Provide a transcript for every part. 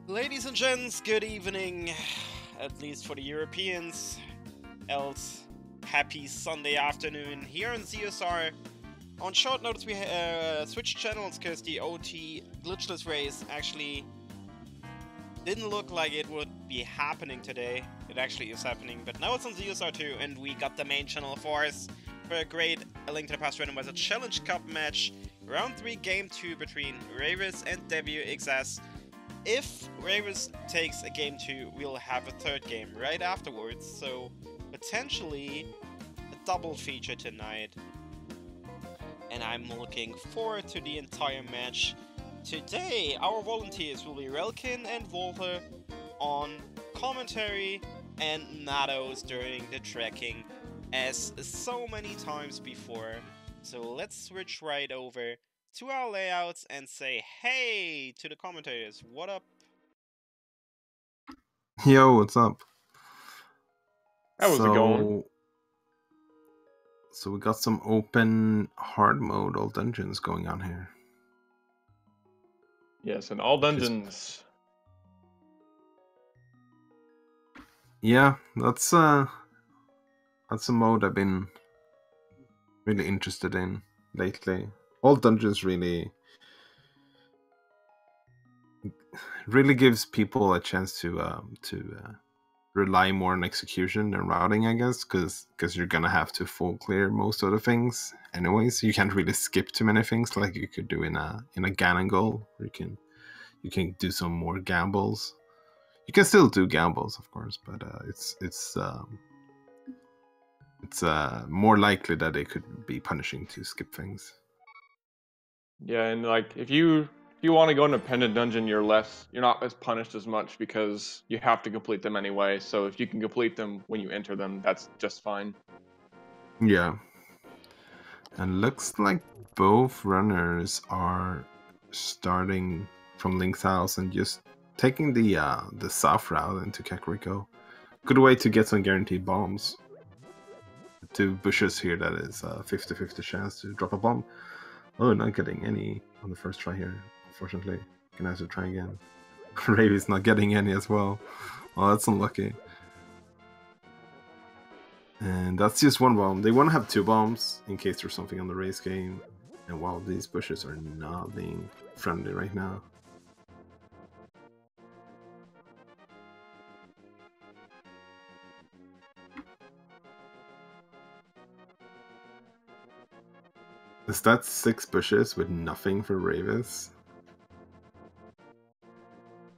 Ladies and gents, good evening, at least for the Europeans. Else, happy Sunday afternoon here on ZSR. On short notice, we switched channels because the OT glitchless race actually didn't look like it would be happening today. It actually is happening, but now it's on ZSR2, and we got the main channel for us for a great A Link to the Past randomizer Challenge Cup match. Round 3, Game 2 between Rayvis and DevioXS. If Rayvis takes a Game 2, we'll have a third game right afterwards, so potentially a double feature tonight. And I'm looking forward to the entire match. Today, our volunteers will be Relkin and Walter on commentary and Nados during the tracking, as so many times before. So let's switch right over to our layouts and say hey to the commentators. What up? Yo, what's up? How's it going? So we got some open hard mode all dungeons going on here. Yes, and all dungeons. Yeah, that's a mode I've been really interested in lately. All dungeons really gives people a chance to rely more on execution than routing, I guess, because you're gonna have to full clear most of the things anyways. You can't really skip too many things like you could do in a Ganon goal. You can do some more gambles. You can still do gambles, of course, but it's more likely that it could be punishing to skip things. Yeah, and like if you want to go in a pendant dungeon, you're not as punished as much because you have to complete them anyway. So if you can complete them when you enter them, that's just fine. Yeah. And looks like both runners are starting from Link's house and just taking the south route into Kakariko. Good way to get some guaranteed bombs. 2 bushes here, that is a 50-50 chance to drop a bomb. Oh, not getting any on the first try here, unfortunately. Gonna have to try again. Ravy's not getting any as well. Oh, that's unlucky. And that's just 1 bomb. They want to have 2 bombs in case there's something on the race game. And wow, these bushes are not being friendly right now. Is that 6 bushes with nothing for Rayvis?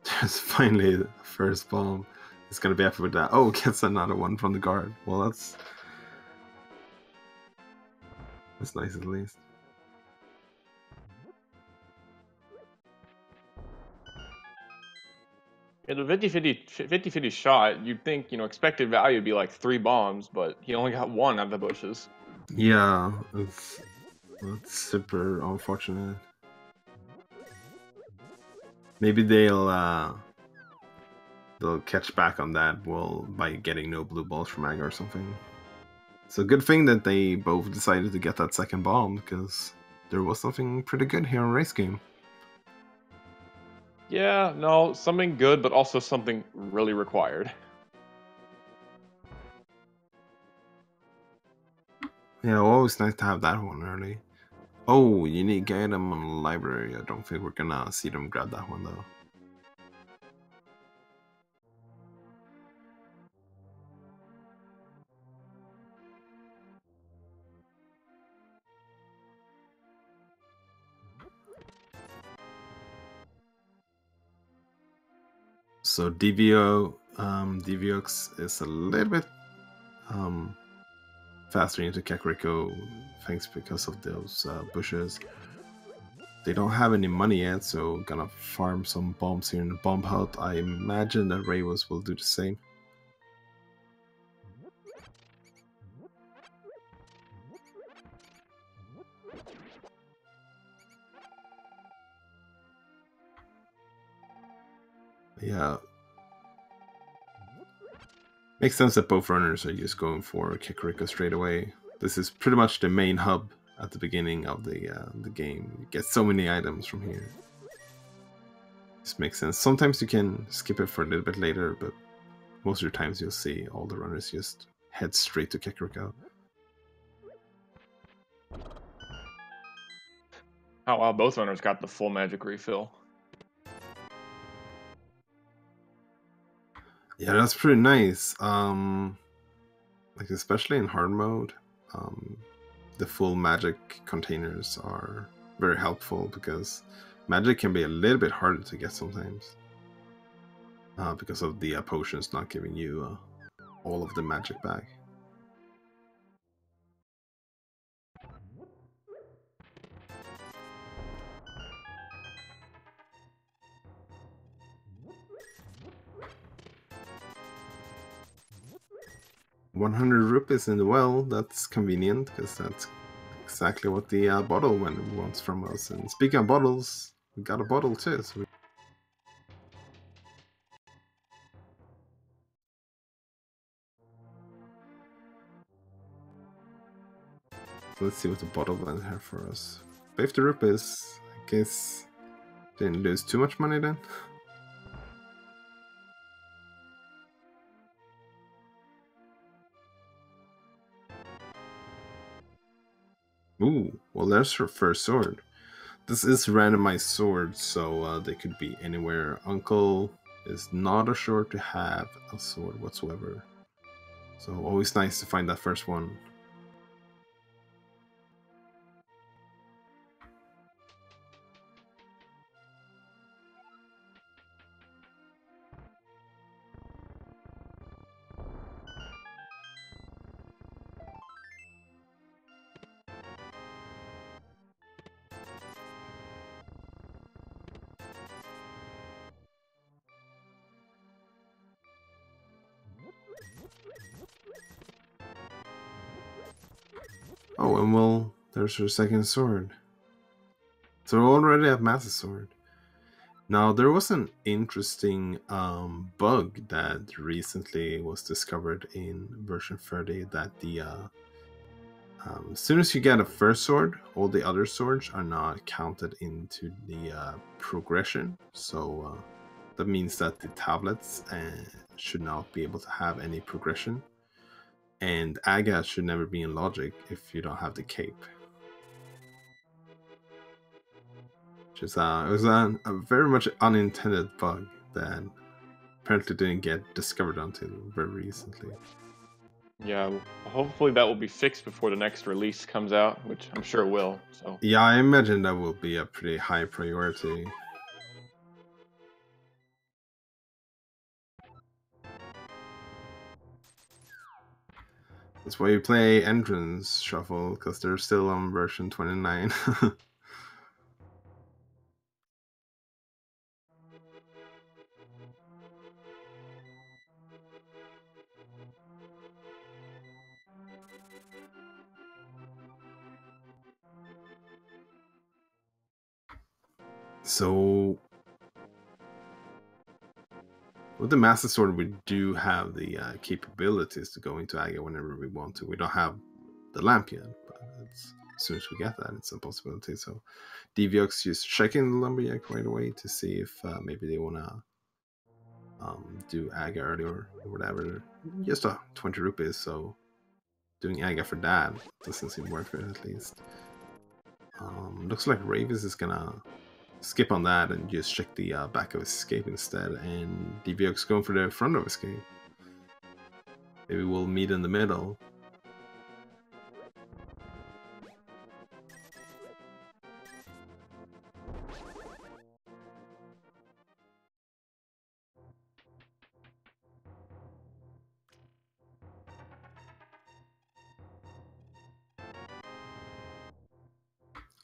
There's finally the first bomb. He's gonna be happy with that. Oh, gets another one from the guard. Well, that's nice at least. Yeah, the 50-50 shot, you'd think, expected value would be like 3 bombs, but he only got 1 out of the bushes. Yeah, that's super unfortunate. Maybe they'll catch back on that by getting no blue balls from Aga or something. It's a good thing that they both decided to get that second bomb, because there was something pretty good here on race game. Yeah, no, something good, but also something really required. Yeah, always nice to have that one early. Oh, unique item on the library. I don't think we're gonna see them grab that one though. So DevioX is a little bit faster into Kakariko, thanks because of those bushes. They don't have any money yet, so gonna farm some bombs here in the bomb hut. I imagine that Rayvis will do the same. Yeah. Makes sense that both runners are just going for Kakariko straight away. This is pretty much the main hub at the beginning of the game. You get so many items from here. This makes sense. Sometimes you can skip it for a little bit later, but most of the times you'll see all the runners just head straight to Kakariko. Oh wow, both runners got the full magic refill. Yeah, that's pretty nice. Like especially in hard mode, the full magic containers are very helpful because magic can be a little bit harder to get sometimes. Because of the potions not giving you all of the magic back. ₹100 in the well, that's convenient because that's exactly what the bottle vendor wants from us. And speaking of bottles, we got a bottle too. So let's see what the bottle vendor has for us. ₹50, I guess. Didn't lose too much money then. Ooh, well there's her first sword. This is randomized swords, so they could be anywhere. Uncle is not assured to have a sword whatsoever. So always nice to find that first one. Oh, and well, there's her second sword. So we already have Master Sword. Now, there was an interesting bug that recently was discovered in version 30 that the as soon as you get a first sword, all the other swords are not counted into the progression. So that means that the tablets should not be able to have any progression. And Aga should never be in logic if you don't have the cape. Which is, it was a very much unintended bug that apparently didn't get discovered until very recently. Yeah, hopefully that will be fixed before the next release comes out, which I'm sure it will. So yeah, I imagine that will be a pretty high priority. That's why you play Entrance Shuffle, because they're still on version 29. So with the Master Sword, we do have the capabilities to go into Aga whenever we want to. We don't have the lamp yet, but as soon as we get that, it's a possibility. So DevioXS just checking the Lumberjack right away to see if maybe they want to do Aga earlier or whatever. Just ₹20, so doing Aga for that doesn't seem worth it at least. Looks like Rayvis is gonna skip on that and just check the back of escape instead, and DevioXS going for the front of escape. Maybe we'll meet in the middle.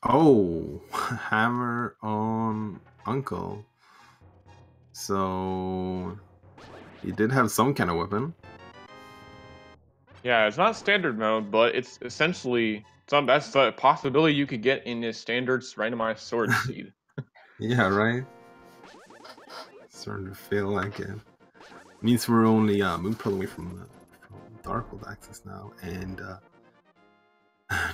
Oh, hammer on Uncle. So he did have some kind of weapon. yeah, it's not standard mode, but it's essentially that's a possibility you could get in this standard randomized sword seed. Yeah, right. Starting to feel like it. Means we're only moved all the way from Darkhold access now, and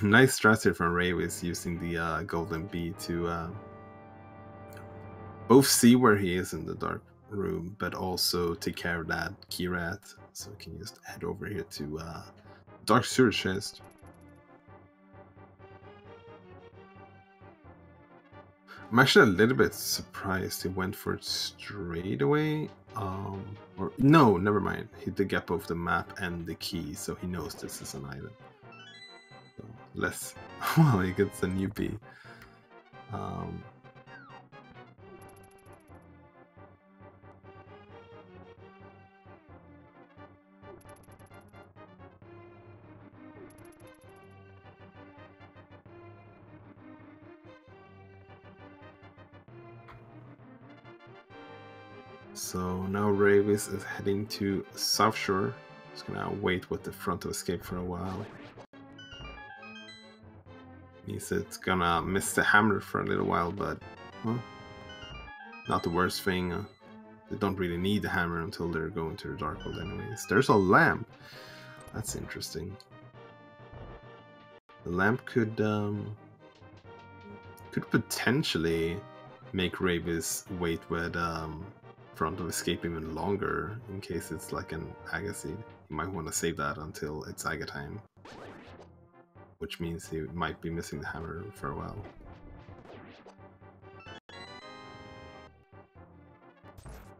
nice stress here from Rayvis using the golden bee to both see where he is in the dark room, but also take care of that key rat. So we can just head over here to dark sewer chest. I'm actually a little bit surprised he went for it straight away. Or no, never mind. He did get both the map and the key, so he knows this is an island. So less. Well, he gets a newbie. So now Rayvis is heading to South Shore. He's gonna wait with the front of escape for a while. Means it's gonna miss the hammer for a little while, but well, not the worst thing. They don't really need the hammer until they're going to the dark world anyways. There's a lamp. That's interesting. The lamp could potentially make Rayvis wait with front of escape even longer in case it's like an Aga seed. You might want to save that until it's Aga time, which means he might be missing the hammer for a while.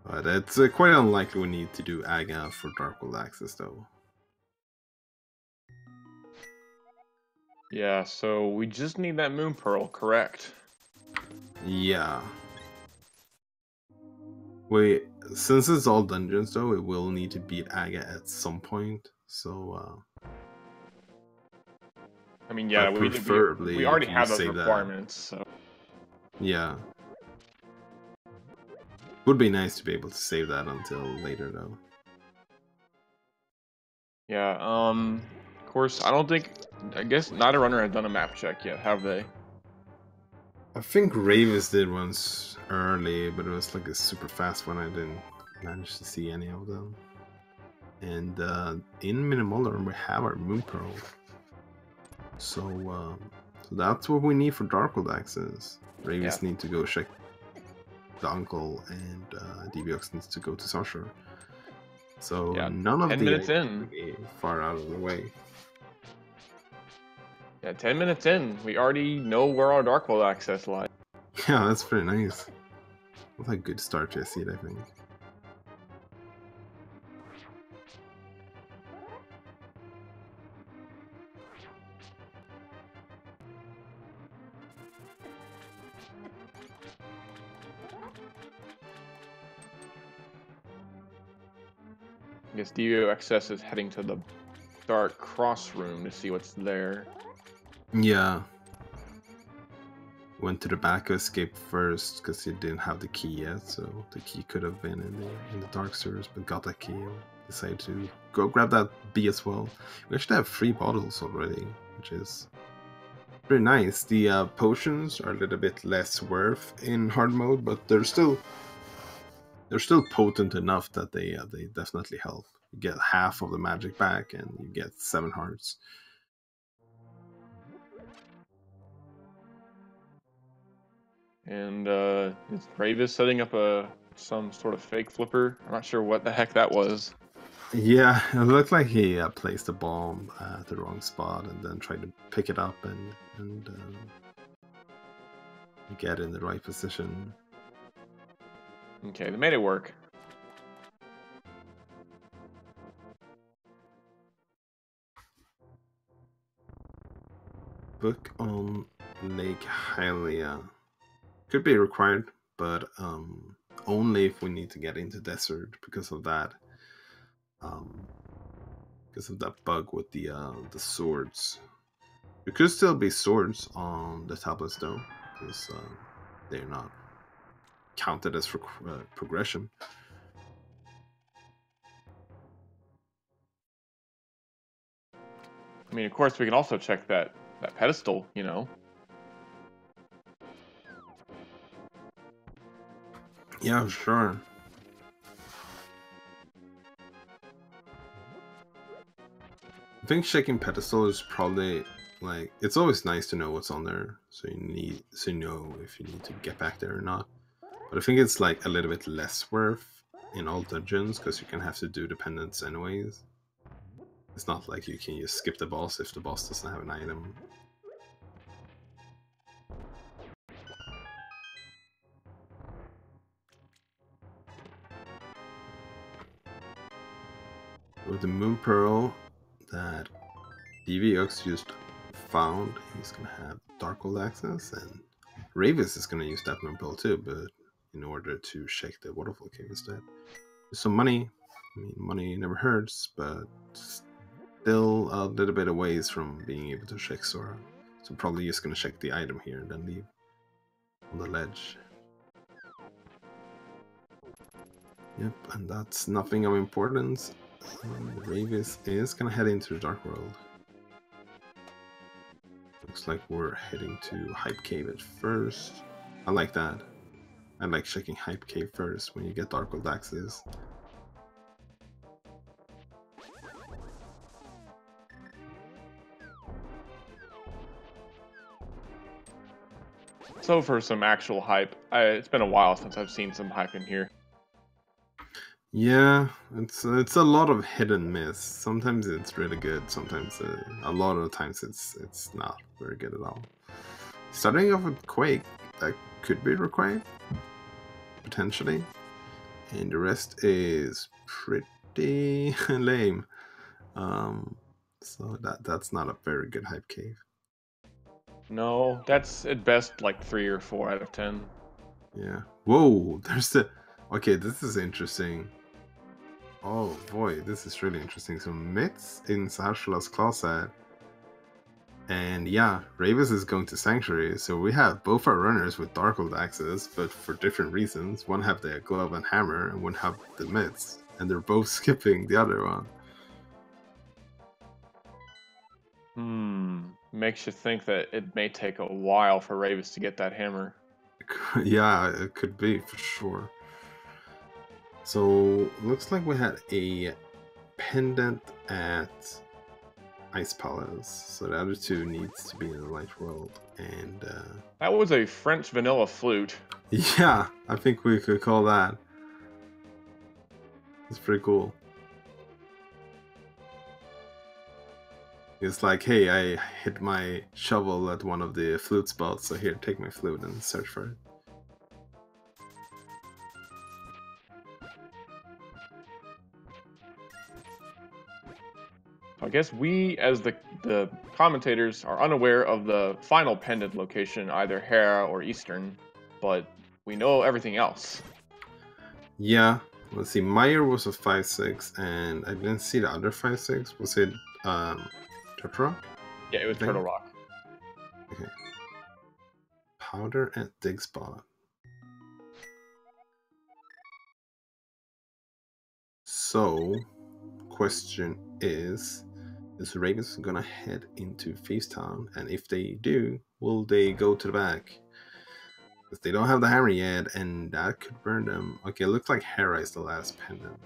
But it's quite unlikely we need to do Aga for Dark World access though. Yeah, so we just need that moon pearl, correct? Yeah. Wait, since it's all dungeons though, it will need to beat Aga at some point, so I mean, yeah, we already have those requirements, so... Yeah. Would be nice to be able to save that until later though. Yeah, of course, I guess neither runner has done a map check yet, have they? I think Rayvis did once early, but it was like a super fast one. I didn't manage to see any of them. And in Minimuller we have our Moon Pearl. So that's what we need for Dark World access. Rayvis need to go check the uncle, and DevioXS needs to go to Sasha. So none of 10 the minutes in. Far out of the way. Yeah, 10 minutes in, we already know where our Dark World access lies. Yeah, that's pretty nice. That's a good start to a seed, I think. I guess DevioXS is heading to the Dark Cross room to see what's there. Yeah. Went to the back escape first because he didn't have the key yet, so the key could have been in the dark sewers, but got that key and decided to go grab that B as well. We actually have 3 bottles already, which is pretty nice. The potions are a little bit less worth in hard mode, but they're still potent enough that they definitely help. You get half of the magic back and you get 7 hearts. And is Rayvis setting up some sort of fake flipper? I'm not sure what the heck that was. Yeah, it looked like he placed a bomb at the wrong spot and then tried to pick it up and get in the right position. Okay, they made it work. Book on Lake Hylia. Could be required, but only if we need to get into desert because of that. Because of that bug with the swords. There could still be swords on the tablets though, because they're not counted as for progression. I mean, of course, we can also check that pedestal, you know. Yeah, sure. I think checking pedestal is probably like, it's always nice to know what's on there, so you know if you need to get back there or not. But I think it's like a little bit less worth in all dungeons because you can have to do dependents anyways. It's not like you can just skip the boss if the boss doesn't have an item. With the Moon Pearl that DevioXS just found, he's gonna have Darkhold access, and Rayvis is gonna use that Moon Pearl too, but in order to shake the Waterfall Cave instead. Some money. I mean, money never hurts, but still a little bit of ways from being able to shake Sora. So probably just gonna check the item here and then leave on the ledge. Yep, and that's nothing of importance. Rayvis is gonna head into the Dark World. Looks like we're heading to Hype Cave at first. I like that. I like checking Hype Cave first when you get Dark World access. So for some actual hype, it's been a while since I've seen some hype in here. Yeah, it's a lot of hit and miss. Sometimes it's really good. Sometimes a lot of the times it's not very good at all. Starting off with Quake, that could be required potentially, and the rest is pretty lame. So that's not a very good hype cave. No, that's at best like 3 or 4 out of 10. Yeah. Whoa, there's the... Okay, this is interesting. Oh boy, this is really interesting. So Myths in Sashala's closet. And yeah, Rayvis is going to Sanctuary. So we have both our runners with Darkhold access, but for different reasons. One have the glove and hammer, and one have the Myths. And they're both skipping the other one. Makes you think that it may take a while for Rayvis to get that hammer. Yeah, it could be for sure. So looks like we had a pendant at Ice Palace. So the other two needs to be in the Light World, and that was a French vanilla flute. Yeah, I think we could call that. It's pretty cool. It's like, hey, I hit my shovel at one of the flute spots, so here, take my flute and search for it. I guess we, as the commentators, are unaware of the final pendant location, either Hera or Eastern, but we know everything else. Yeah, let's see. Meyer was a 5-6, and I didn't see the other 5-6. Was it Turtle Rock? Yeah, it was Turtle Rock. Okay. Powder at Dig Spot. So, question is Rayvis gonna head into Facetown? And if they do, will they go to the back? Because they don't have the hammer yet, and that could burn them. Okay, it looks like Hera is the last pendant.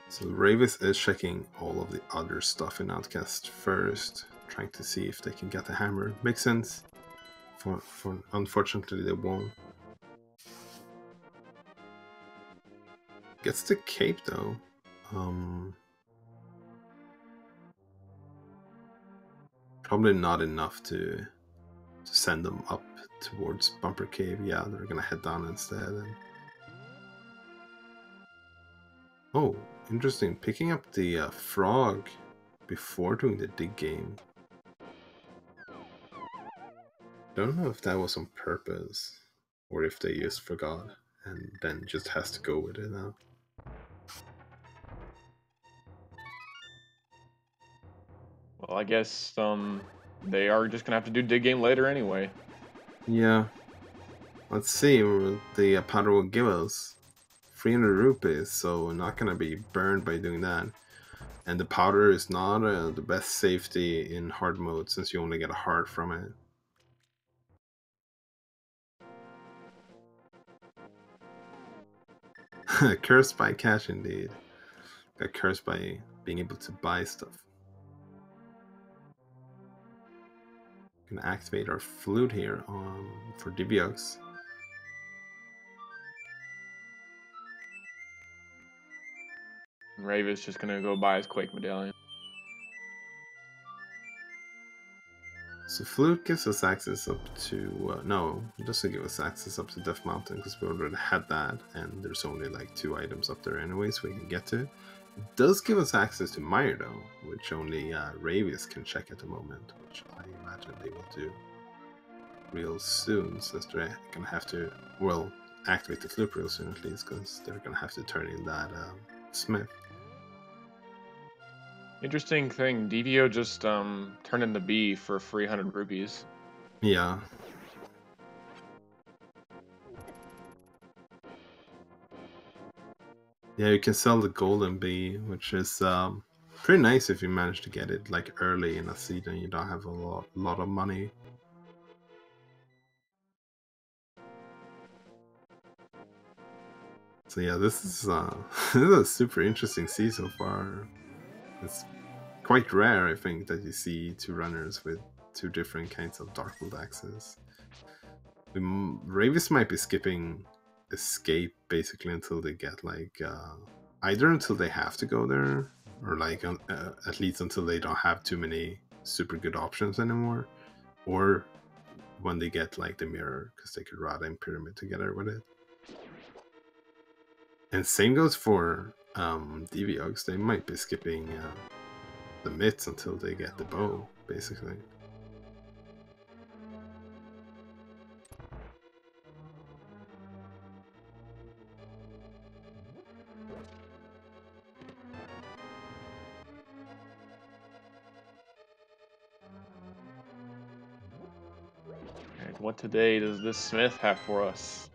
So Rayvis is checking all of the other stuff in Outcast first, trying to see if they can get the hammer. Makes sense. For unfortunately they won't. Gets the cape though. Probably not enough to send them up towards Bumper Cave. Yeah, they're gonna head down instead. And... Oh, interesting. Picking up the frog before doing the dig game. Don't know if that was on purpose or if they just forgot and then just has to go with it now. Well, I guess they are just gonna have to do dig game later anyway. Yeah. Let's see what the powder will give us. 300 rupees, so not gonna be burned by doing that. And the powder is not the best safety in hard mode since you only get a heart from it. Cursed by cash indeed. Got cursed by being able to buy stuff. Gonna activate our flute here for DevioX. Rayvis just gonna go buy his Quake medallion. So flute gives us access up to no, it doesn't give us access up to Death Mountain because we already had that, and there's only like 2 items up there anyways we can get to. It does give us access to Mire though, which only Rayvis can check at the moment, which I imagine they will do real soon, so they're gonna have to, well, activate the flute real soon at least, because they're gonna have to turn in that smith. Interesting thing, Devio just turned in the B for 300 rupees. Yeah. Yeah, you can sell the golden bee, which is pretty nice if you manage to get it like early in a season. You don't have a lot of money. So yeah, this is this is a super interesting sea so far. It's quite rare, I think, that you see 2 runners with 2 different kinds of Darkwood axes. Rayvis might be skipping escape basically until they get like either until they have to go there, or like at least until they don't have too many super good options anymore, or when they get like the mirror, because they could ride in pyramid together with it. And same goes for DevioX. They might be skipping the mitts until they get the bow, basically. And what today does this smith have for us?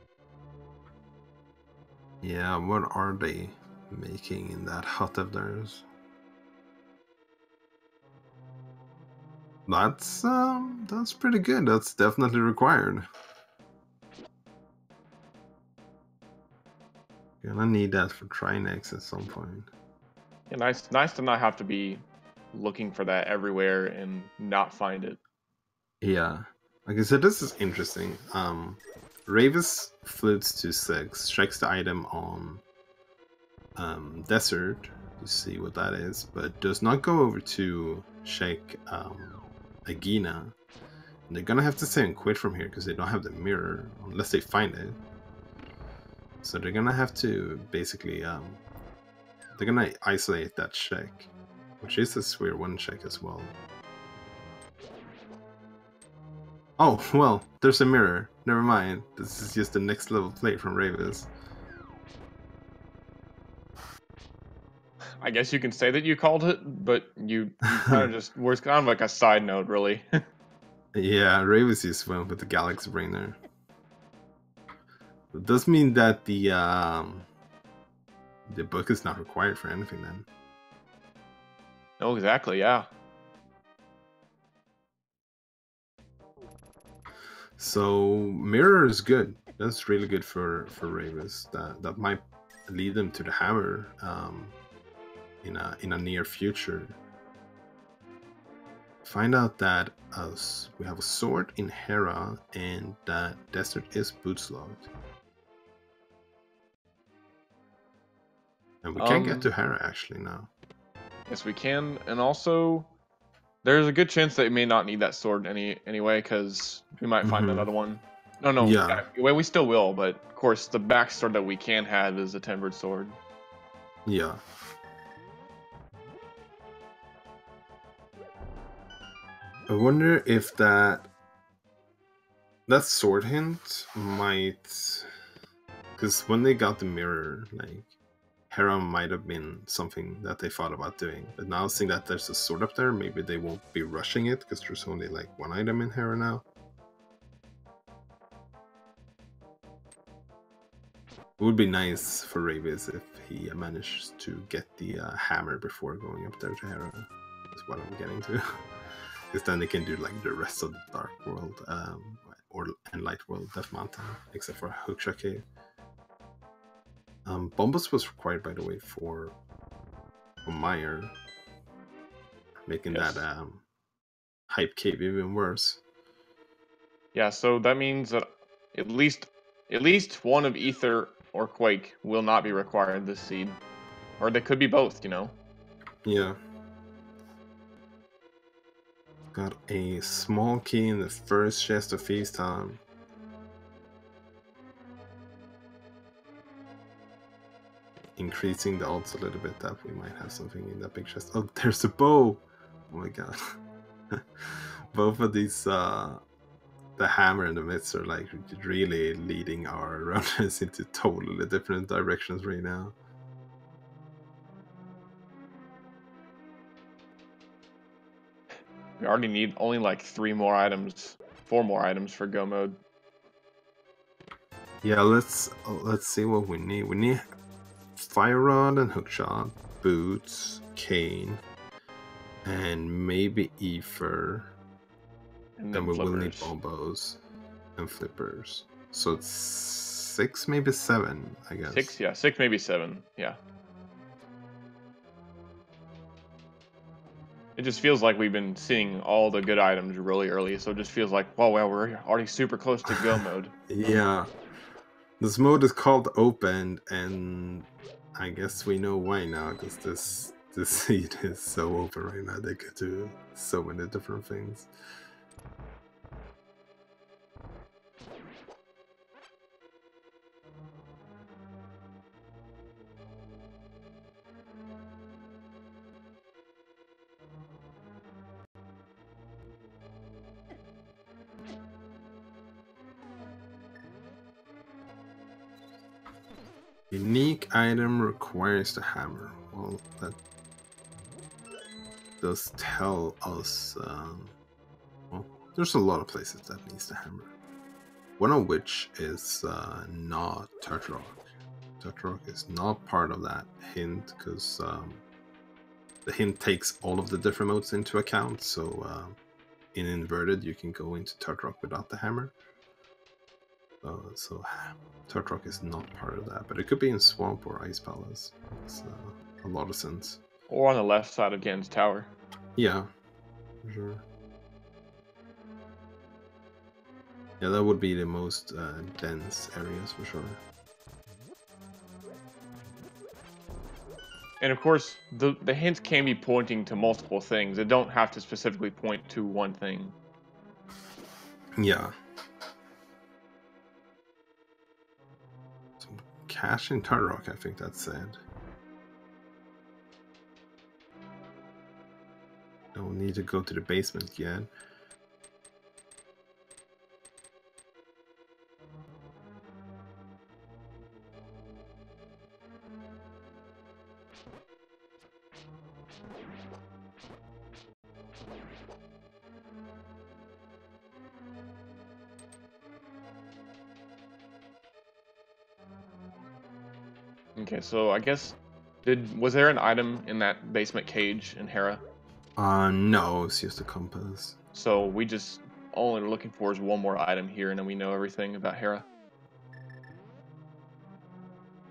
Yeah, what are they making in that hut of theirs? That's pretty good. That's definitely required. Gonna need that for Trinex at some point. Yeah, nice to not have to be looking for that everywhere and not find it. Yeah. Okay, so this is interesting. Rayvis flutes to 6, strikes the item on Desert to see what that is, but does not go over to check Agina. And they're gonna have to say and quit from here because they don't have the mirror unless they find it. So they're gonna have to basically they're gonna isolate that check, which is a Sphere 1 check as well. Oh, well, there's a mirror. Never mind. This is just the next level play from Rayvis. I guess you can say that you called it, but you kind of just was kind of like a side note, really. Yeah, Rayvis just went with the Galaxy Brain there. It does mean that the book is not required for anything then. No, exactly, yeah. So mirror is good. That's really good for Rayvis. That might lead them to the hammer in a near future. Find out that we have a sword in Hera and that Desert is boots locked. And we can get to Hera actually now. Yes, we can, and also there's a good chance that we may not need that sword anyway, because we might find another one. No, Yeah. well, we still will, but of course the back sword that we can have is a tempered sword. Yeah. I wonder if that sword hint might, because when they got the mirror, like Hera might have been something that they thought about doing, but now seeing that there's a sword up there, maybe they won't be rushing it because there's only like 1 item in Hera now. It would be nice for Rayvis if he managed to get the hammer before going up there to Hera. That's what I'm getting to. Because then they can do like the rest of the Dark World and Light World Death Mountain, except for Hookshot Cave. Bombus was required, by the way, for Meyer, making that hype cave even worse. Yeah, so that means that at least one of Ether or Quake will not be required this seed. Or they could be both, you know? Yeah. Got a small key in the first chest of feast time. Increasing the odds a little bit that we might have something in that big chest. Oh, there's a bow! Oh my god. Both of these, the hammer and the mitts are like really leading our runners into totally different directions right now. We already need only like 4 more items for go mode. Yeah, let's see what we need. We need fire rod and hookshot, boots, cane, and maybe ether. And Then we will need flippers. bombos and flippers. So it's 6, maybe 7, I guess. 6, yeah, 6, maybe 7, yeah. It just feels like we've been seeing all the good items really early, so it just feels like, wow, we're already super close to go mode. Yeah. This mode is called open, and I guess we know why now, because this seed is so open right now. They could do so many different things. Unique item requires the hammer. Well, that does tell us. Well, there's a lot of places that needs the hammer. One of which is not Turtle Rock. Turtle Rock is not part of that hint because the hint takes all of the different modes into account. So in inverted, you can go into Turtle Rock without the hammer. So Turtle Rock is not part of that, but it could be in Swamp or Ice Palace. It's a lot of sense. Or on the left side of Gan's tower. Yeah, for sure. Yeah, that would be the most dense areas for sure. And of course, the hints can be pointing to multiple things. It don't have to specifically point to one thing. Yeah. Some cash in Turtle Rock, I think that said. Don't need to go to the basement yet. Okay, so I guess was there an item in that basement cage in Hera? No, it's just a compass. So we just all we're looking for is one more item here, and then we know everything about Hera.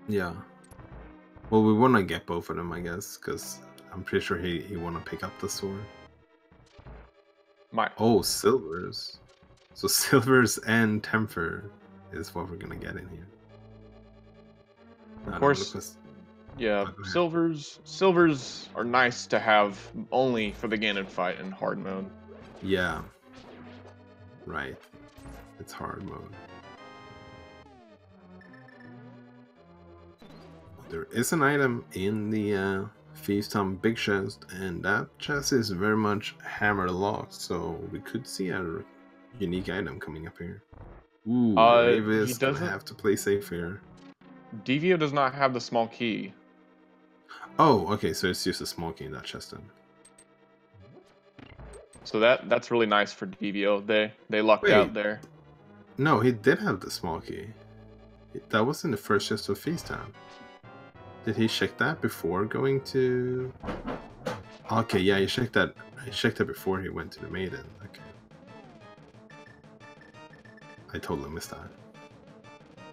Yeah. Well, we want to get both of them, I guess, because I'm pretty sure he want to pick up the sword. Oh, silvers. So silvers and temper is what we're gonna get in here. Of course, yeah, silvers are nice to have only for the Ganon fight in hard mode. Yeah. Right. It's hard mode. There is an item in the Feast on Big Chest, and that chest is very much hammer locked, so we could see a unique item coming up here. Ooh, Rayvis gonna have to play safe here. Devio does not have the small key. Oh, okay, so it's just a small key in that chest then. So that's really nice for Devio. They lucked out there. No, he did have the small key. That was in the first chest of Feast Time. Did he check that before going to... Okay, yeah, he checked that. He checked it before he went to the Maiden. Okay. I totally missed that.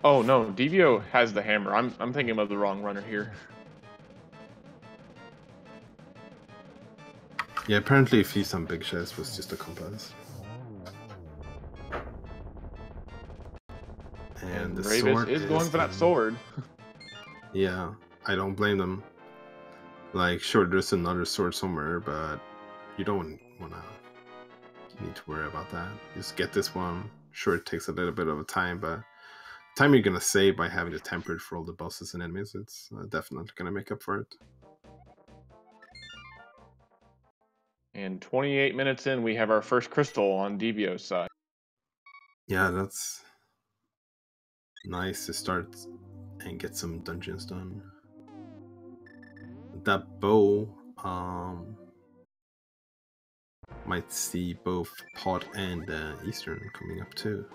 Oh no, Devio has the hammer. I'm thinking of the wrong runner here. Yeah, apparently Feast on Big Chest was just a compass. And the Rayvis sword is going for that sword. Yeah, I don't blame them. Like, sure, there's another sword somewhere, but you don't need to worry about that. Just get this one. Sure, it takes a little bit of a time, but time you're gonna save by having the tempered for all the bosses and enemies, it's definitely gonna make up for it. And 28 minutes in, we have our first crystal on Devio's side. Yeah, that's nice to start and get some dungeons done. That bow, might see both Pod and Eastern coming up too.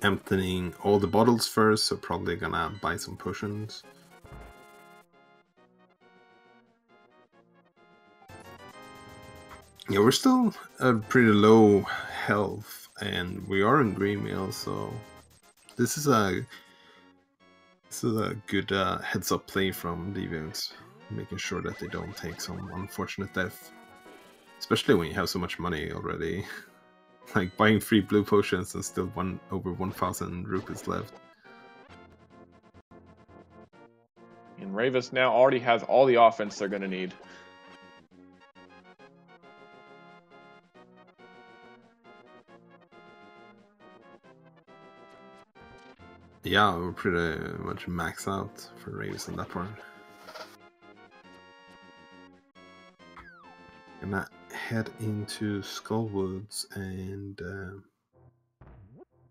Emptying all the bottles first, so probably gonna buy some potions. Yeah, we're still at pretty low health, and we are in green mail, so this is a good heads up play from Deviants, making sure that they don't take some unfortunate death, especially when you have so much money already. Like buying 3 blue potions and still over 1,000 rupees left. And Rayvis now already has all the offense they're going to need. Yeah, we're pretty much maxed out for Rayvis in that part. Gonna head into Skullwoods, and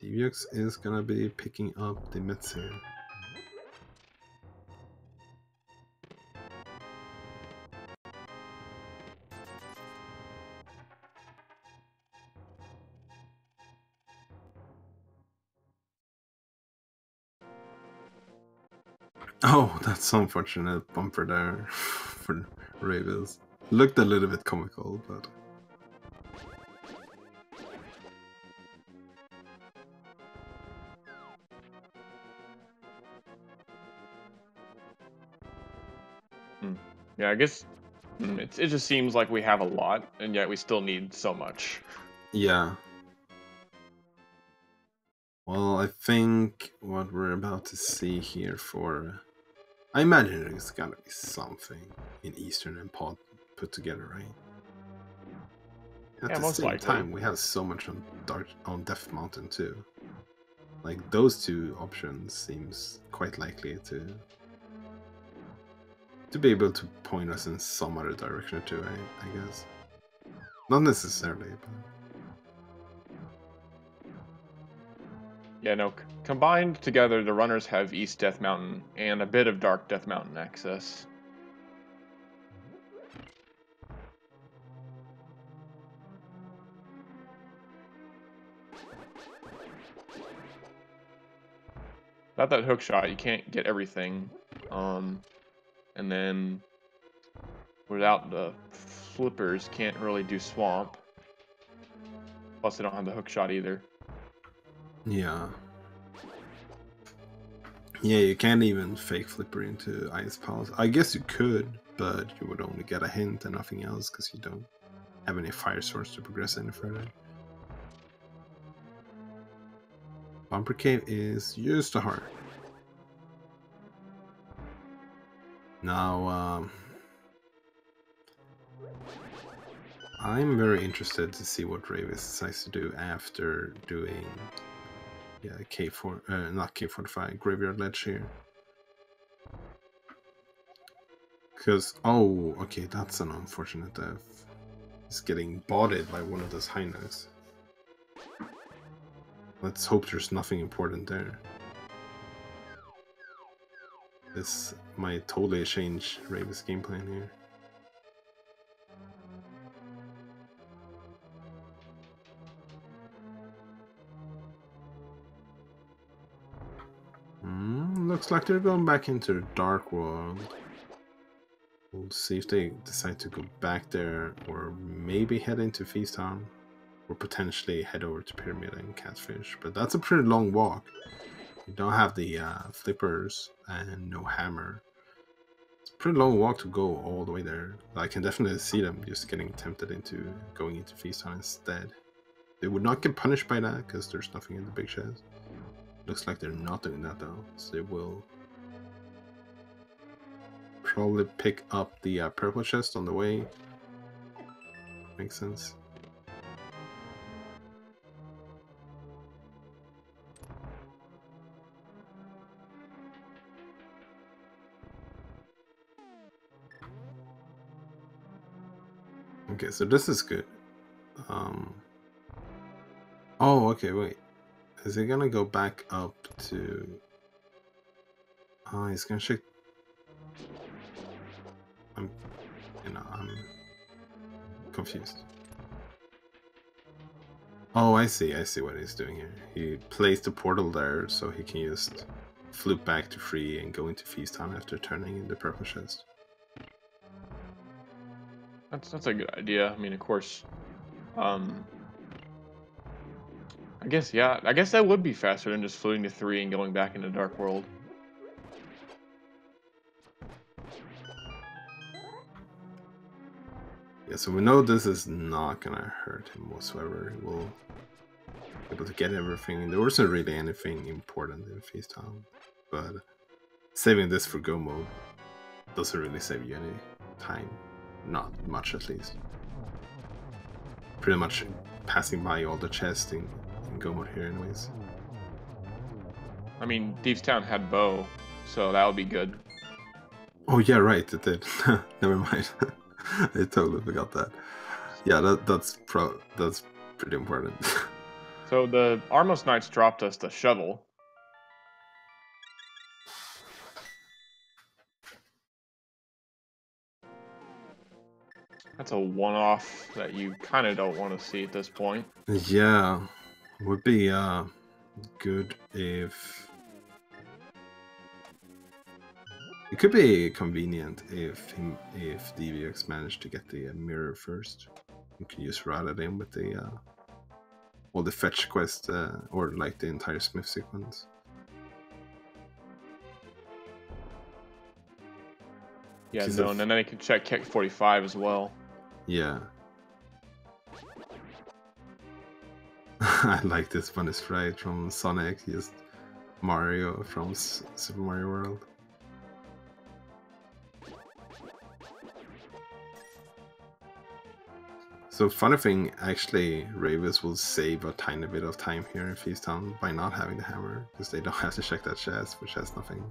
DevioX is gonna be picking up the meds here. Oh, that's unfortunate bumper there for Rayvis. Looked a little bit comical, but Yeah, I guess it just seems like we have a lot, and yet we still need so much. yeah. Well, I think what we're about to see here for... I imagine there's gotta be something in Eastern and Pod put together, right? At the most same likely. time, we have so much on Death Mountain too. Like, those two options seems quite likely to be able to point us in some other direction too, I guess. Not necessarily, but... Yeah, no, combined together, the runners have East Death Mountain and a bit of Dark Death Mountain access. Without that hook shot, you can't get everything. And then without the flippers, can't really do swamp. Plus, they don't have the hook shot either. Yeah. Yeah, you can't even fake flipper into Ice Palace. I guess you could, but you would only get a hint and nothing else because you don't have any fire source to progress any further. Bumper Cave is just a heart. Now, I'm very interested to see what Rayvis decides to do after doing, yeah, not K45, Graveyard Ledge here. Because, oh, okay, that's an unfortunate death. He's getting botted by one of those high notes. Let's hope there's nothing important there. This might totally change Rayvis' game plan here. Looks like they're going back into the Dark World. We'll see if they decide to go back there, or maybe head into Feast Town, or potentially head over to Pyramid and Catfish. But that's a pretty long walk. You don't have the flippers and no hammer. It's a pretty long walk to go all the way there. I can definitely see them just getting tempted into going into Feast Town instead. They would not get punished by that because there's nothing in the big chest. Looks like they're not doing that though, so they will probably pick up the purple chest on the way. Makes sense. Okay, so this is good. Oh, okay, wait. Is he gonna go back up to... Oh, he's gonna check... I'm confused. Oh, I see what he's doing here. He placed the portal there so he can just flip back to free and go into Feast Town after turning in the purple chest. That's a good idea. I mean, of course, I guess that would be faster than just floating to 3 and going back into Dark World. Yeah, so we know this is not gonna hurt him whatsoever. He will be able to get everything. There wasn't really anything important in Feast Town, but saving this for go mode doesn't really save you any time. Not much, at least. Pretty much passing by all the chests in go mode here anyways. I mean, Thieves Town had bow, so that would be good. Oh yeah, right, it did. Never mind. I totally forgot that. Yeah, that's pretty important. So the Armos Knights dropped us the shovel. That's a one-off that you kind of don't want to see at this point. Yeah, would be good if... It could be convenient if DevioXS managed to get the mirror first. You can just route it in with the all the fetch quest or like the entire smith sequence. Yeah, no, and then they can check Kick 45 as well. Yeah. I like this funny sprite from Sonic, just Mario from Super Mario World. So funny thing, actually, Rayvis will save a tiny bit of time here in Feast Town by not having the hammer, because they don't have to check that chest, which has nothing.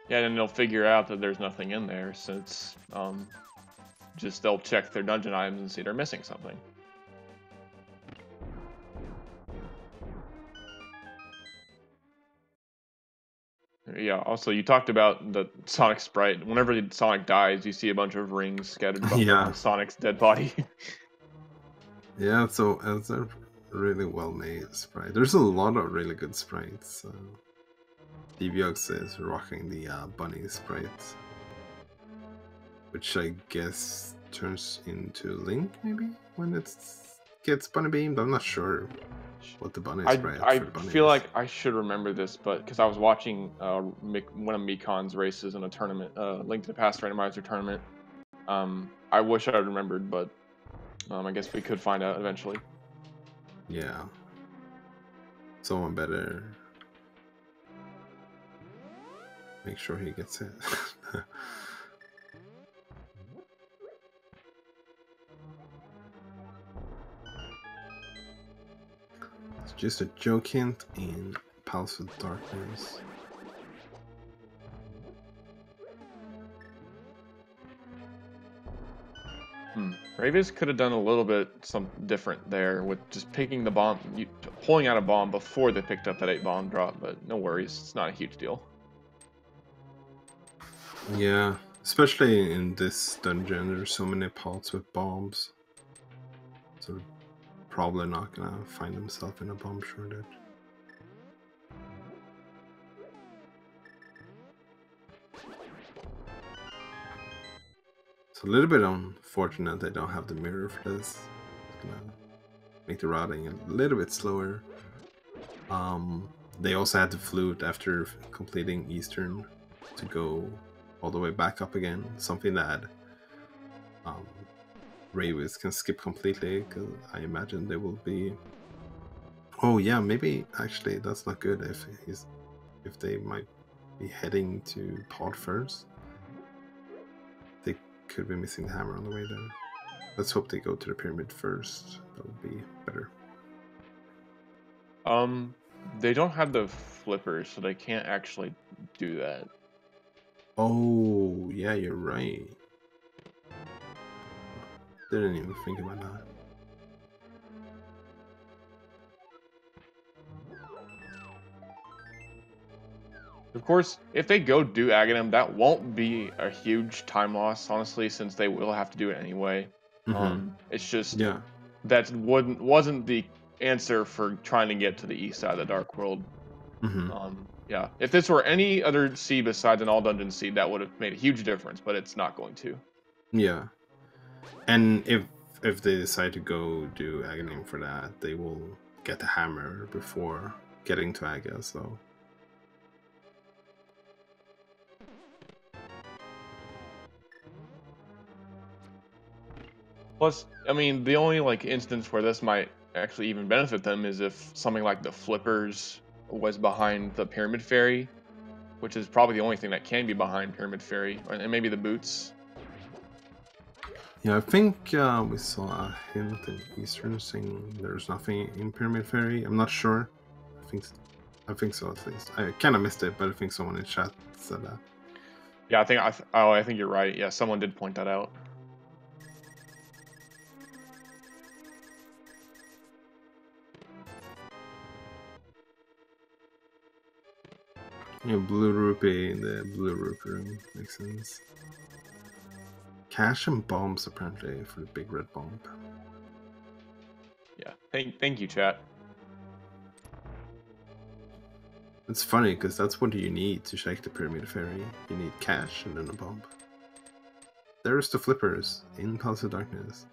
Yeah, and they'll figure out that there's nothing in there, since just they'll check their dungeon items and see they're missing something. Yeah, also, you talked about the Sonic sprite. Whenever Sonic dies, you see a bunch of rings scattered about Sonic's dead body. Yeah, so it's a really well-made sprite. There's a lot of really good sprites. DevioXS is rocking the bunny sprite, which I guess turns into Link, maybe, when it gets bunny beamed. I'm not sure what the bunny sprite I for the bunny feel is. like I should remember this, but because I was watching one of Mikon's races in a tournament, Link to the Past randomizer tournament. I wish I remembered, but I guess we could find out eventually. Yeah. Someone better make sure he gets it. It's just a joke hint in Palace of Darkness. Rayvis could have done a little bit something different there with just picking the bomb, pulling out a bomb before they picked up that 8 bomb drop, but no worries, it's not a huge deal. Yeah, especially in this dungeon, there's so many pots with bombs. So they're probably not gonna find themselves in a bomb shortage. It's a little bit unfortunate they don't have the mirror for this. It's gonna make the routing a little bit slower. They also had the flute after completing Eastern to go all the way back up again. Something that Rayvis can skip completely, because I imagine they will be. Oh yeah, maybe actually that's not good if they might be heading to pod first. They could be missing the hammer on the way there. Let's hope they go to the pyramid first. That would be better. They don't have the flippers, so they can't actually do that. Oh yeah, you're right. Didn't even think about that. Of course, if they go do Aghanim, that won't be a huge time loss, honestly, since they will have to do it anyway. It's just Yeah. that wasn't the answer for trying to get to the east side of the Dark World. Yeah, if this were any other seed besides an all dungeon seed, that would have made a huge difference, but it's not going to. Yeah, and if they decide to go do Aghanim for that, they will get the hammer before getting to Aga. So. Plus, I mean, the only like instance where this might actually even benefit them is if something like the flippers was behind the Pyramid Fairy, which is probably the only thing that can be behind Pyramid Fairy, and maybe the boots. Yeah, I think we saw a hint in Eastern saying there's nothing in Pyramid Fairy. I'm not sure. I think so at least. I kind of missed it, but I think someone in chat said that. Yeah, I think you're right. Yeah, someone did point that out. Yeah, blue rupee in the blue rupee room makes sense. Cash and bombs apparently for the big red bomb. Yeah, thank you, chat. It's funny because that's what you need to shake the Pyramid Fairy. You need cash and then a bomb. There's the flippers in Palace of Darkness.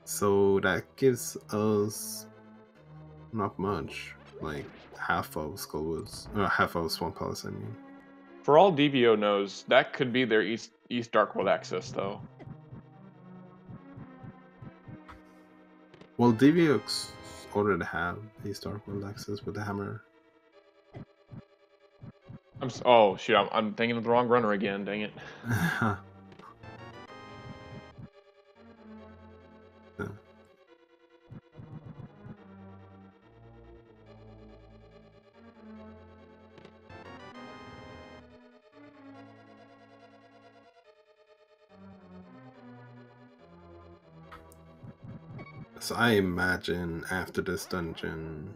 So that gives us not much, like half of Skullwoods, half of Swamp Palace, I mean. For all DVO knows, that could be their East Dark World access, though. Well, DevioXS already have East Dark World access with the hammer. Oh shoot! I'm thinking of the wrong runner again. Dang it. Yeah. So I imagine after this dungeon.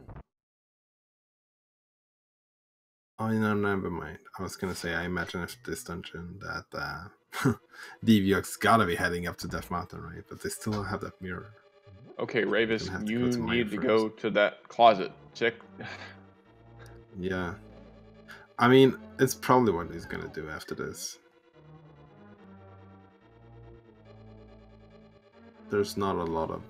Oh no, never mind. I was gonna say I imagine after this dungeon that DevioXS gotta be heading up to Death Mountain, right? But they still don't have that mirror. Okay, Rayvis, you need to go to that closet. Check. Yeah. I mean, it's probably what he's gonna do after this. There's not a lot of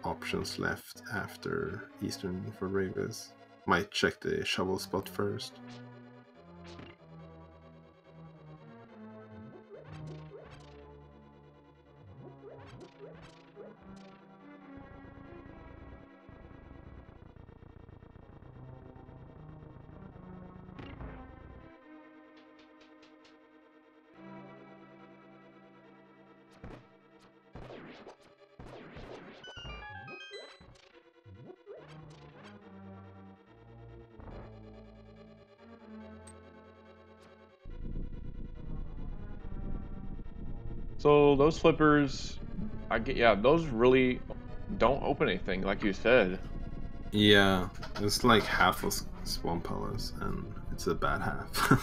options left after Eastern for Rayvis. Might check the shovel spot first. So those flippers, those really don't open anything, like you said. Yeah, it's like half of Swamp Palace, and it's a bad half.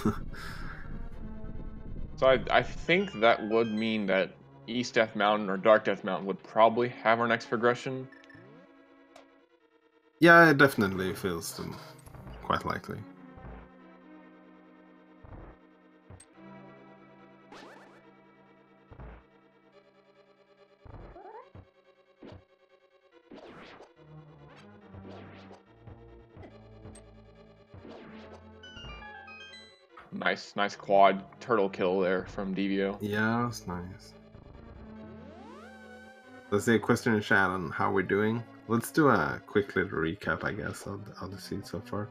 So I think that would mean that East Death Mountain or Dark Death Mountain would probably have our next progression. Yeah, it definitely feels them quite likely. Nice quad turtle kill there from Devio. Yeah, that's nice. Let's see a question in chat on how we're doing. Let's do a quick little recap, I guess, of the scene so far.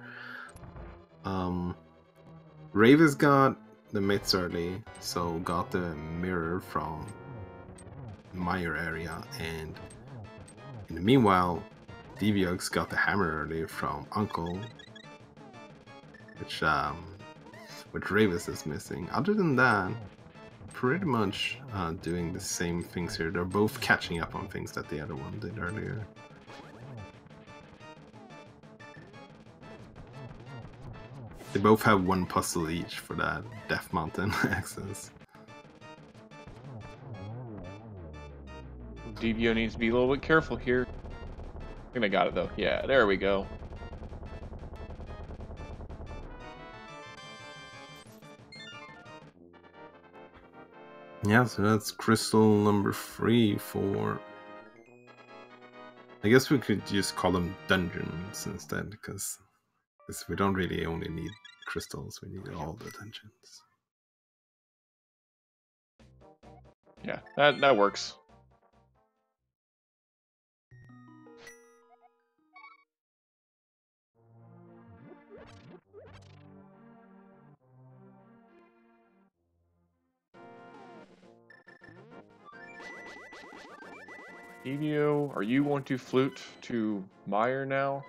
Rayvis got the myths early, so got the mirror from Meyer area, and in the meanwhile, DevioXS got the hammer early from Uncle, which Rayvis is missing. Other than that, pretty much doing the same things here. They're both catching up on things that the other one did earlier. They both have one puzzle each for that Death Mountain access. Devio needs to be a little bit careful here. I think I got it though. Yeah, there we go. Yeah, so that's crystal number 3 for... I guess we could just call them dungeons instead, because we don't really only need crystals, we need all the dungeons. Yeah, that works. Devio, are you going to flute to Meyer now?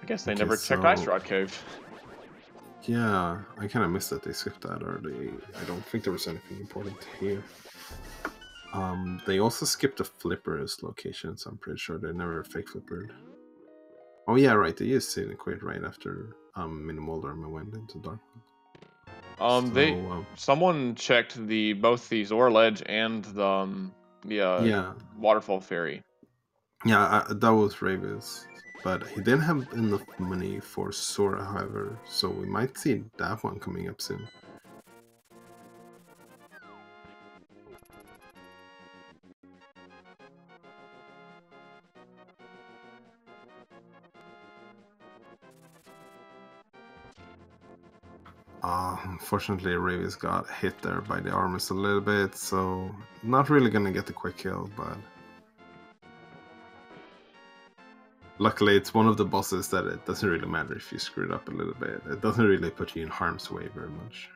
I guess they never checked Ice Rod Cave. Yeah, I kind of missed that they skipped that early. I don't think there was anything important here. They also skipped the Flippers locations, I'm pretty sure. They never fake flippered. Oh yeah, right, they used Sailing Quake right after Minimal Armor went into Dark. Someone checked both the Zora Ledge and the Waterfall Ferry. Yeah, that was Rayvis, but he didn't have enough money for Sora, however, so we might see that one coming up soon. Unfortunately, Rayvis got hit there by the armors a little bit, so not really gonna get the quick kill, but luckily it's one of the bosses that it doesn't really matter if you screw it up a little bit. It doesn't really put you in harm's way very much.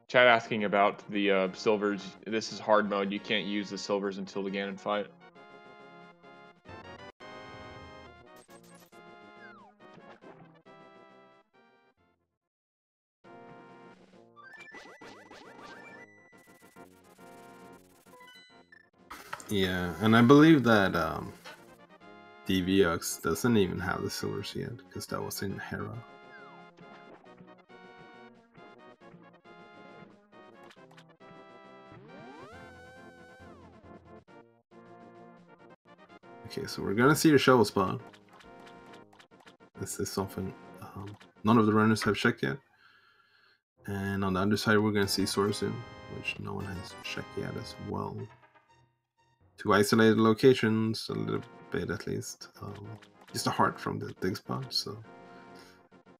Chat asking about the silvers. This is hard mode. You can't use the silvers until the Ganon fight. Yeah, and I believe that DevioXS doesn't even have the silvers yet, because that was in Hera. Okay, so we're gonna see your shovel spawn. This is something none of the runners have checked yet. And on the underside, we're gonna see Sorsun, which no one has checked yet as well. 2 isolated locations, a little bit at least. Just a heart from the dig spot, so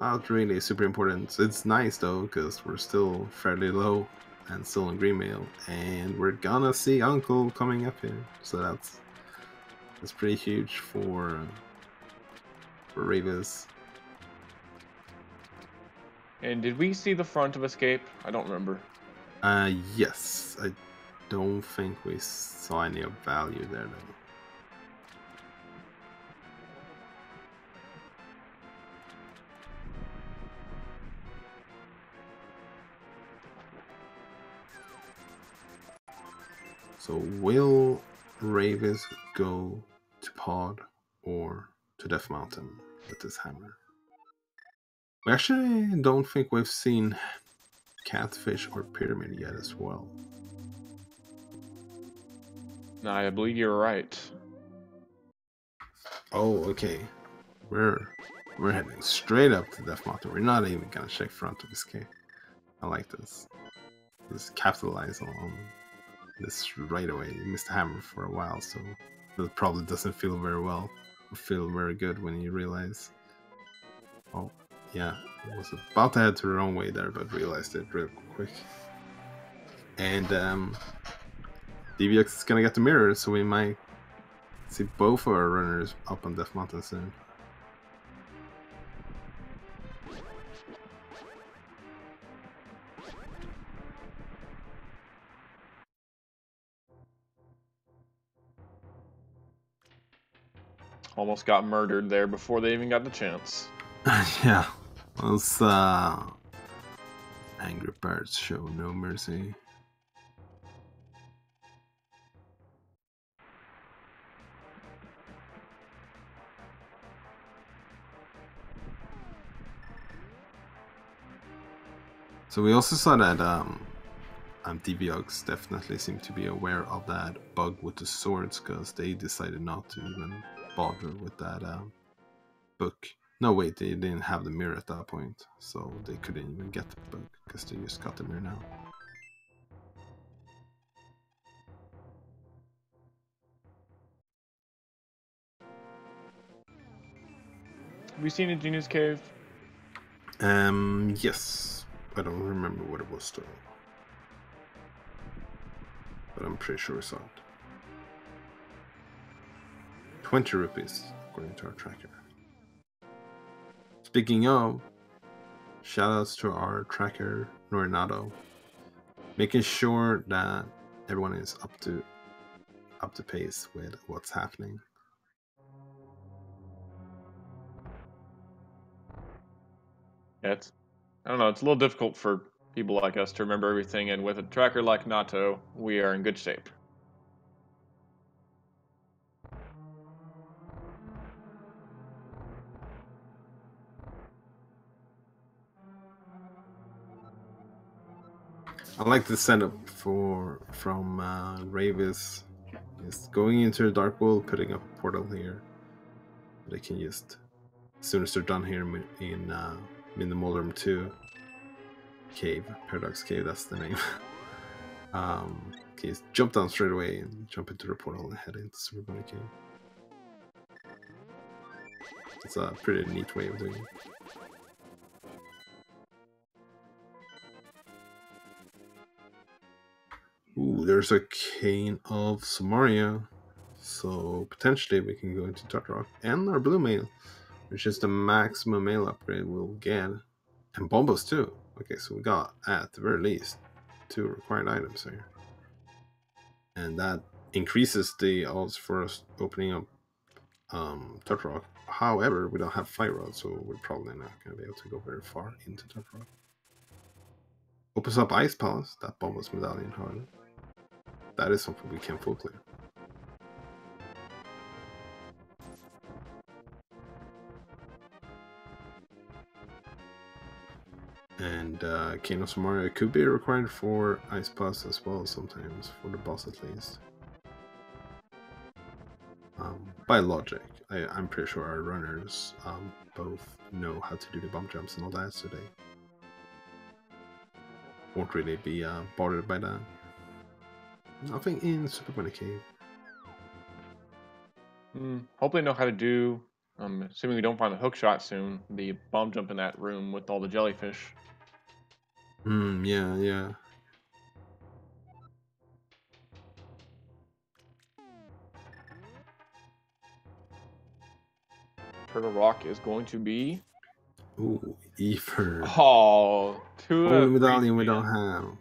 not really super important. It's nice though, because we're still fairly low and still in green mail, and we're gonna see Uncle coming up here, so that's pretty huge for Rayvis. And did we see the front of Escape? I don't remember. Yes. I don't think we saw any of value there though. So will Rayvis go to Pod or to Death Mountain with this hammer? We actually don't think we've seen Catfish or Pyramid yet as well. No, I believe you're right. Oh, okay. We're heading straight up to Death Mountain. We're not even gonna check front of Escape. I like this. Just capitalize on this right away. You missed the hammer for a while, so it probably doesn't feel very well or feel very good when you realize. Oh, yeah, I was about to head to the wrong way there, but realized it real quick. And DevioXS is gonna get the mirror, so we might see both of our runners up on Death Mountain soon. Almost got murdered there before they even got the chance. Yeah, those angry birds show no mercy. So we also saw that DevioXS definitely seemed to be aware of that bug with the swords, because they decided not to even bother with that book. No, wait, they didn't have the mirror at that point, so they couldn't even get the book because they just got the mirror now. Have you seen a Genius Cave? Yes. I don't remember what it was though. But I'm pretty sure I saw it. 20 rupees, according to our tracker. Speaking of, shoutouts to our tracker, Norinado. Making sure that everyone is up to pace with what's happening. Yeah, I don't know, it's a little difficult for people like us to remember everything, and with a tracker like Nato, we are in good shape. I like the setup from Rayvis. Just going into the dark world, putting up a portal here. They can just, as soon as they're done here in the Moldrum 2 cave, Paradox Cave, that's the name. Can just jump down straight away and jump into the portal and head into Superbunny Cave. It's a pretty neat way of doing it. Ooh, there's a Cane of Samaria. So potentially we can go into Tartarok and our blue mail, which is the maximum mail upgrade we'll get. And Bombos too. Okay, so we got, at the very least, 2 required items here. And that increases the odds for us opening up Tartarok. However, we don't have Fire Rod, so we're probably not going to be able to go very far into Tartarok. Opens up Ice Palace, that Bombos medallion, however. That is something we can full clear. And Cane of Samaria could be required for Ice Plus as well sometimes, for the boss at least. By logic, I'm pretty sure our runners both know how to do the bump jumps and all that, so they won't really be bothered by that. Nothing in Superbunny Cave. Hope they know how to do, assuming we don't find the hook shot soon, the bomb jump in that room with all the jellyfish. Yeah. Turtle Rock is going to be... Ooh, Ether. Oh, 2 out Only of 3 medallion we don't fans. have.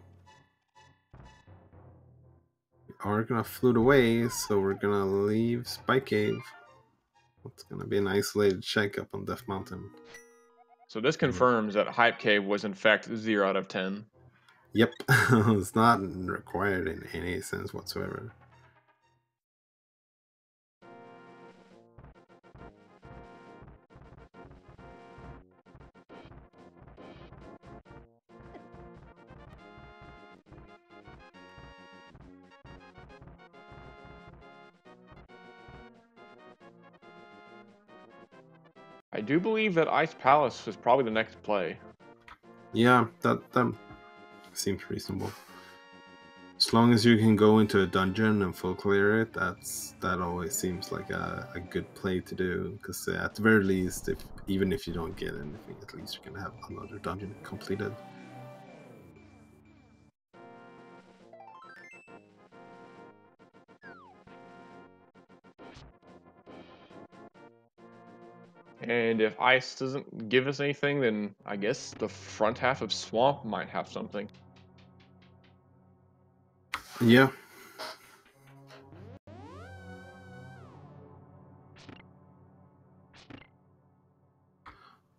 We are gonna float away, so we're gonna leave Spike Cave. It's gonna be an isolated check up on Death Mountain. So this confirms that Hype Cave was in fact 0 out of 10. Yep, it's not required in any sense whatsoever. I do believe that Ice Palace is probably the next play. Yeah, that seems reasonable. As long as you can go into a dungeon and full clear it, that always seems like a good play to do. Because at the very least, even if you don't get anything, at least you can have another dungeon completed. And if ice doesn't give us anything, then I guess the front half of swamp might have something. Yeah.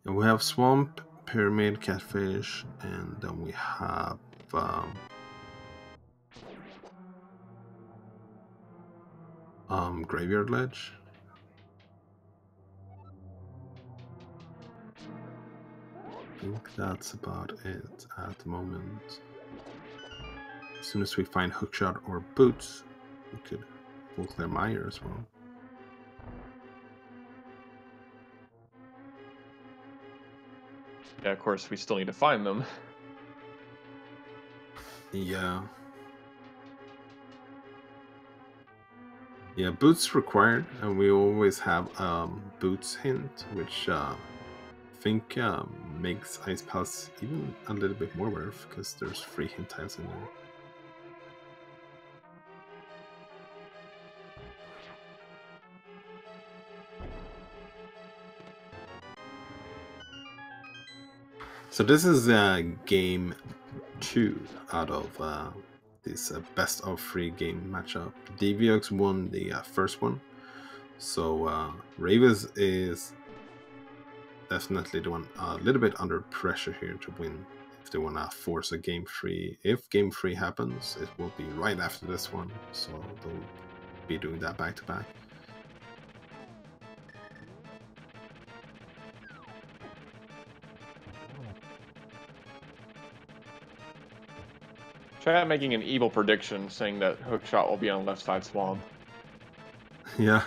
And we have swamp, pyramid, catfish, and then we have graveyard ledge. I think that's about it at the moment. As soon as we find hookshot or boots, we could full clear Mire as well. Yeah, of course, we still need to find them. Yeah. Yeah, boots required, and we always have boots hint, which I think makes Ice Palace even a little bit more worth, because there's free hint tiles in there. So this is game 2 out of this best of 3 game matchup. DevioX won the first one, so Rayvis is definitely the one a little bit under pressure here to win if they want to force a game 3. If game 3 happens, it will be right after this one, so they'll be doing that back to back. Try making an evil prediction saying that hookshot will be on left side swamp. Yeah.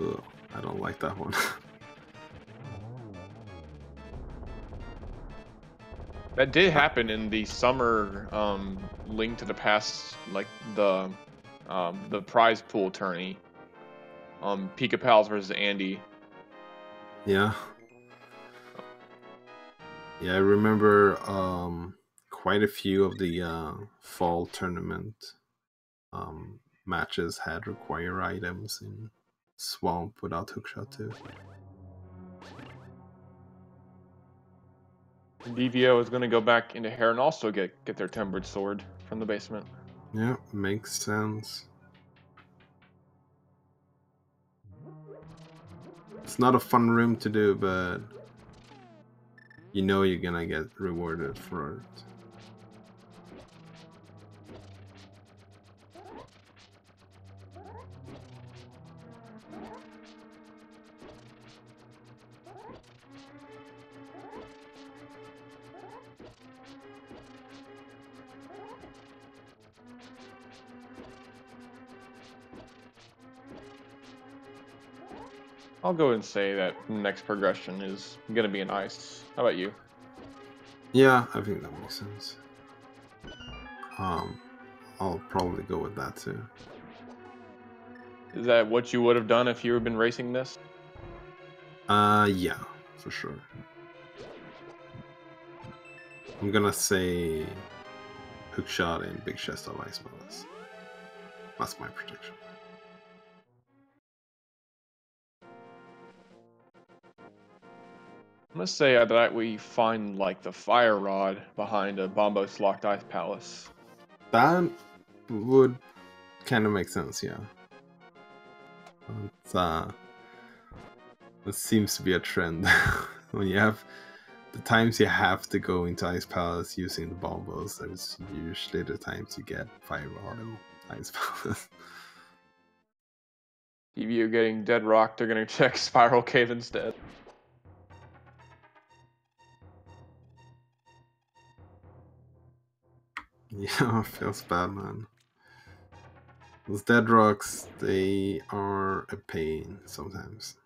Ugh, I don't like that one. That did happen in the summer Link to the Past, like the prize pool tourney. Pika Pals versus Andy. Yeah. Yeah, I remember quite a few of the fall tournament matches had require items in Swamp without hookshot too. Devio is going to go back into here and also get their tempered sword from the basement. Yeah, makes sense. It's not a fun room to do, but you know you're gonna get rewarded for it. I'll go and say that next progression is going to be an ice. How about you? Yeah, I think that makes sense. I'll probably go with that too. Is that what you would have done if you had been racing this? Yeah, for sure. I'm gonna say hookshot and big chest of Ice Palace. That's my prediction. I'm gonna say that we find like the fire rod behind a Bombos locked ice palace. That would kind of make sense, yeah. It seems to be a trend. When you have the times you have to go into Ice Palace using the bombos, there's usually the times you get fire rod and Ice Palace. If you're getting dead rock, they're gonna check Spiral Cave instead. Yeah, feels bad, man. Those dead rocks, they are a pain sometimes.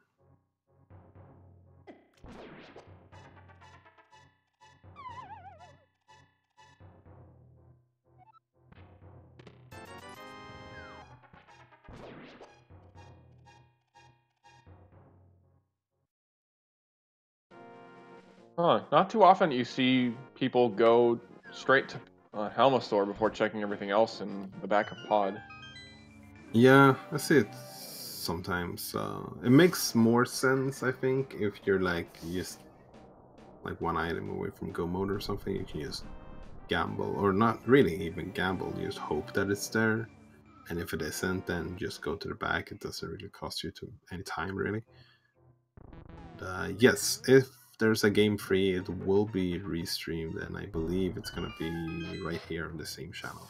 Huh, not too often you see people go straight to Helma store before checking everything else in the back of pod. Yeah, I see it sometimes. It makes more sense, I think, if you're like just like one item away from go mode or something. You can just gamble, or not really even gamble. You just hope that it's there, and if it isn't, then just go to the back. It doesn't really cost you any time, really. Yes, if there's a game free, it will be restreamed, and I believe it's gonna be right here on the same channel.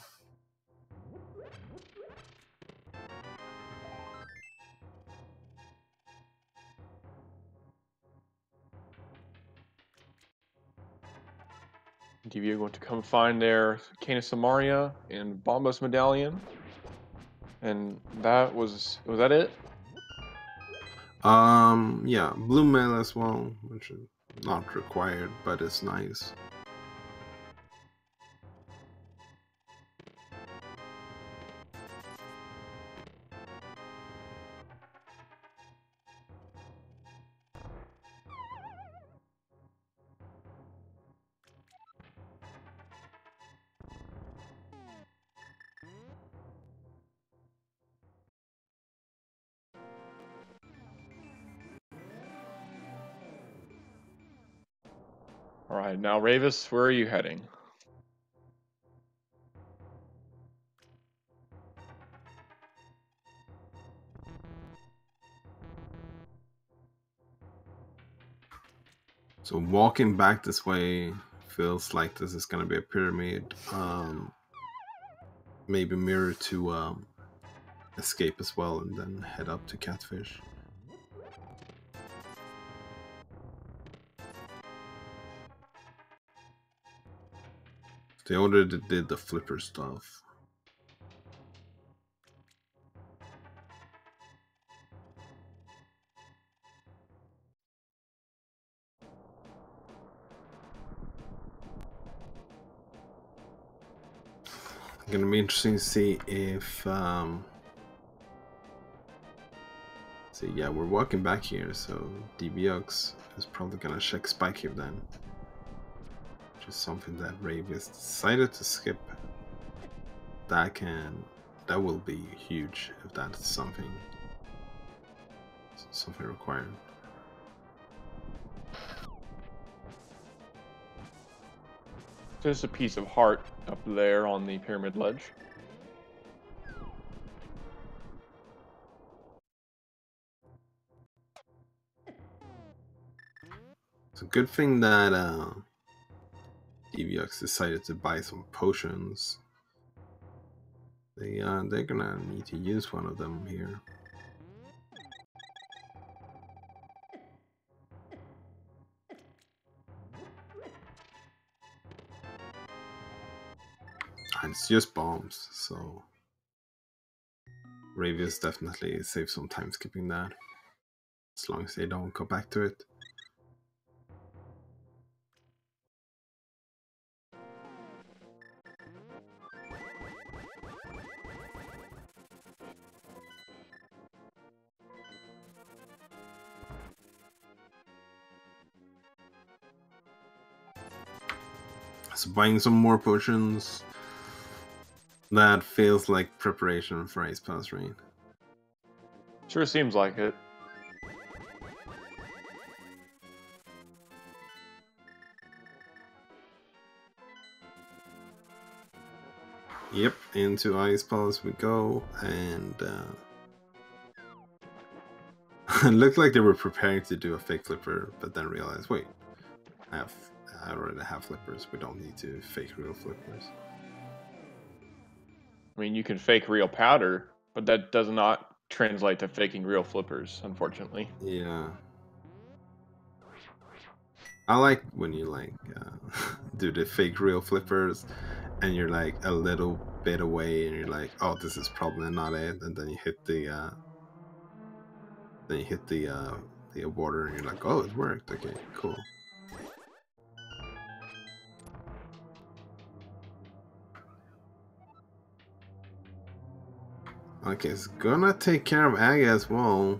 Devio going to come find their Canis Samaria and Bombos medallion. And was that it? Yeah, blue mail as well, which is not required, but it's nice. All right, now Rayvis, where are you heading? So walking back this way feels like this is gonna be a pyramid. Maybe mirror to escape as well, and then head up to Catfish. They already did the flipper stuff. Gonna be interesting to see if see, yeah, we're walking back here, so DevioXS is probably gonna check Spike here then, which is something that Rayvis decided to skip. That will be huge if that's something required. There's a piece of heart up there on the pyramid ledge. It's a good thing that DevioXS decided to buy some potions. They're gonna need to use one of them here. And it's just bombs, so Rayvis definitely saves some time skipping that, as long as they don't go back to it. So buying some more potions, that feels like preparation for Ice Pass Rain. Sure seems like it. Yep, into Ice Palace we go, and it looked like they were preparing to do a fake flipper, but then realized, wait, I already have flippers. We don't need to fake real flippers. I mean, you can fake real powder, but that does not translate to faking real flippers, unfortunately. Yeah. I like when you like do the fake real flippers, and you're like a little bit away, and you're like, oh, this is probably not it, and then you hit the water, and you're like, oh, it worked. Okay, cool. Okay, it's gonna take care of Aga as well,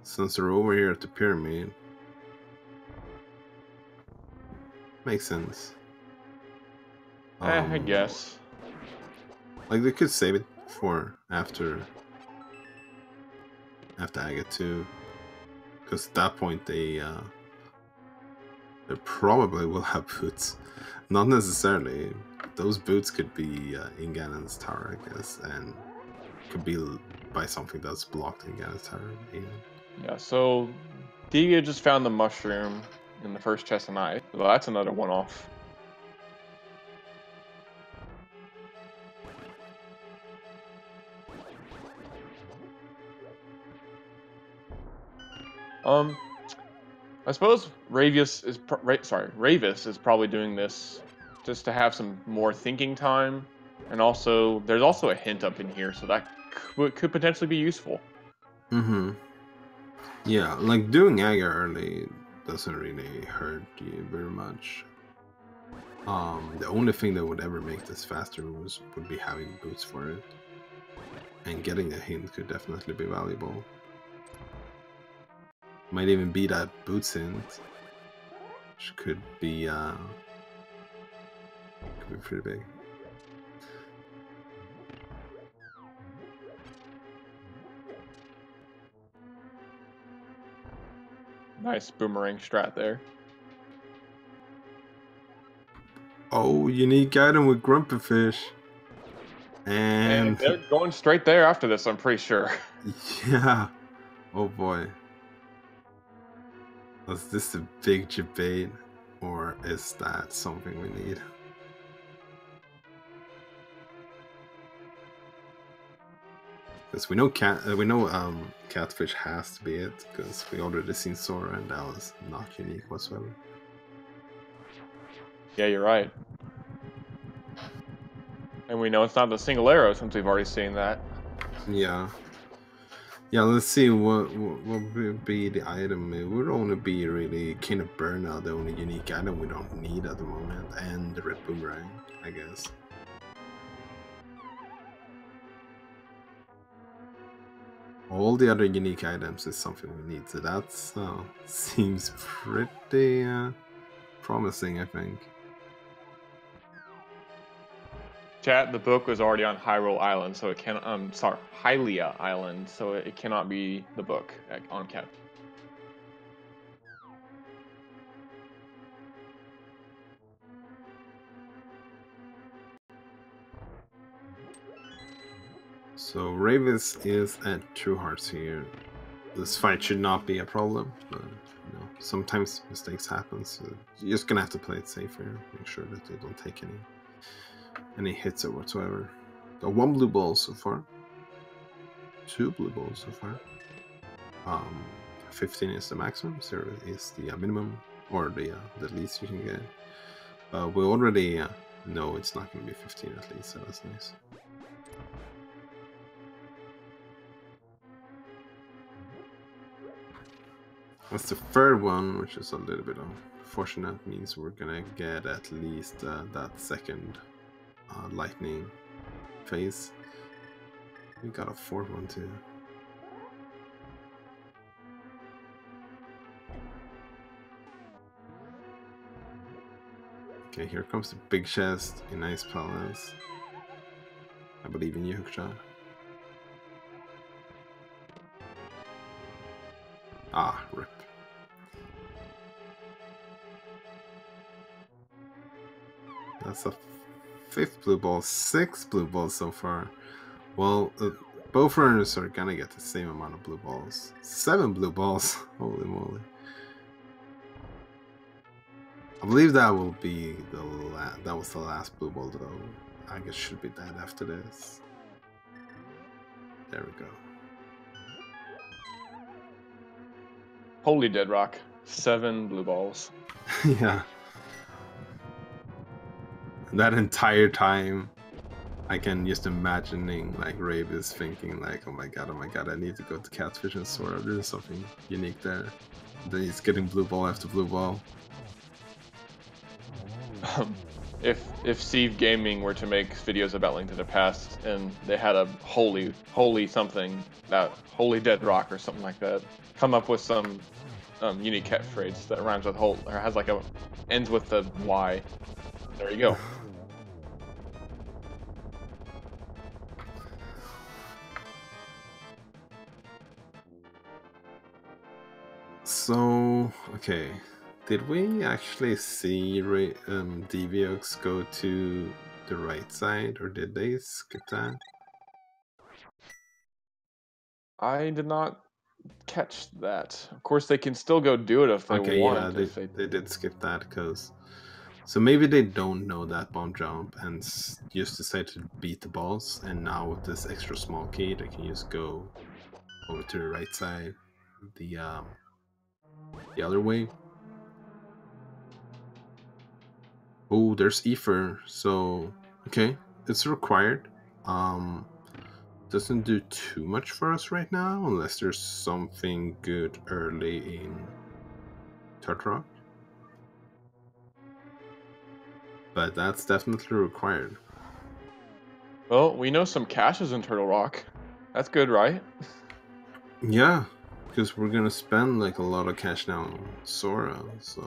since they're over here at the pyramid. Makes sense. I guess. Like they could save it for after Agate 2, because at that point they probably will have boots. Not necessarily. Those boots could be in Ganon's tower, I guess, and could be by something that's blocked in Ganon's tower. Even. Yeah, so Devia just found the mushroom in the first chest of ice. Well, that's another one-off. I suppose Rayvis is probably doing this just to have some more thinking time, and also there's also a hint up in here, so that could potentially be useful. Mm-hmm. Yeah, like doing Aga early doesn't really hurt you very much. The only thing that would ever make this faster would be having boots for it, and getting a hint could definitely be valuable. Might even be that boots hint, which could be pretty big. Nice boomerang strat there. Oh, unique item with Grumpy Fish. And they're going straight there after this, I'm pretty sure. Yeah. Oh boy. Was this a big debate, or is that something we need? Because we know Catfish has to be it, because we already seen Sora and that was not unique whatsoever. Yeah, you're right. And we know it's not the single arrow since we've already seen that. Yeah. Yeah, let's see what would be the item. It would only be really King of Burnout, the only unique item we don't need at the moment, and the Red Boomerang, I guess. All the other unique items is something we need, so that seems pretty promising, I think. Chat, the book was already on Hyrule Island, so it can Hylia Island, so it cannot be the book on Cat. So Rayvis is at True Hearts here. This fight should not be a problem, but you know, sometimes mistakes happen, so you're just gonna have to play it safe here. Make sure that you don't take any hits or whatsoever. Got 1 blue ball so far. 2 blue balls so far. 15 is the maximum, 0 is the minimum, or the least you can get. We already know it's not going to be 15 at least, so that's nice. That's the third one, which is a little bit unfortunate. Means we're gonna get at least that second lightning phase. We got a 4th one too. Okay, here comes the big chest in Ice Palace. I believe in you, Hookshot. Ah, rip. That's a 5th blue ball, 6 blue balls so far. Well, both runners are gonna get the same amount of blue balls. 7 blue balls, holy moly. I believe that will be that was the last blue ball though. I guess should be dead after this. There we go. Holy dead rock. 7 blue balls. Yeah. That entire time, I can just imagining like Rayvis thinking like, oh my god, I need to go to Catfish and Sora. There's something unique there. Then he's getting blue ball after blue ball. If Steve Gaming were to make videos about Link to the Past and they had a holy something, that holy dead rock or something like that, come up with some unique catchphrase that rhymes with Holt, or has like a ends with the Y. There you go. So, okay. Did we actually see DevioX go to the right side, or did they skip that? I did not catch that. Of course, they can still go do it if they Okay, want. yeah, they did skip that, because... So maybe they don't know that bomb jump and just decide to beat the boss, and now with this extra small key, they can just go over to the right side, the other way. Oh, there's Ether, so okay, it's required. Doesn't do too much for us right now, unless there's something good early in Turtle Rock. But that's definitely required. Well, we know some caches in Turtle Rock. That's good, right? Yeah, because we're gonna spend like a lot of cash now on Sora, so...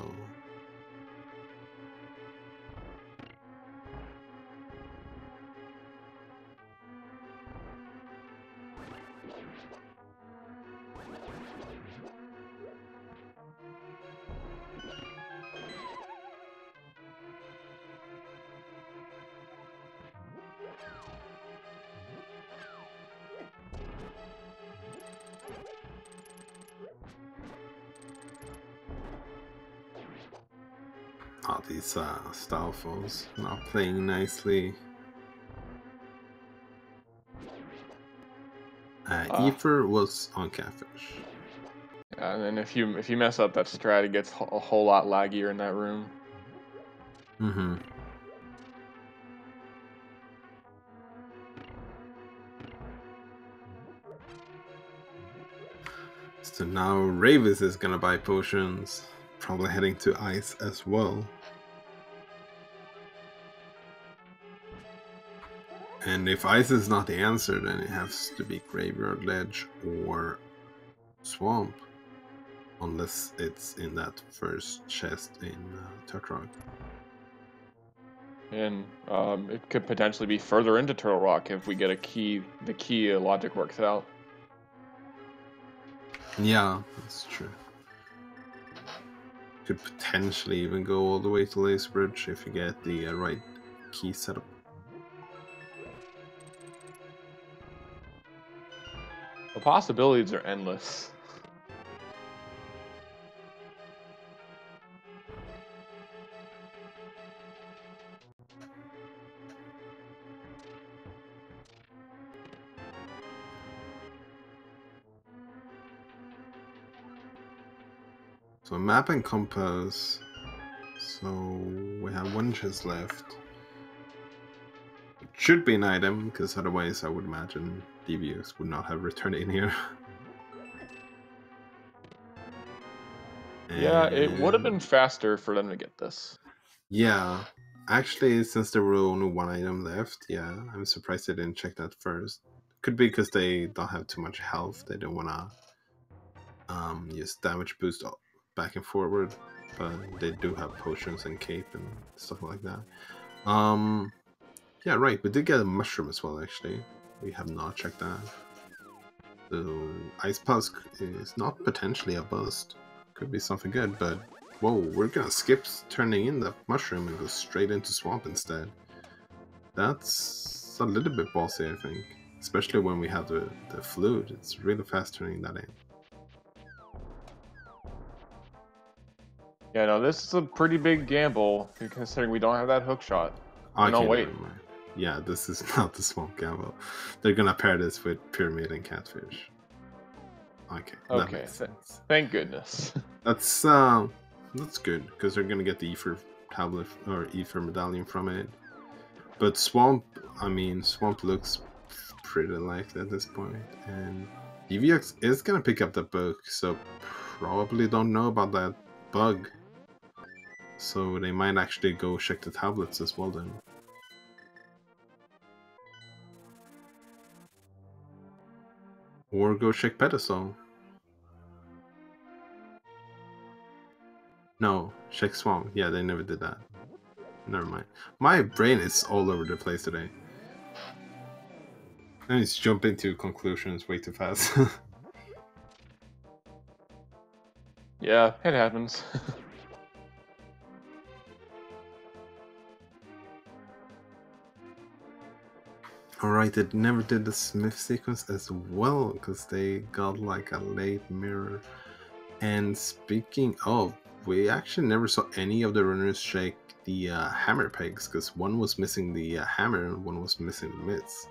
Oh, these style foes not playing nicely. Ether was on Catfish. Yeah, and then if you mess up that strat, it gets a whole lot laggier in that room. Mm-hmm. So now Rayvis is gonna buy potions, probably heading to ice as well. And if ice is not the answer, then it has to be Graveyard Ledge or Swamp, unless it's in that first chest in Turtle Rock. And it could potentially be further into Turtle Rock if we get the key logic works out. Yeah, that's true. Could potentially even go all the way to Lace Bridge if you get the right key setup. The possibilities are endless. So map and compass. So we have one chest left. It should be an item, because otherwise I would imagine DevioX would not have returned in here. Yeah, it would have been faster for them to get this. Yeah, actually, since there were only one item left, yeah, I'm surprised they didn't check that first. Could be because they don't have too much health. They don't want to use damage boost back and forward, but they do have potions and cape and stuff like that. Yeah, right. We did get a mushroom as well. Actually, we have not checked that. So Ice Pusk is not potentially a bust. Could be something good, but whoa, we're gonna skip turning in the mushroom and go straight into Swamp instead. That's a little bit bossy, I think. Especially when we have the flute. It's really fast turning that in. Yeah, no, this is a pretty big gamble considering we don't have that hook shot. Okay, no, wait. Yeah, this is not the Swamp gamble. They're gonna pair this with Pyramid and Catfish. Okay, that makes sense. Thank goodness. That's good, because they're gonna get the Ether tablet or Ether medallion from it. But Swamp looks pretty likely at this point, and DevioX is gonna pick up the book, so probably don't know about that bug. So they might actually go check the tablets as well then. Or go check Pedestal. No, Shake Swamp. Yeah, they never did that. Never mind. My brain is all over the place today. I just jump into conclusions way too fast. Yeah, it happens. Alright, it never did the Smith sequence as well, because they got like a late mirror. And speaking of, we actually never saw any of the runners shake the hammer pegs, because one was missing the hammer and one was missing the mitts.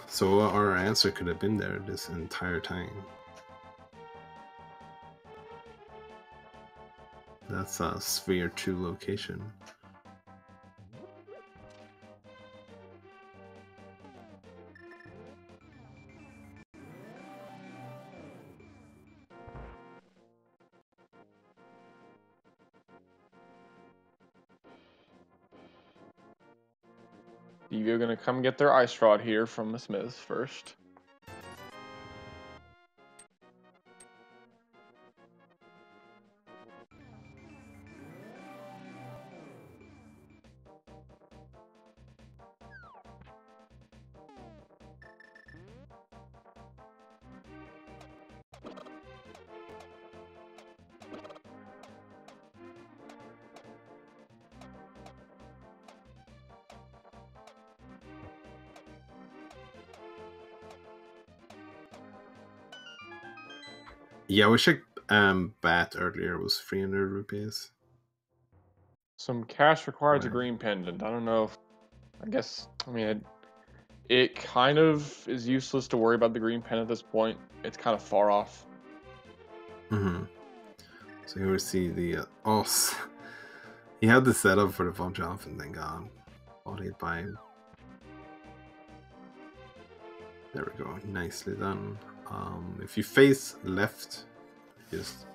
So our answer could have been there this entire time. That's a Sphere 2 location. Devio gonna come get their ice rod here from the Smiths first. Yeah, we checked bat earlier, was 300 rupees. Some cash requires a Right. green pendant. I don't know if, I mean, it kind of is useless to worry about the green pendant at this point. It's kind of far off. Mm-hmm. So here we see the he had the setup for the bump jump and then got bodied by him. There we go, nicely done. If you face left, just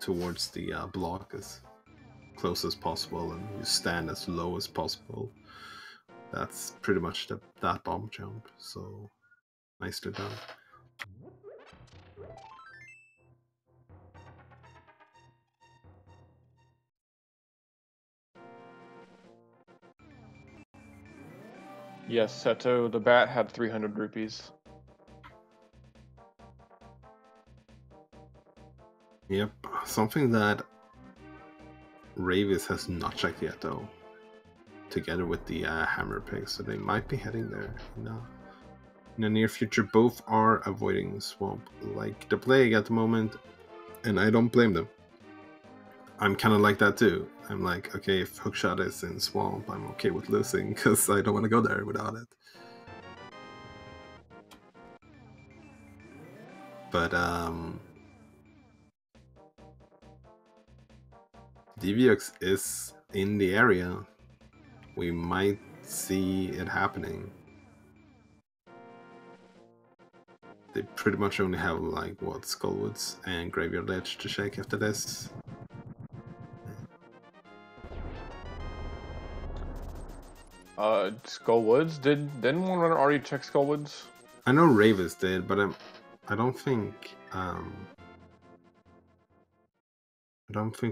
towards the block as close as possible, and you stand as low as possible, that's pretty much that bomb jump. So nicely done. Yes, Seto, the bat had 300 rupees. Yep, something that Rayvis has not checked yet though, together with the hammer pig, so they might be heading there in the near future. Both are avoiding swamp like the plague at the moment, and I don't blame them. I'm kind of like that too. I'm like, okay, if hookshot is in swamp, I'm okay with losing because I don't want to go there without it. But DevioXS is in the area. We might see it happening. They pretty much only have like what, Skullwoods and Graveyard Edge to shake after this. Skullwoods? Didn't one runner already check Skullwoods? I know Rayvis did, but I don't think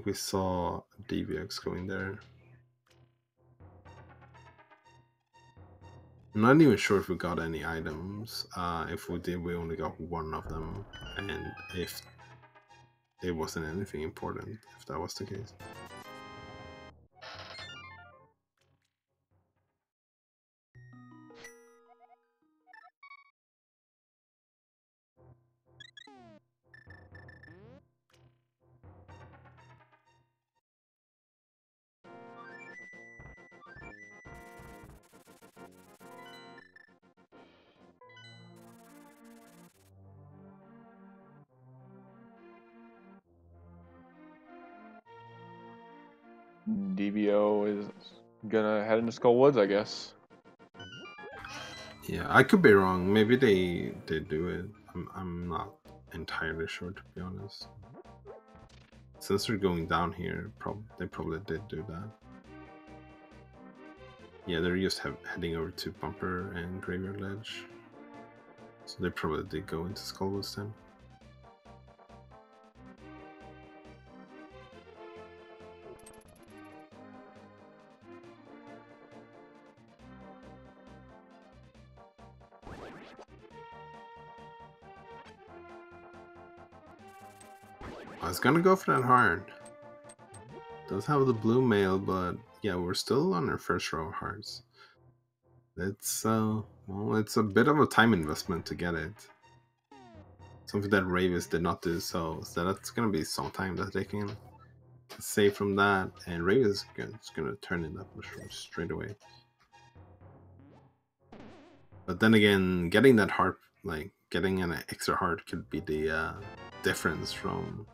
we saw DVX going there. I'm not even sure if we got any items. If we did, we only got one of them, and if it wasn't anything important, if that was the case. Devio is gonna head into Skullwoods, I guess. Yeah, I could be wrong. Maybe they did do it. I'm not entirely sure, to be honest. Since they're going down here, they probably did do that. Yeah, they're just heading over to Bumper and Graveyard Ledge. So they probably did go into Skullwoods then. I was gonna go for that hard. Does have the blue mail, but yeah, we're still on our first row of hearts. It's well, it's a bit of a time investment to get it. Something that Rayvis did not do, so that's gonna be some time that they can save from that, and Rayvis is gonna turn in that mushroom straight away. But then again, getting that heart, like getting an extra heart, could be the difference from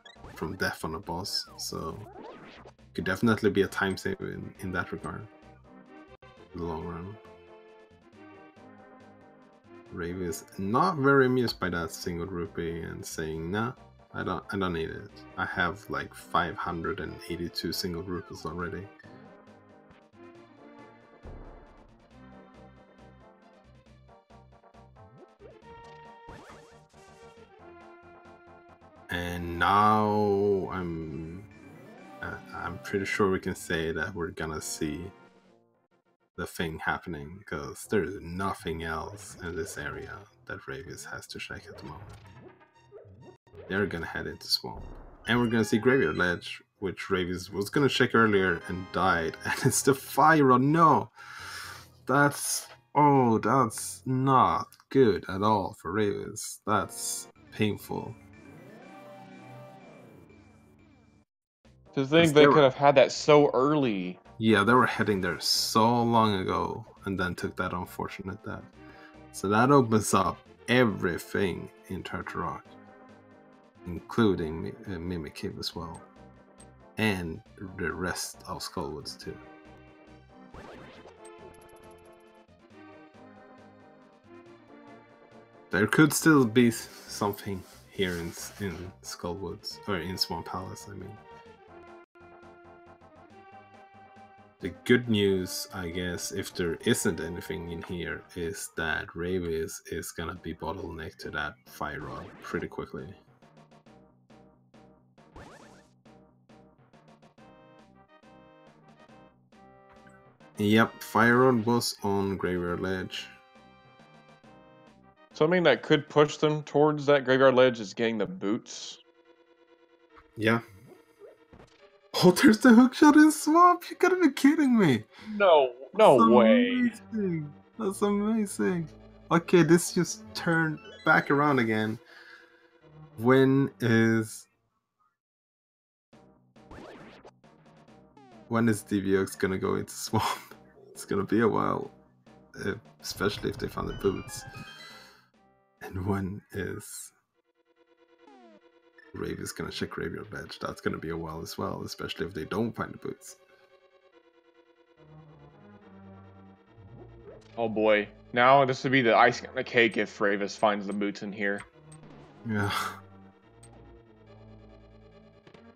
death on a boss. So could definitely be a time save in that regard. In the long run. Rayvis not very amused by that single rupee and saying, nah, I don't need it. I have like 582 single rupees already. And now I'm pretty sure we can say that we're gonna see the thing happening, because there's nothing else in this area that Rayvis has to check at the moment. They're gonna head into Swamp. And we're gonna see Graveyard Ledge, which Rayvis was gonna check earlier and died. And it's the fire rod. No! That's not good at all for Rayvis. That's painful. To think they could have had that so early. Yeah, they were heading there so long ago and then took that unfortunate death. So that opens up everything in Turtle Rock, including Mimic Cave as well, and the rest of Skullwoods too. There could still be something here in Skullwoods, or in Swamp Palace, I mean. The good news, I guess, if there isn't anything in here, is that Rayvis is gonna be bottlenecked to that fire rod pretty quickly. Yep, fire rod was on Graveyard Ledge. Something that could push them towards that Graveyard Ledge is getting the boots. Yeah. Oh, there's the hookshot in Swamp! You gotta be kidding me! No way. Amazing. That's amazing. Okay, this just turned back around again. When is DevioX gonna go into Swamp? It's gonna be a while, especially if they found the boots. And when is Rayvis gonna check Graveyard Ledge? That's gonna be a while as well, especially if they don't find the boots. Oh boy. Now this would be the icing on the cake if Rayvis finds the boots in here. Yeah.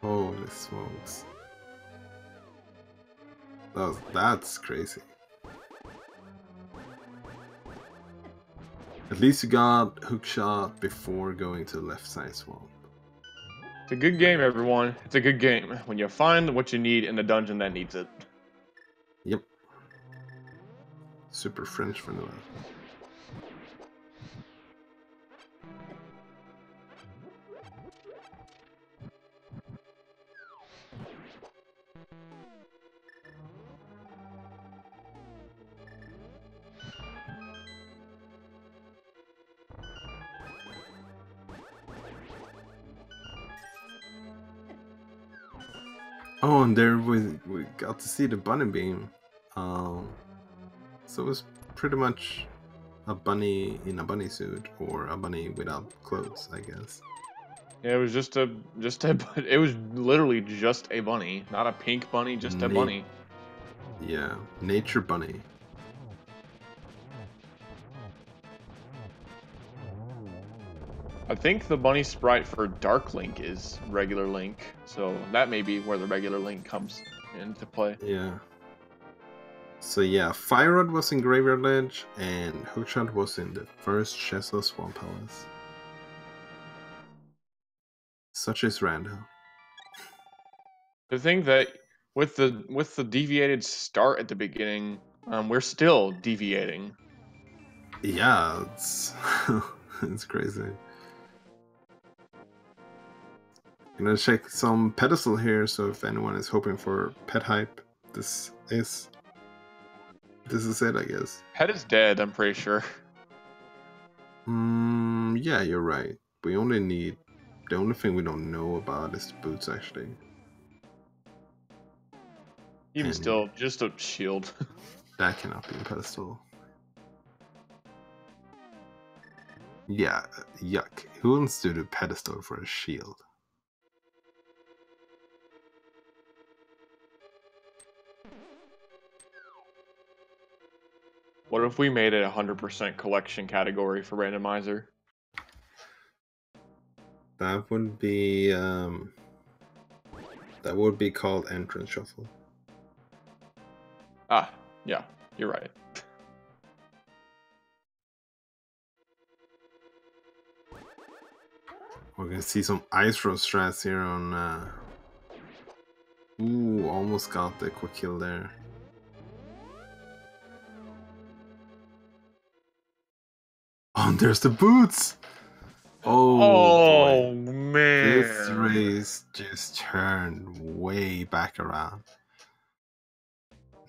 Holy smokes. That's crazy. At least you got hookshot before going to the left side swamp. It's a good game, everyone. It's a good game. When you find what you need in the dungeon that needs it. Yep. Super French vanilla. Oh, and there we got to see the bunny beam. So it was pretty much a bunny in a bunny suit, or a bunny without clothes, I guess. Yeah, it was it was literally just a bunny, not a pink bunny, just a bunny. Yeah, nature bunny. I think the bunny sprite for Dark Link is regular Link, so that may be where the regular Link comes into play. Yeah. So yeah, Fire Rod was in Graveyard Ledge, and Hookshot was in the first chest of Swamp Palace. Such is random. The thing that with the deviated start at the beginning, we're still deviating. Yeah, it's it's crazy. Gonna check some pedestal here, so if anyone is hoping for pet hype, this is it, I guess. Pet is dead, I'm pretty sure. Yeah, you're right. We only need, the only thing we don't know about is the boots, actually. Even And still, just a shield. that cannot be a pedestal. Yeah, yuck. Who wants to do the pedestal for a shield? What if we made it 100% collection category for randomizer? That would be called entrance shuffle. Ah, yeah, you're right. We're gonna see some ice road strats here on ooh, almost got the quick kill there. Oh, and there's the boots! Oh, boy. Man. This race just turned way back around.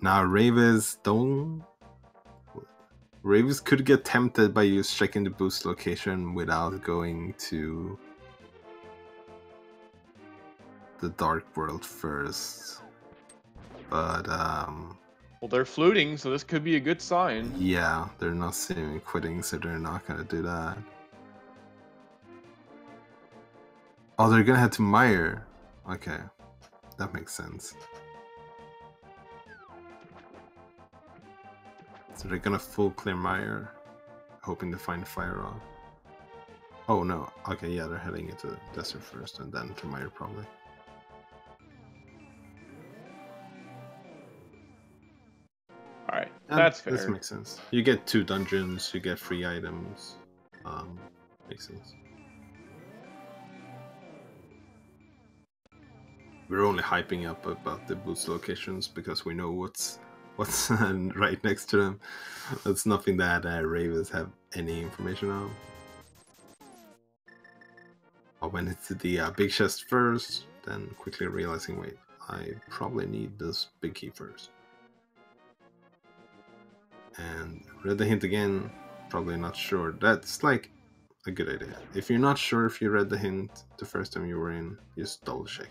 Now Rayvis could get tempted by you checking the boost location without going to the Dark World first. But Well, they're fluting, so this could be a good sign. yeah, they're not seeing me quitting, so they're not gonna do that. Oh, they're gonna head to Meyer. Okay, that makes sense. So they're gonna full clear Meyer, hoping to find Fire Rod. Oh no, okay, yeah, they're heading into the desert first and then to Meyer probably. Alright, And that's fair. this makes sense. You get 2 dungeons, you get free items. Makes sense. We're only hyping up about the boost locations because we know what's right next to them. That's nothing that Ravens have any information on. I went into the big chest first, then quickly realizing, wait, I probably need this big key first. And read the hint again, probably not sure. That's like a good idea. If you're not sure if you read the hint the first time you were in, just double check.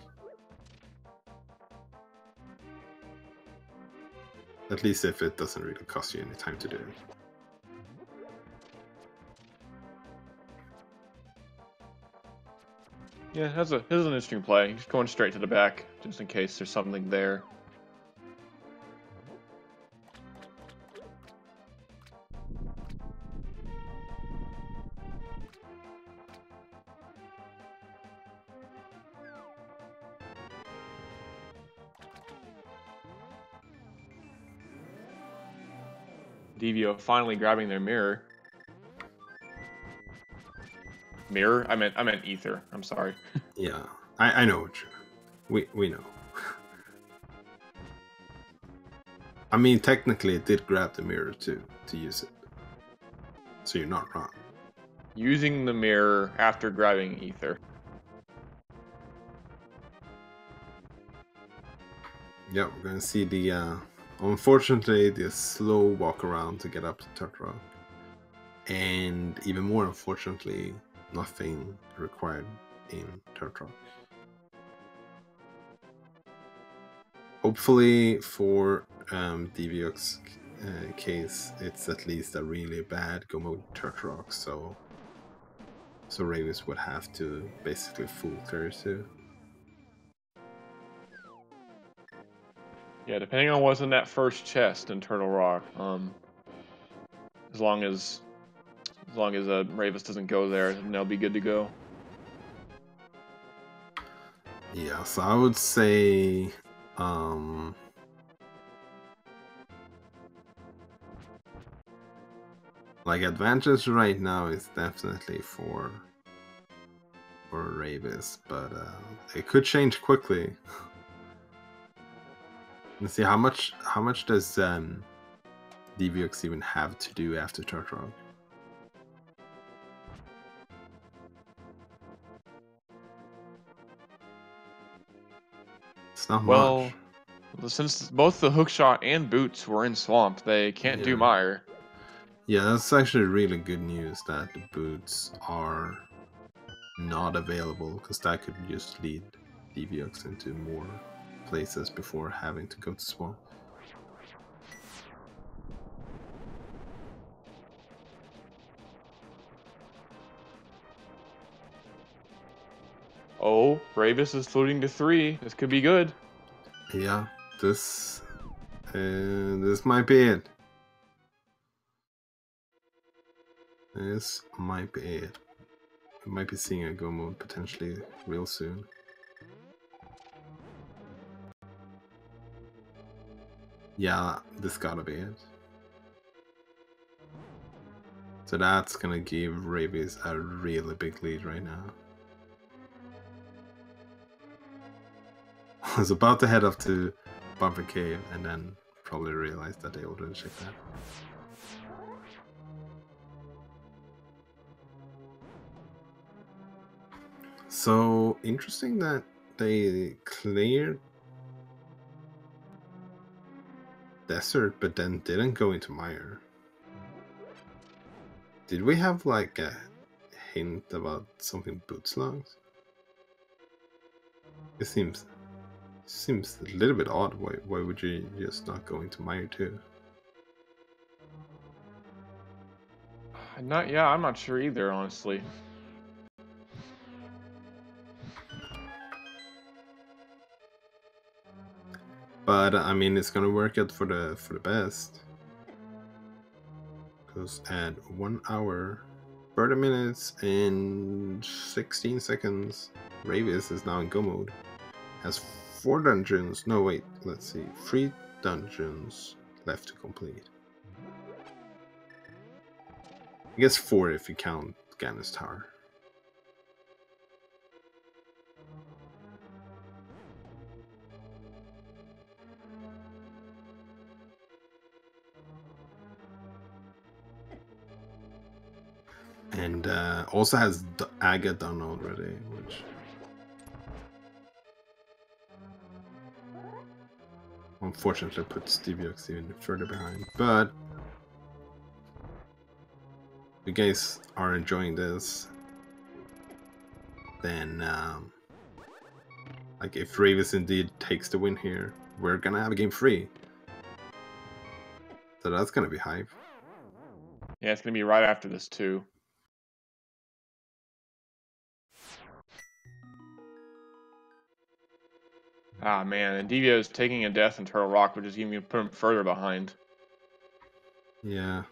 At least if it doesn't really cost you any time to do it. Yeah, that's an interesting play. Just going straight to the back, just in case there's something there. Devio finally grabbing their mirror. Mirror? I meant ether. I'm sorry. Yeah, I know what you. We know. I mean, technically, it did grab the mirror too to use it, so you're not wrong. Using the mirror after grabbing ether. Yeah, we're gonna see the unfortunately the slow walk around to get up to Turtle Rock, and even more unfortunately, nothing required in Turtle Rock. Hopefully for DevioXS case, it's at least a really bad go mode Turtle Rock, so Rayvis would have to basically full clear too. Yeah, depending on what's in that first chest in Turtle Rock, as long as Rayvis doesn't go there, then they'll be good to go. Yeah, so I would say Like, advantage right now is definitely for Rayvis, but it could change quickly. Let's see how much does DevioXS even have to do after Turtle? It's not Well, much. since both the hookshot and boots were in swamp, they can't do Mire. Yeah, that's actually really good news that the boots are not available, because that could just lead DevioXS into more places before having to go to swamp. Oh, Rayvis is floating to 3. This could be good. Yeah, this might be it. This might be it. We might be seeing a go mode potentially real soon. Yeah, this gotta be it. So that's gonna give Rayvis a really big lead right now. I was about to head up to Bumper Cave and then probably realized that they already checked that. So interesting that they cleared desert but then didn't go into mire. Did we have like a hint about something boots logs? It seems a little bit odd. Why would you just not go into mire too? I'm not sure either, honestly. But I mean, it's gonna work out for the best. Because at 1 hour, 30 minutes, and 16 seconds, Rayvis is now in go mode. Has 4 dungeons. No, wait. Let's see. 3 dungeons left to complete. I guess 4 if you count Gannis Tower. And also has Aga done already, which unfortunately puts DevioXS even further behind. But if you guys are enjoying this, then like if Rayvis indeed takes the win here, we're gonna have a game 3. So that's gonna be hype. Yeah, it's gonna be right after this too. Ah man, and Devio is taking a death in Turtle Rock, which is even put him further behind. Yeah.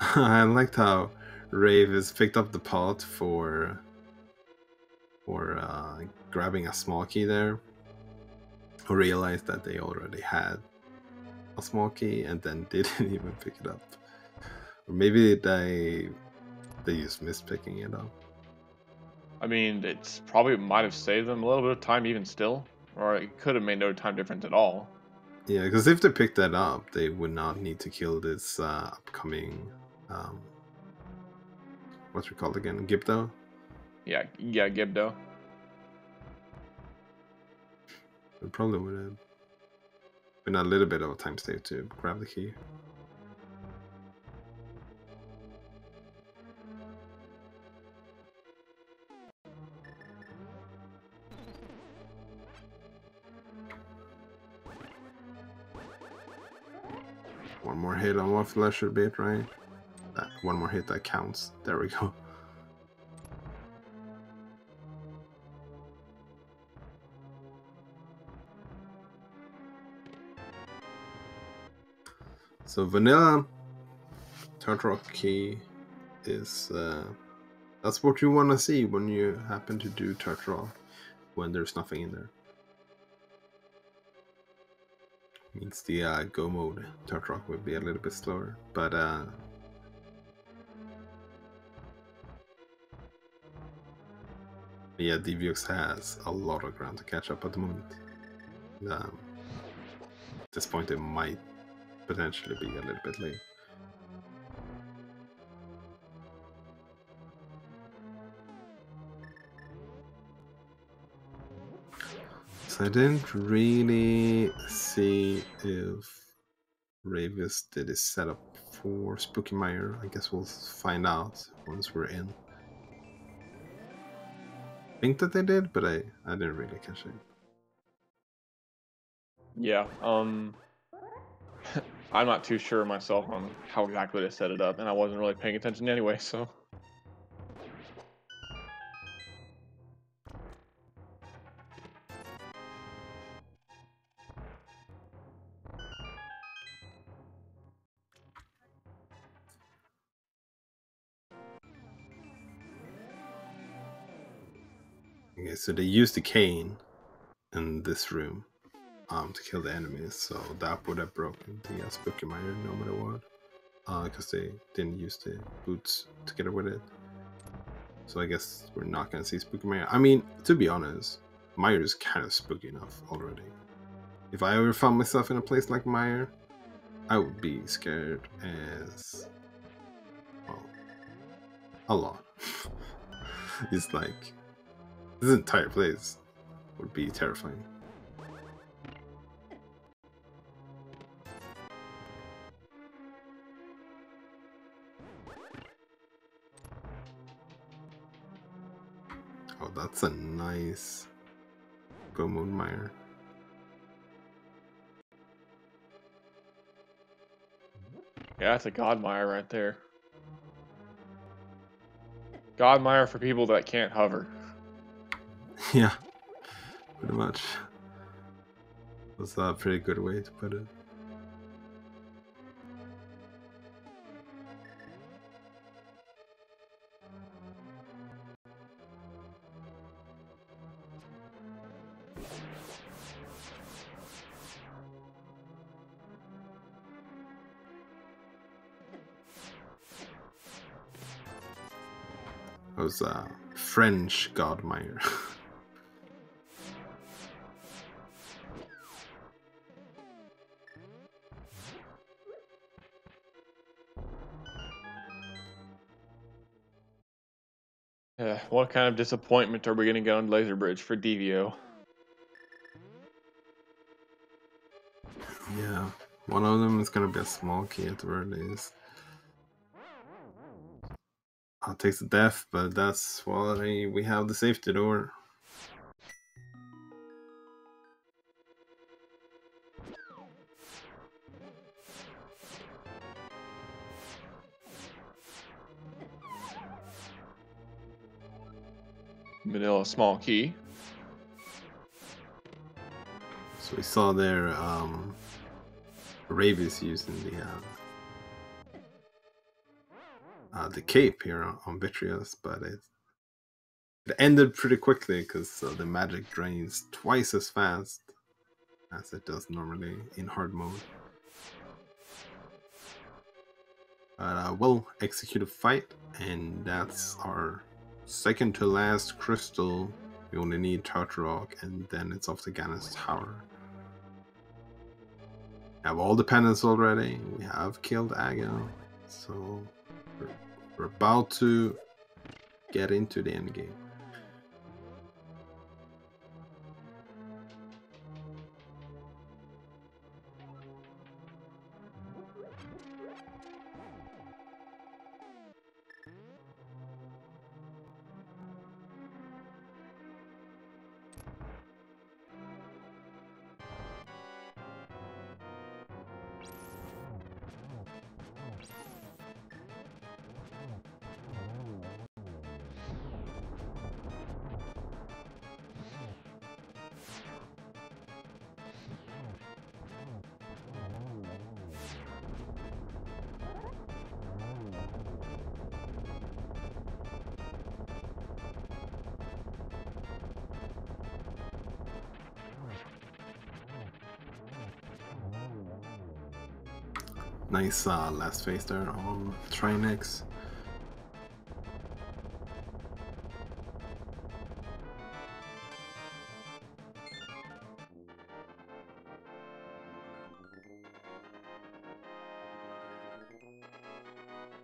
I liked how Rayvis picked up the pot for grabbing a small key there. I realized that they already had a small key and then didn't even pick it up. Or maybe they just missed picking it up. I mean, it's probably might have saved them a little bit of time even still, or it could have made no time difference at all. Yeah, because if they picked that up, they would not need to kill this upcoming what's it called again? Gibdo? Yeah, Gibdo. It probably would have been a little bit of a time save to grab the key. One more hit on what flesh should be it, right? That one more hit that counts. There we go. So vanilla Turtle key is that's what you want to see when you happen to do Turtle when there's nothing in there. Means the go mode Turtle Rock would be a little bit slower, but yeah, DevioXS has a lot of ground to catch up at the moment. At this point, it might potentially be a little bit late. So I didn't really see if Rayvis did his setup for Spooky Mire. I guess we'll find out once we're in. I think that they did, but I didn't really catch it. Yeah, I'm not too sure myself on how exactly to set it up, and I wasn't really paying attention anyway, so. Okay, so they used the cane in this room to kill the enemies, so that would have broken the Spooky Mire no matter what, because they didn't use the boots together with it. So I guess we're not gonna see Spooky Mire. I mean, to be honest, Mire is kind of spooky enough already. If I ever found myself in a place like Mire, I would be scared as well, a lot. It's like this entire place would be terrifying. Oh, that's a nice go mode Mire. Yeah, that's a Godmire right there. Godmire for people that can't hover. Yeah, pretty much. That's a pretty good way to put it. That was a French Godmire. Yeah, what kind of disappointment are we gonna get on Laser Bridge for Devio? Yeah, one of them is gonna be a small key at the very least. I'll take the death, but that's why we have the safety door. Vanilla small key. So we saw there Rayvis using the cape here on Vitreous, but it ended pretty quickly because the magic drains twice as fast as it does normally in hard mode. Well executed fight, and that's our second to last crystal. We only need Turtle Rock, and then it's off to Ganon's Tower. We have all the pendants already. We have killed Aga, so we're about to get into the end game. Nice last phase there on Trinex.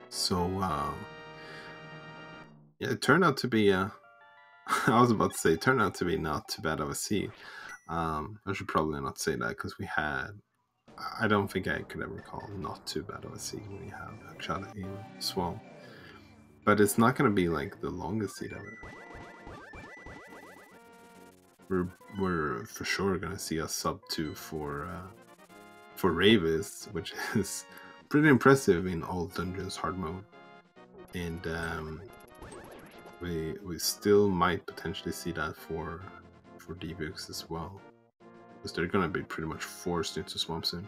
So yeah, it turned out to be I was about to say it turned out to be not too bad of a seed. I should probably not say that because we had, I don't think I could ever call not too bad of a seed when you have Hookshot in Swamp. But it's not going to be like the longest seed ever. We're for sure going to see a sub 2 for Rayvis, which is pretty impressive in all dungeons hard mode. And we still might potentially see that for DevioXS as well, because they're going to be pretty much forced into Swamp soon.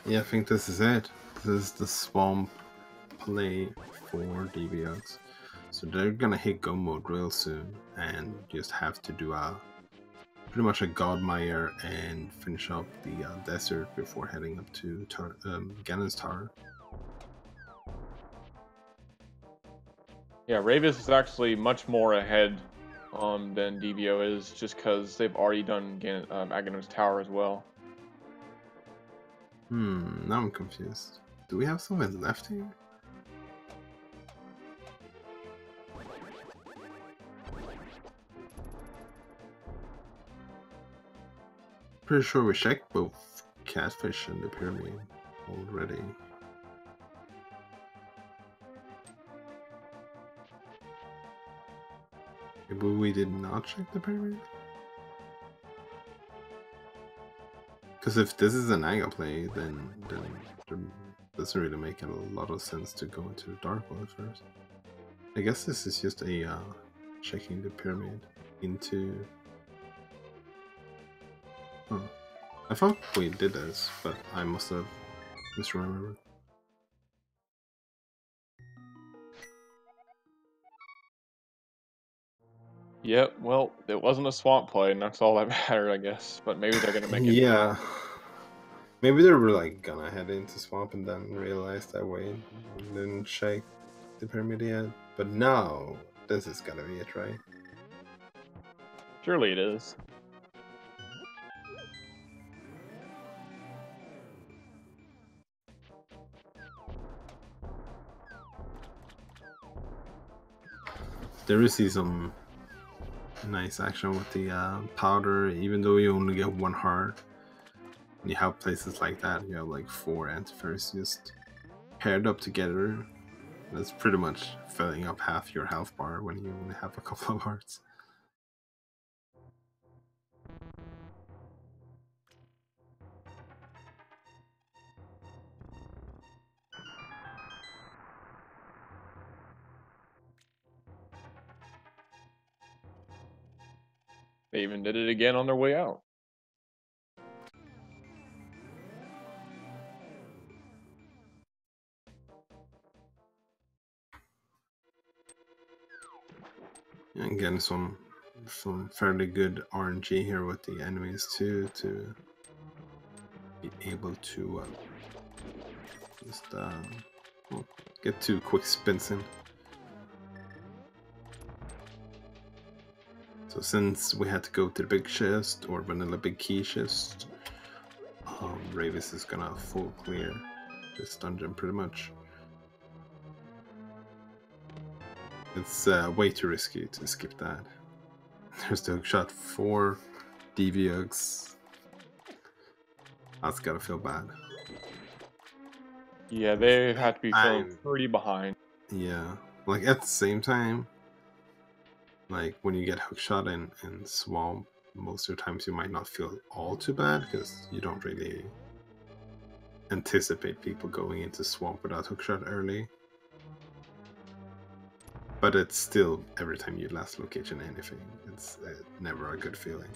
Yeah, I think this is it. This is the Swamp play for DevioXS. So they're gonna hit go mode real soon and just have to do pretty much a Godmire and finish up the desert before heading up to Ganon's Tower. Yeah, Rayvis is actually much more ahead than Devio is, just because they've already done Ganon's Tower as well. Now I'm confused. Do we have someone left here? Pretty sure we checked both Catfish and the Pyramid already. Maybe we did not check the Pyramid? Because if this is an Naga play, then it doesn't really make a lot of sense to go into the Dark World first. I guess this is just a checking the Pyramid into... Huh. I thought we did this, but I must have misremembered. Yep, well, it wasn't a swamp play, and that's all that mattered, I guess. But maybe they're gonna make it. Yeah. Maybe they were like gonna head into Swamp and then realized that way and didn't check the Pyramid yet. But now, this is gotta be it, right? Surely it is. There is some nice action with the powder, even though you only get one heart. When you have places like that, you have like 4 antivirus just paired up together. That's pretty much filling up half your health bar when you only have a couple of hearts. They even did it again on their way out. And getting some fairly good RNG here with the enemies too, to be able to just get 2 quick spins in. So since we had to go to the big chest or vanilla big key chest, Rayvis is gonna full clear this dungeon pretty much. It's way too risky to skip that. There's the hookshot for DevioXS. That's gotta feel bad. Yeah, they had to be feeling pretty behind. Yeah, like at the same time, like when you get hookshot in Swamp, most of the times you might not feel all too bad because you don't really anticipate people going into Swamp without hookshot early. But it's still, every time you last location anything, it's never a good feeling.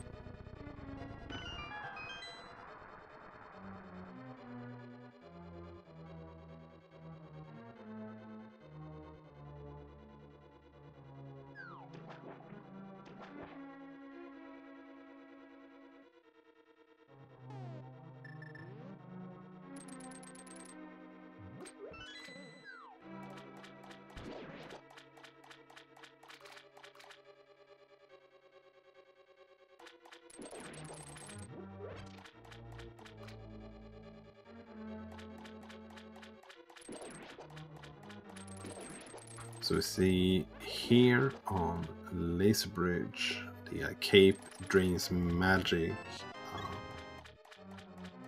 So we see here on Laser Bridge, the cape drains magic.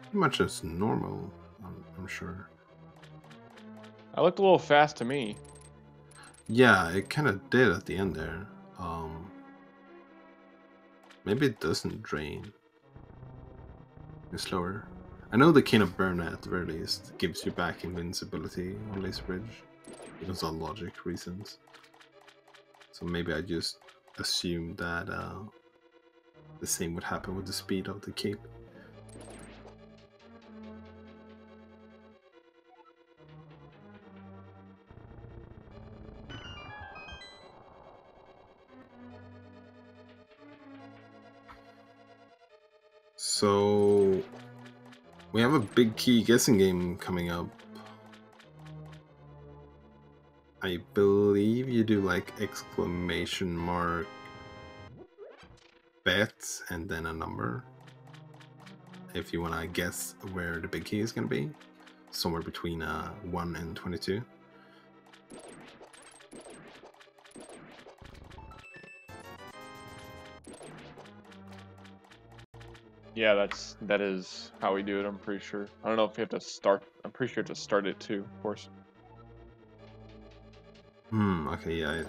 Pretty much as normal, I'm sure. I looked a little fast to me. Yeah, it kind of did at the end there. Maybe it doesn't drain. It's slower. I know the King of Burn at the very least gives you back invincibility on Laser Bridge because of logic reasons. So maybe I just assumed that the same would happen with the speed of the cape. So we have a big key guessing game coming up. I believe you do like exclamation mark bets and then a number if you want to guess where the big key is going to be, somewhere between 1 and 22. Yeah, that is how we do it, I'm pretty sure. I don't know if you have to start. I'm pretty sure you have to start it too, of course. Okay, yeah.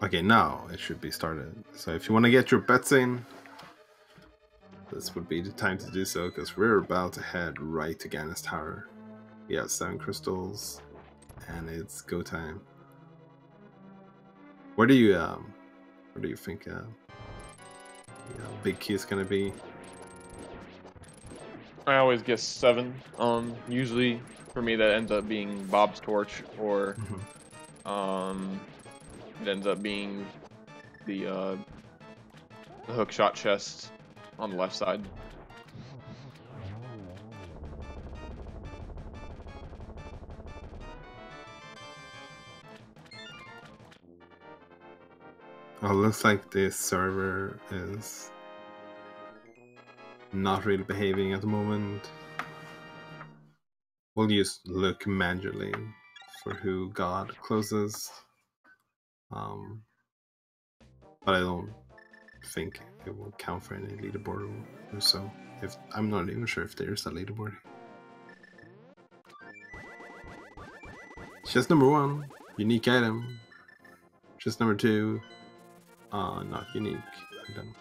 Okay, now it should be started. So if you want to get your bets in, this would be the time to do so, because we're about to head right to Gannis Tower. We have 7 crystals, and it's go time. What do you think big key is gonna be? I always guess 7. Usually for me that ends up being Bob's torch, or it ends up being the hook shot chest on the left side. Oh, looks like this server is not really behaving at the moment. We'll just look manually for who got closest. But I don't think it will count for any leaderboard or so. If I'm not even sure if there's a leaderboard. Chest number 1, unique item. Chest number 2, not unique item.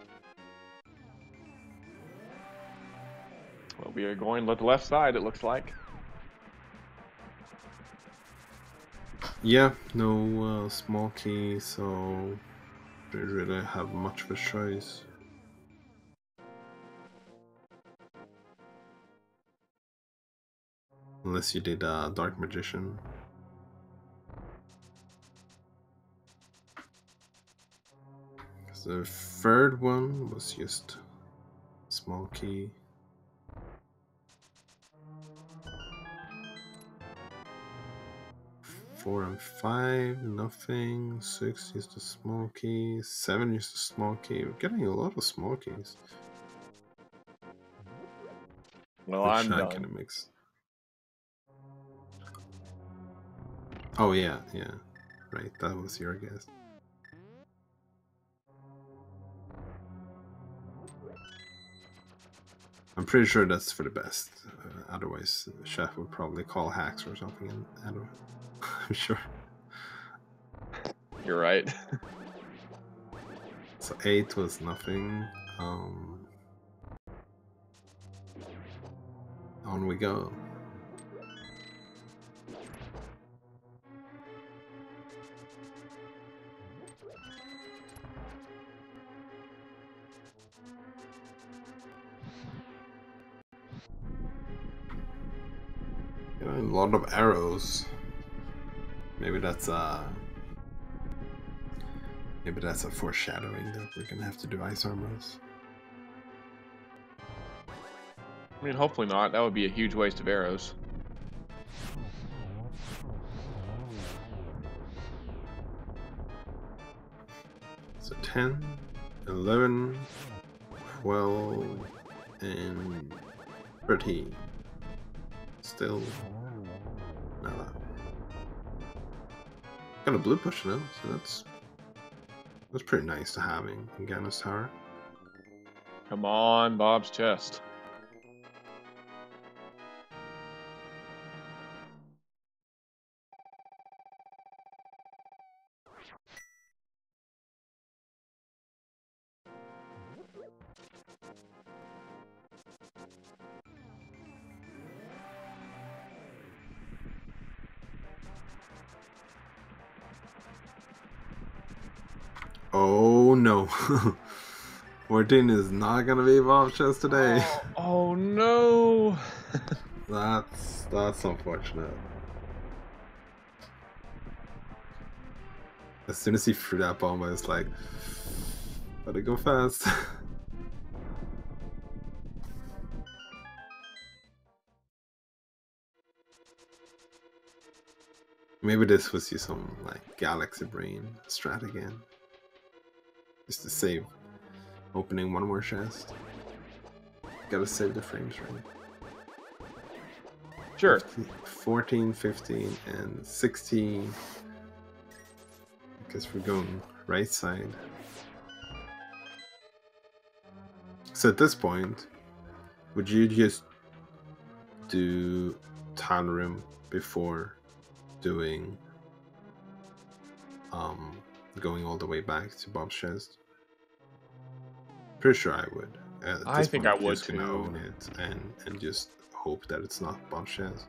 Well, we are going to the left side, it looks like. Yeah, no small key, so don't really have much of a choice. Unless you did Dark Magician. The third one was just small key. Four and 5, nothing. 6 is the small key. 7 is the small key. We're getting a lot of small keys. Well, I'm done. Kind of mix. Oh yeah, right. That was your guess. I'm pretty sure that's for the best. Otherwise, Chef would probably call hacks or something. And I don't. I'm sure. You're right. So 8 was nothing. On we go. A lot of arrows. Maybe that's a foreshadowing that we're gonna have to do ice armors. I mean, hopefully not. That would be a huge waste of arrows. So 10, 11, 12, and 13. Still nada. Got a blue push now, so that's pretty nice to have in Gannis Tower. Come on, Bob's chest. Oh no. 14 is not gonna be Bob's chest today. Oh no. That's unfortunate. As soon as he threw that bomb, I was like, better go fast. Maybe this was you some like galaxy brain strat again. Just to save opening one more chest. Gotta save the frames, right? Sure. 14, 15, and 16. Because we're going right side. So at this point, would you just do Town Room before doing going all the way back to Bob's chest? Pretty sure I would. I think I would just gonna too. own it and just hope that it's not Bob's chest.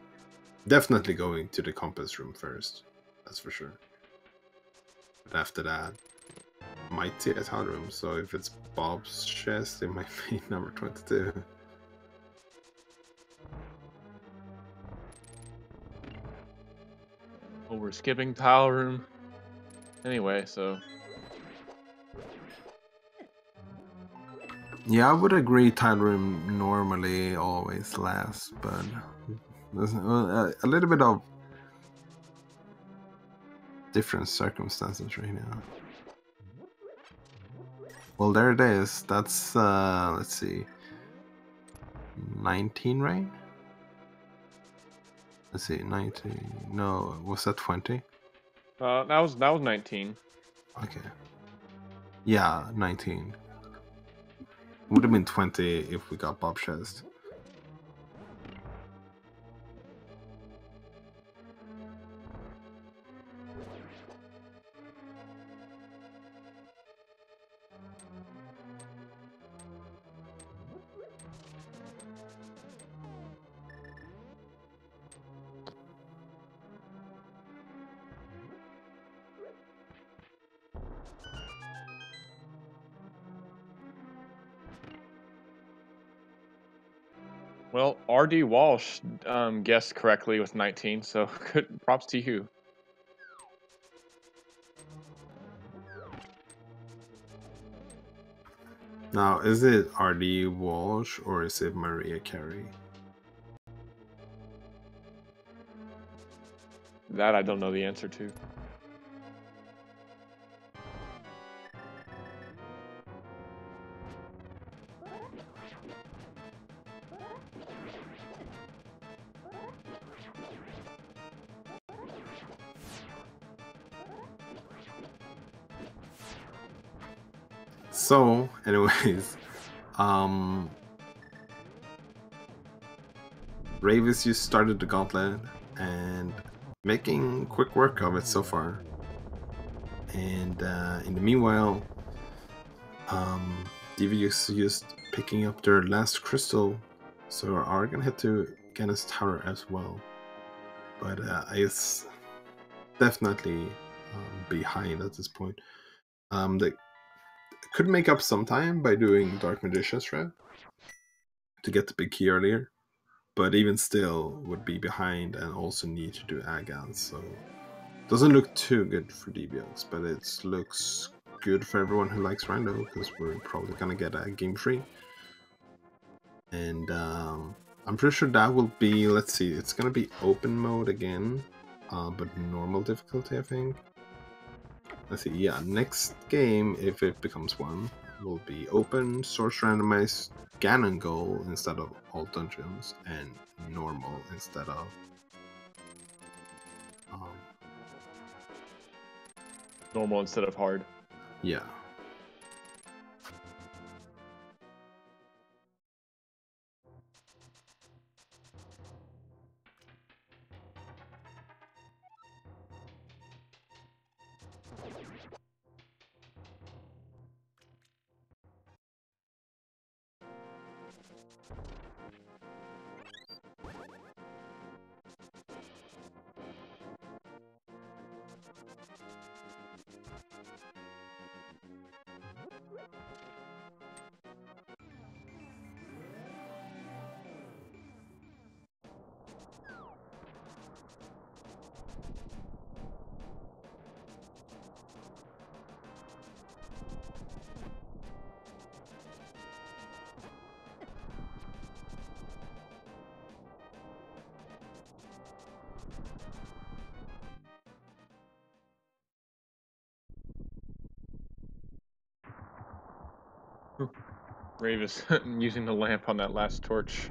Definitely going to the compass room first. That's for sure. But after that, might see a Town Room. So if it's Bob's chest, it might be number 22. Oh, we're skipping tile room. Anyway, so Yeah, I would agree Town Room normally always lasts, but there's a little bit of different circumstances right now. Well, there it is. That's, let's see, 19, right? Let's see, 19. No, was that 20? that was 19. Okay. Yeah, 19. Would have been 20 if we got Bob chest. Well, RD Walsh guessed correctly with 19, so good props to you. Now, is it RD Walsh or is it Maria Carey? That I don't know the answer to. So, anyways, Rayvis just started the gauntlet and making quick work of it so far. And in the meanwhile, DevioXS just picking up their last crystal, so are gonna head to Gannis Tower as well. But it's definitely behind at this point. They could make up some time by doing Dark Magician's Shred to get the big key earlier. but even still would be behind and also need to do agans. So doesn't look too good for DevioX, but it looks good for everyone who likes rando, because we're probably gonna get a game free. And I'm pretty sure that will be, let's see, it's gonna be open mode again, but normal difficulty, I think. Let's see, yeah, next game, if it becomes one, will be open, source randomized, Ganon goal instead of all dungeons, and normal instead of normal instead of hard. Yeah. Rayvis using the lamp on that last torch.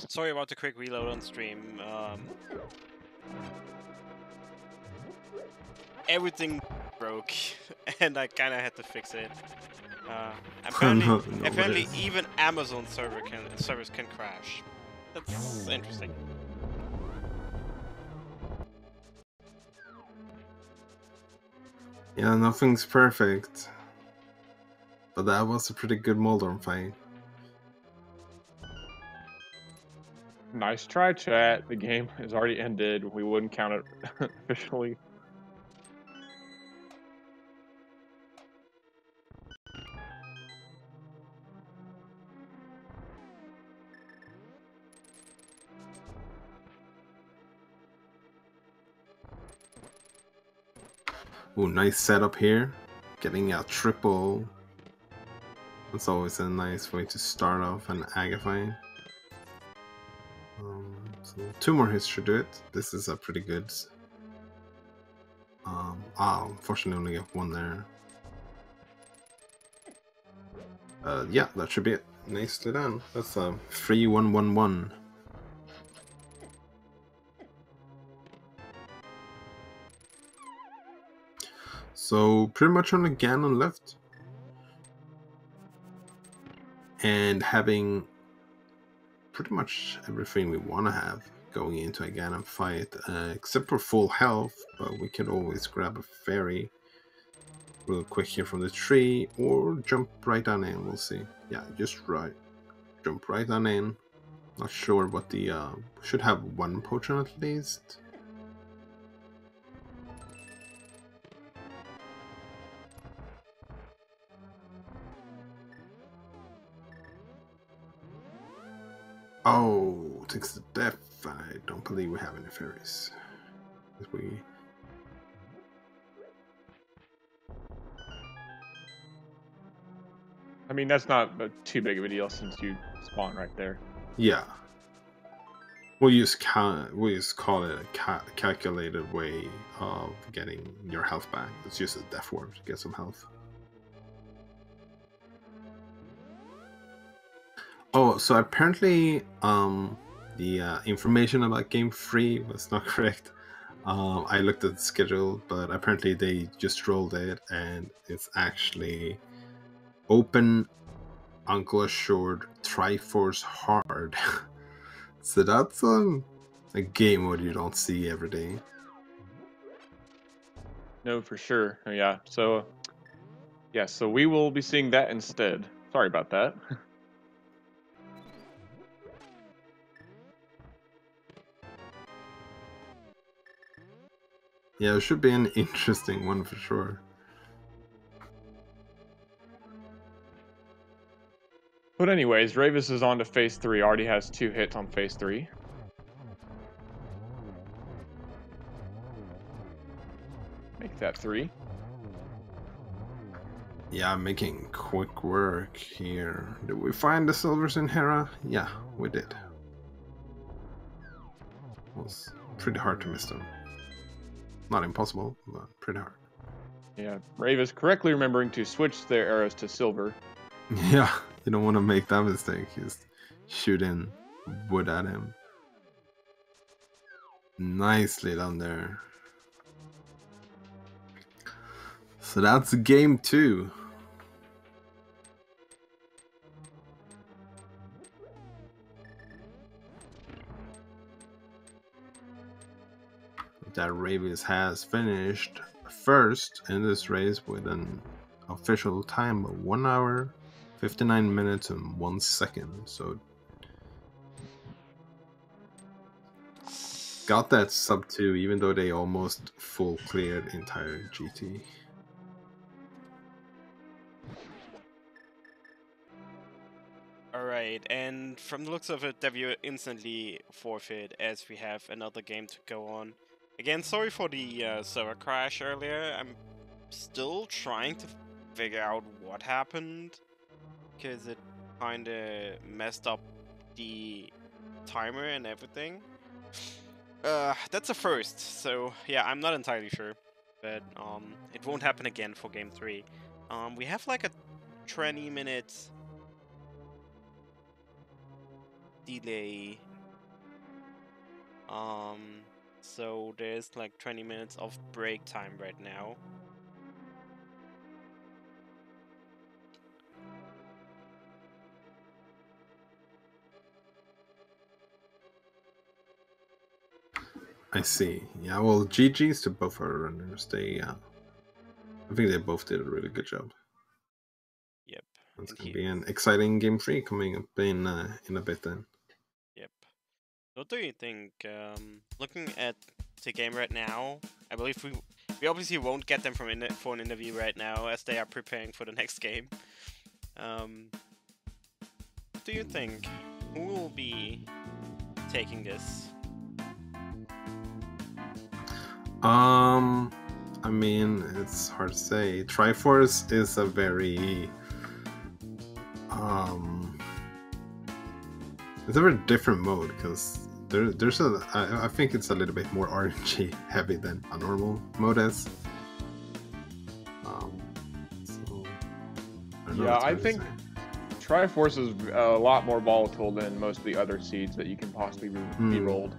Sorry about the quick reload on stream. Everything broke, and I kind of had to fix it. Apparently, even Amazon servers can crash. That's interesting. Yeah, nothing's perfect, but that was a pretty good Moldorm fight. Nice try, chat. The game has already ended. We wouldn't count it officially. Ooh, nice setup here. Getting a triple. That's always a nice way to start off an Aga fight. So 2 more hits should do it. This is a pretty good. Unfortunately, only get 1 there. Yeah, that should be it. Nicely done. That's a 3-1-1-1. So pretty much on the Ganon left. And having pretty much everything we want to have going into a Ganon fight, except for full health, but we can always grab a fairy real quick here from the tree, or jump right on in, we'll see. Yeah, just right. Jump right on in. Not sure what the, should have 1 potion at least. Oh, takes the death. I don't believe we have any fairies. I mean, that's not too big of a deal since you spawn right there. Yeah. We'll just call it a calculated way of getting your health back. It's just a death ward to get some health. Oh, so apparently the information about Game Free was not correct. I looked at the schedule, but apparently they just rolled it, and it's actually Open, Uncle Assured, Triforce Hard. So that's a game mode you don't see every day. No, for sure. Yeah. So, yeah. So we will be seeing that instead. Sorry about that. Yeah, it should be an interesting one for sure. But anyways, Rayvis is on to phase 3. Already has 2 hits on phase 3. Make that 3. Yeah, making quick work here. Did we find the silvers in Hera? Yeah, we did. It was pretty hard to miss them. Not impossible, but pretty hard. Yeah, Rayvis correctly remembering to switch their arrows to silver. Yeah, you don't want to make that mistake. Just shooting wood at him. Nicely done there. So that's game 2. That Rayvis has finished first in this race with an official time of 1 hour, 59 minutes and 1 second. So got that sub 2 even though they almost full cleared entire GT. Alright, and from the looks of it, Devio instantly forfeit as we have another game to go on. Again, sorry for the server crash earlier. I'm still trying to figure out what happened, because it kinda messed up the timer and everything. That's a first, so yeah, I'm not entirely sure. But it won't happen again for game 3. We have like a 20-minute delay. So there's like 20 minutes of break time right now. I see. Yeah, well, GG's to both our runners. They, I think they both did a really good job. Yep. It's And gonna be an exciting game 3 coming up in a bit then. Yep. What do you think? Looking at the game right now, I believe we obviously won't get them for an interview right now as they are preparing for the next game. What do you think? Who will be taking this? I mean, it's hard to say. Triforce is a very it's a very different mode because there's I think it's a little bit more RNG heavy than a normal mode is. So I don't know, Yeah, it's I hard to think say. Triforce is a lot more volatile than most of the other seeds that you can possibly be rolled.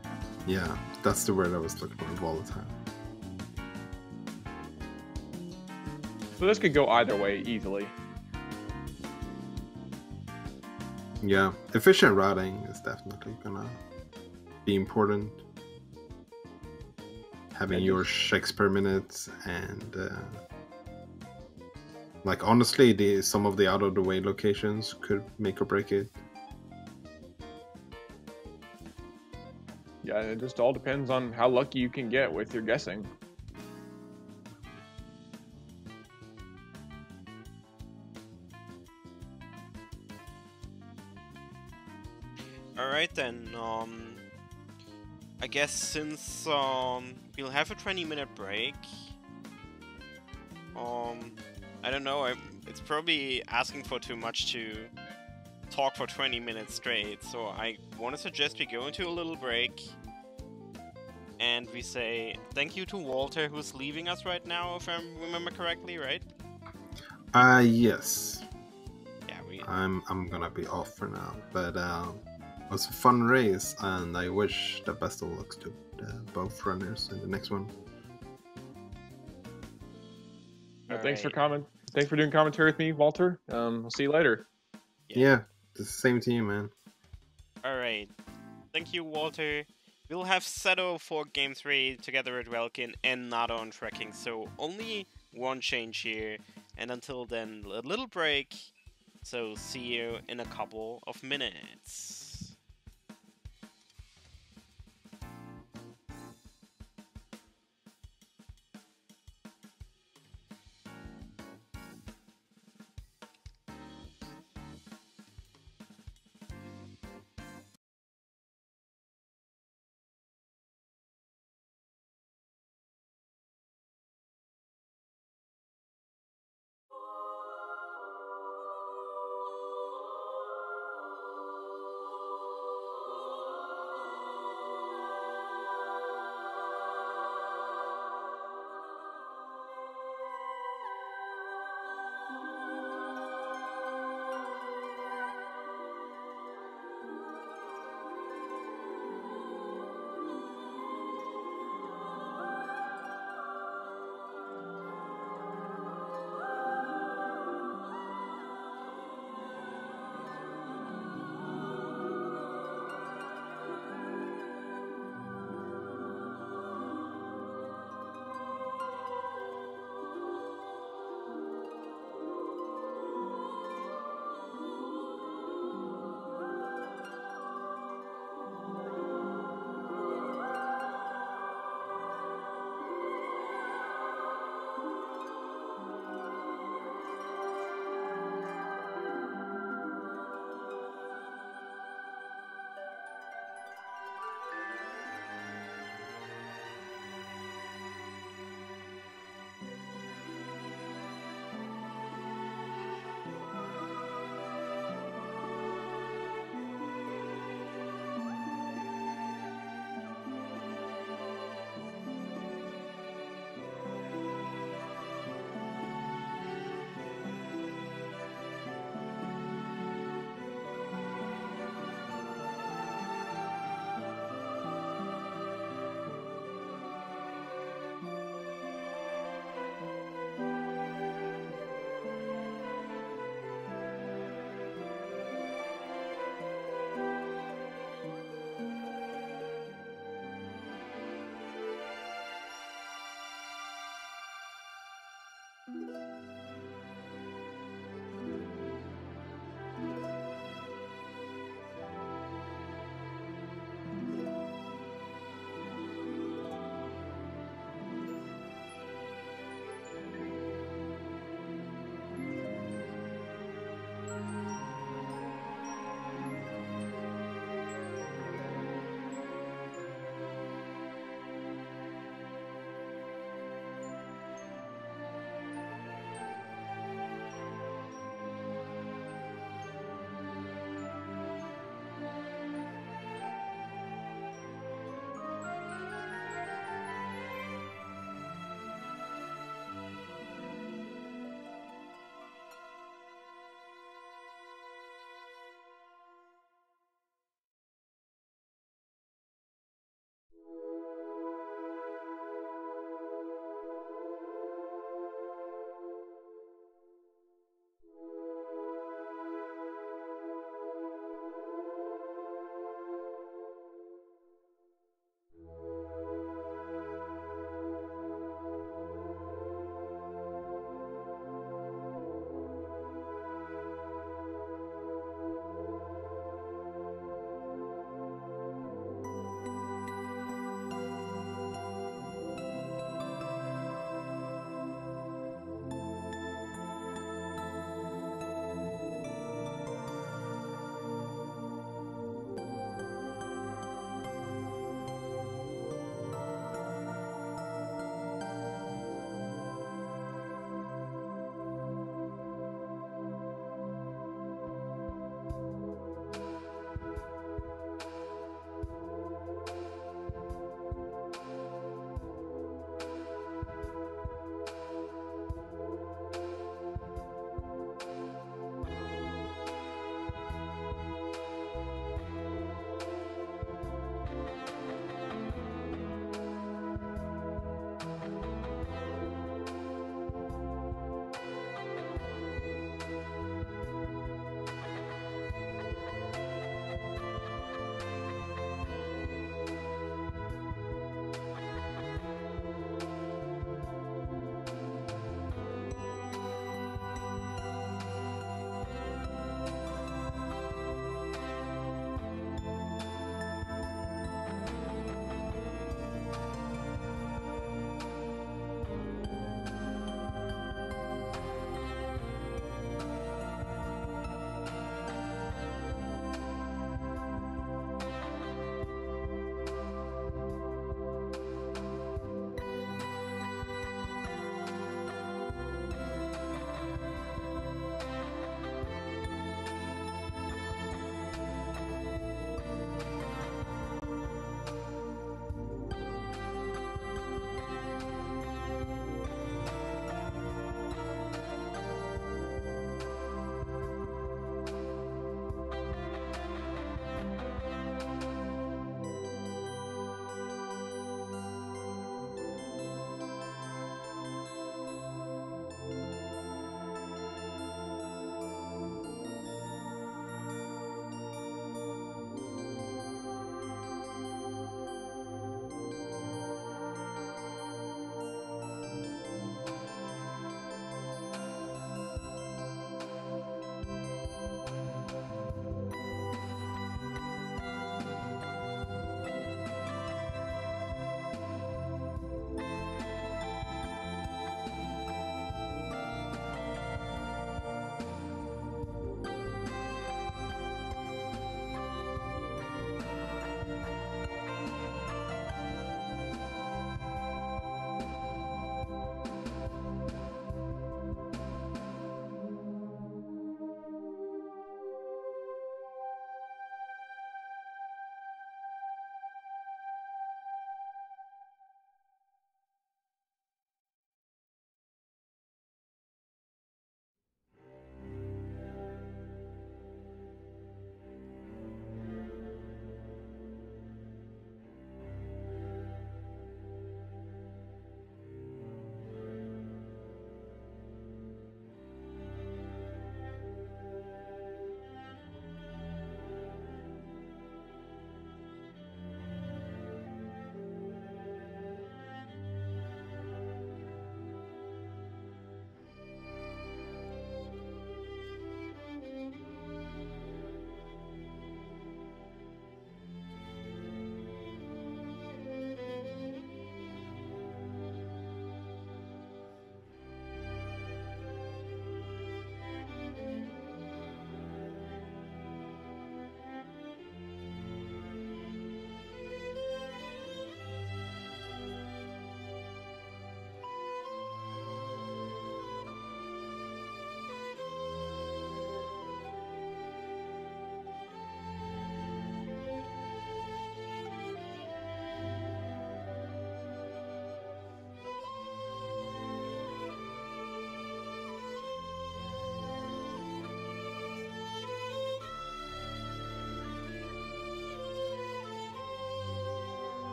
Yeah, that's the word I was looking for, volatile. So this could go either way easily. Yeah, efficient routing is definitely gonna be important. Having your checks per minute and like honestly, some of the out of the way locations could make or break it. Yeah, it just all depends on how lucky you can get with your guessing. Alright then, I guess since we'll have a 20-minute break, I don't know, it's probably asking for too much to talk for 20 minutes straight, so I want to suggest we go into a little break and we say thank you to Walter, who's leaving us right now, if I remember correctly, right? Yes. Yeah, I'm gonna be off for now, but it was a fun race, and I wish the best of luck to both runners in the next one. Thanks for Thanks for doing commentary with me, Walter. I'll see you later. Yeah, the same team, man. Alright. Thank you, Walter. We'll have Seto for Game 3 together with Welkin and Nada on tracking, so only one change here. And until then, a little break. So see you in a couple of minutes.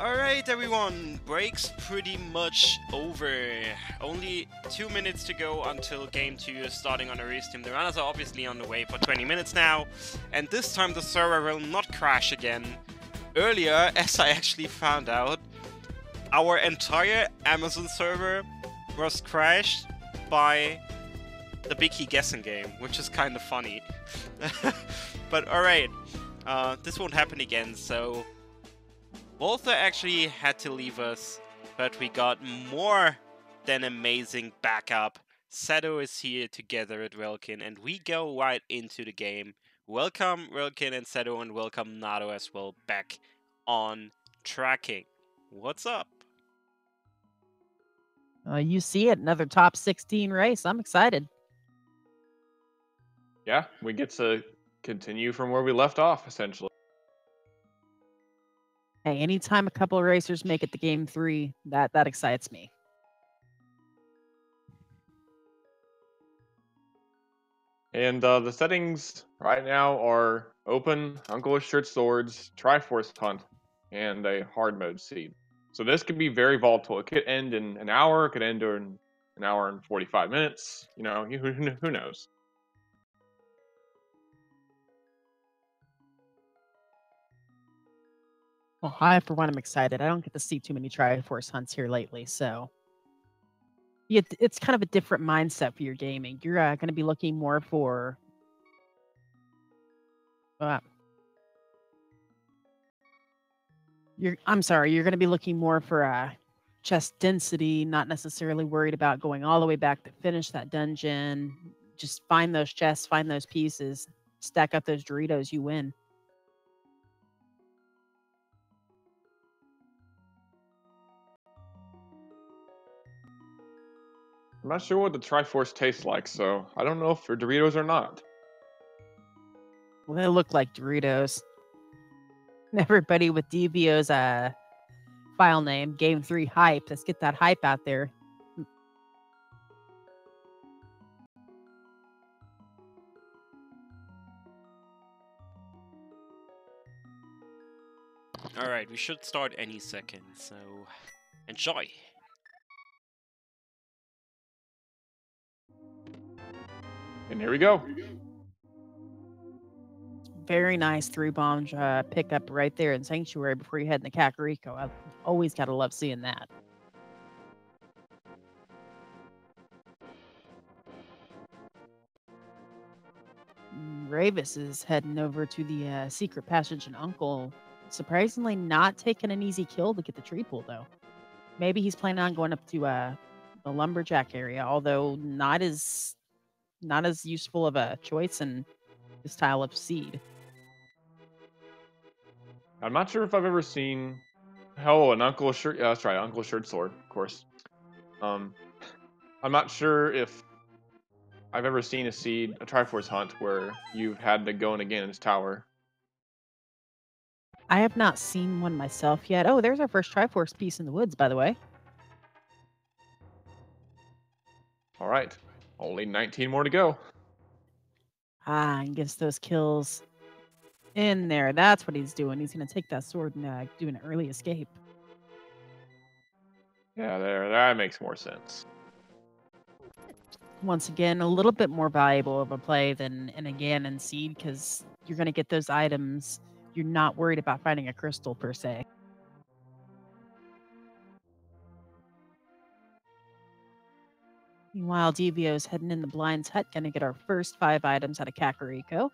Alright everyone, break's pretty much over. Only 2 minutes to go until game 2 is starting on a race team. The runners are obviously on the way for 20 minutes now, and this time the server will not crash again. Earlier, as I actually found out, our entire Amazon server was crashed by the Biggie guessing game, which is kind of funny. But alright, this won't happen again, so Walther actually had to leave us, but we got more than amazing backup. Sado is here together at Welkin, and we go right into the game. Welcome Welkin and Sado, and welcome Nado as well back on tracking. What's up? You see it, another top 16 race. I'm excited. Yeah, we get to continue from where we left off, essentially. Hey, anytime a couple of racers make it to game 3, that excites me. And the settings right now are open, Uncle Shirt Swords, Triforce Hunt, and a hard mode seed. So this could be very volatile. It could end in an hour, it could end in an hour and 45 minutes. You know, who knows? Well, I, for one, am excited. I don't get to see too many Triforce hunts here lately, so it's kind of a different mindset for your gaming. You're going to be looking more for you're going to be looking more for chest density, not necessarily worried about going all the way back to finish that dungeon. Just find those chests, find those pieces, stack up those Doritos, you win. I'm not sure what the Triforce tastes like, so I don't know if they're Doritos or not. Well, they look like Doritos. Everybody with Devio's file name, Game 3 Hype. Let's get that hype out there. Alright, we should start any second, so enjoy! And here we go. Very nice 3-bomb pickup right there in Sanctuary before you head into Kakariko. I've always got to love seeing that. Rayvis is heading over to the secret passage and Uncle. Surprisingly not taking an easy kill to get the tree pull, though. Maybe he's planning on going up to the lumberjack area, although not as useful of a choice in this style of seed. I'm not sure if I've ever seen an Uncle Shirt. Yeah, that's right, Uncle Shirt Sword, of course. I'm not sure if I've ever seen a Triforce hunt where you've had to go in again in his tower. I have not seen one myself yet. Oh, there's our first Triforce piece in the woods, by the way. All right, only 19 more to go. And gets those kills in there. That's what he's doing. He's going to take that sword and do an early escape. Yeah, that makes more sense. Once again, a little bit more valuable of a play than in Seed, because you're going to get those items. You're not worried about finding a crystal per se. Meanwhile, Devio's heading in the Blind's Hut, going to get our first 5 items out of Kakariko.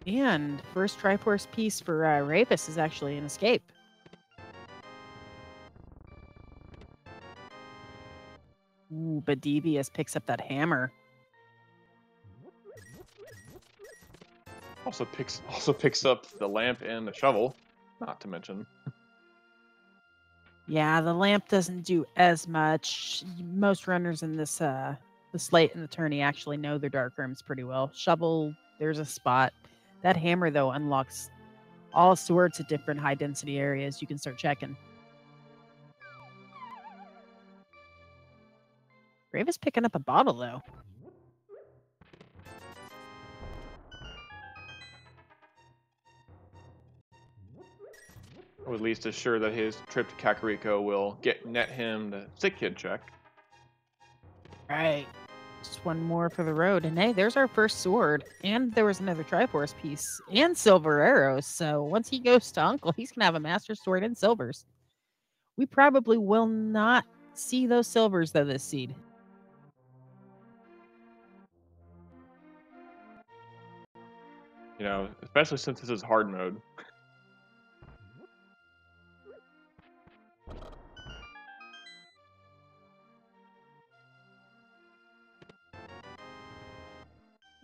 And first Triforce piece for Rayvis is actually an escape. Ooh, but Devious picks up that hammer. Also picks up the lamp and the shovel, not to mention. Yeah, the lamp doesn't do as much. Most runners in this the slate and the tourney actually know their dark rooms pretty well. Shovel, there's a spot. That hammer though unlocks all sorts of different high density areas you can start checking. Rayvis picking up a bottle though. Or at least assure that his trip to Kakariko will net him the sick kid check. Right. Just one more for the road. And hey, there's our first sword. And there was another Triforce piece and silver arrows. So once he goes to Uncle, he's going to have a Master Sword and silvers. We probably will not see those silvers, though, this seed. You know, especially since this is hard mode.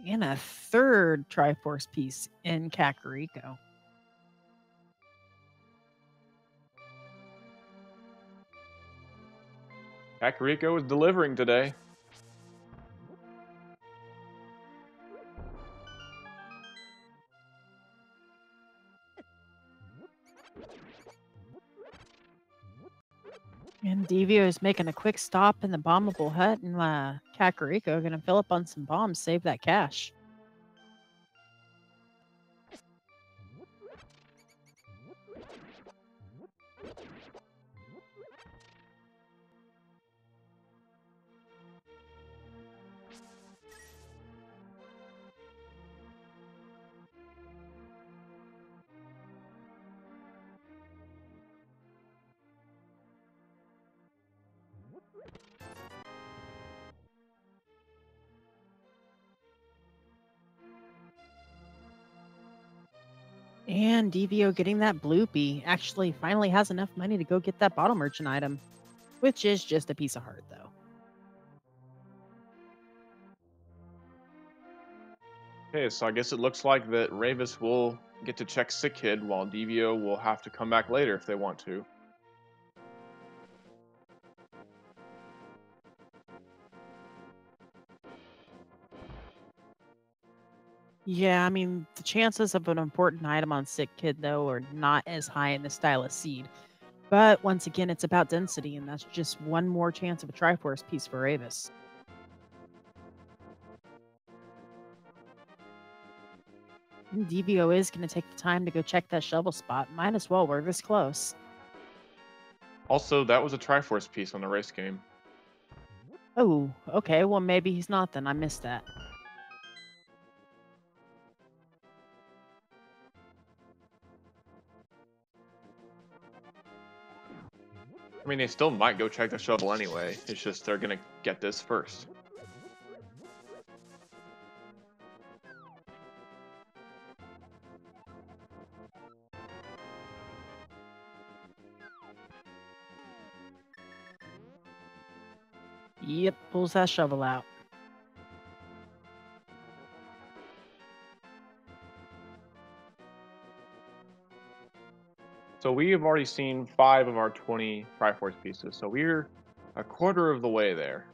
And a third Triforce piece in Kakariko. Kakariko is delivering today. And Devio is making a quick stop in the bombable hut, and Kakariko going to fill up on some bombs, save that cash. And Devio getting that bloopy actually finally has enough money to go get that bottle merchant item, which is just a piece of heart, though. Okay, so I guess it looks like that Rayvis will get to check Sick Kid, while Devio will have to come back later if they want to. Yeah, I mean, the chances of an important item on Sick Kid, though, are not as high in the Stylus Seed. But once again, it's about density, and that's just one more chance of a Triforce piece for Rayvis. And Devio is going to take the time to go check that shovel spot. Might as well, we're this close. Also, that was a Triforce piece on the race game. Oh, okay, well, maybe he's not then. I missed that. I mean, they still might go check the shovel anyway. It's just they're gonna get this first. Yep, pulls that shovel out. So we have already seen 5 of our 20 Triforce pieces, so we're a quarter of the way there.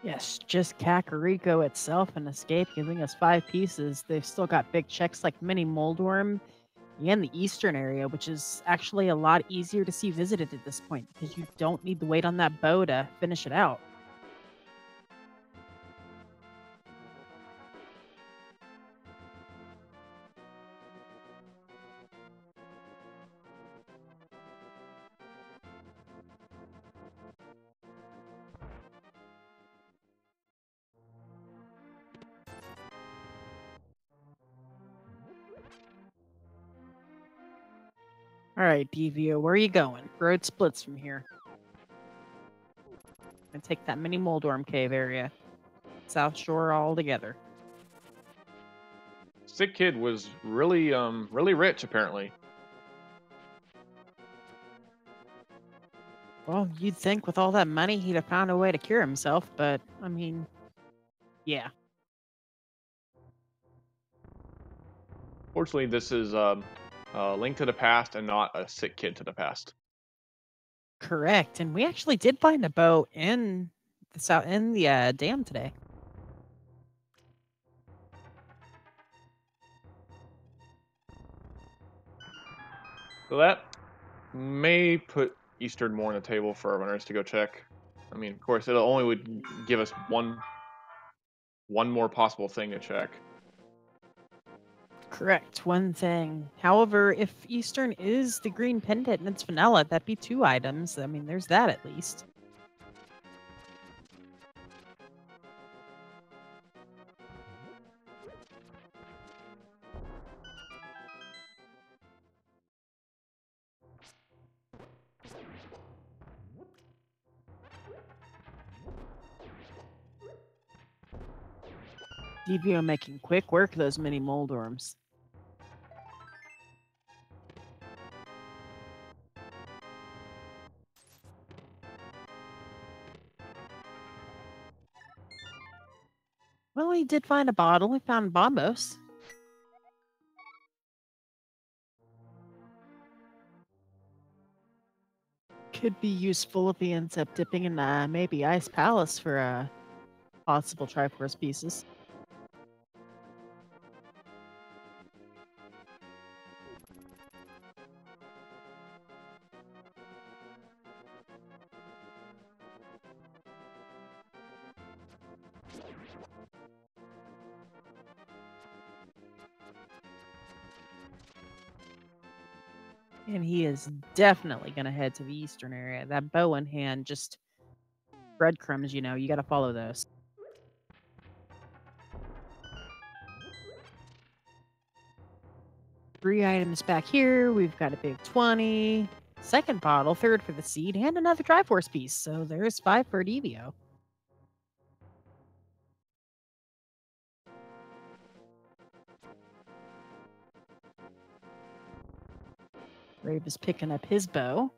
Yes, just Kakariko itself and Escape giving us 5 pieces. They've still got big checks like Mini Moldworm and the Eastern area, which is actually a lot easier to see visited at this point because you don't need to wait on that bow to finish it out. All right, Devio, where are you going? Road splits from here. And take that Mini Moldworm Cave area. South Shore all together. Sick Kid was really rich apparently. Well, you'd think with all that money he'd have found a way to cure himself, but I mean, yeah. Fortunately, this is a Link to the Past and not a Sick Kid to the Past. Correct. And we actually did find a bow in the dam today. So that may put Eastern more on the table for our runners to go check. I mean, of course, it only would give us one one more possible thing to check. Correct. One thing. However, if Eastern is the green pendant and it's vanilla, that'd be 2 items. I mean, there's that at least. Devio making quick work of those mini moldworms. Well, he did find a bottle. He found Bombos. Could be useful if he ends up dipping in maybe Ice Palace for possible Triforce pieces. And he is definitely going to head to the eastern area. That bow in hand, just breadcrumbs, you know, you got to follow those. Three items back here. We've got a big 20. Second bottle, third for the seed, and another Triforce piece. So there's 5 for Devio. Rave is picking up his bow.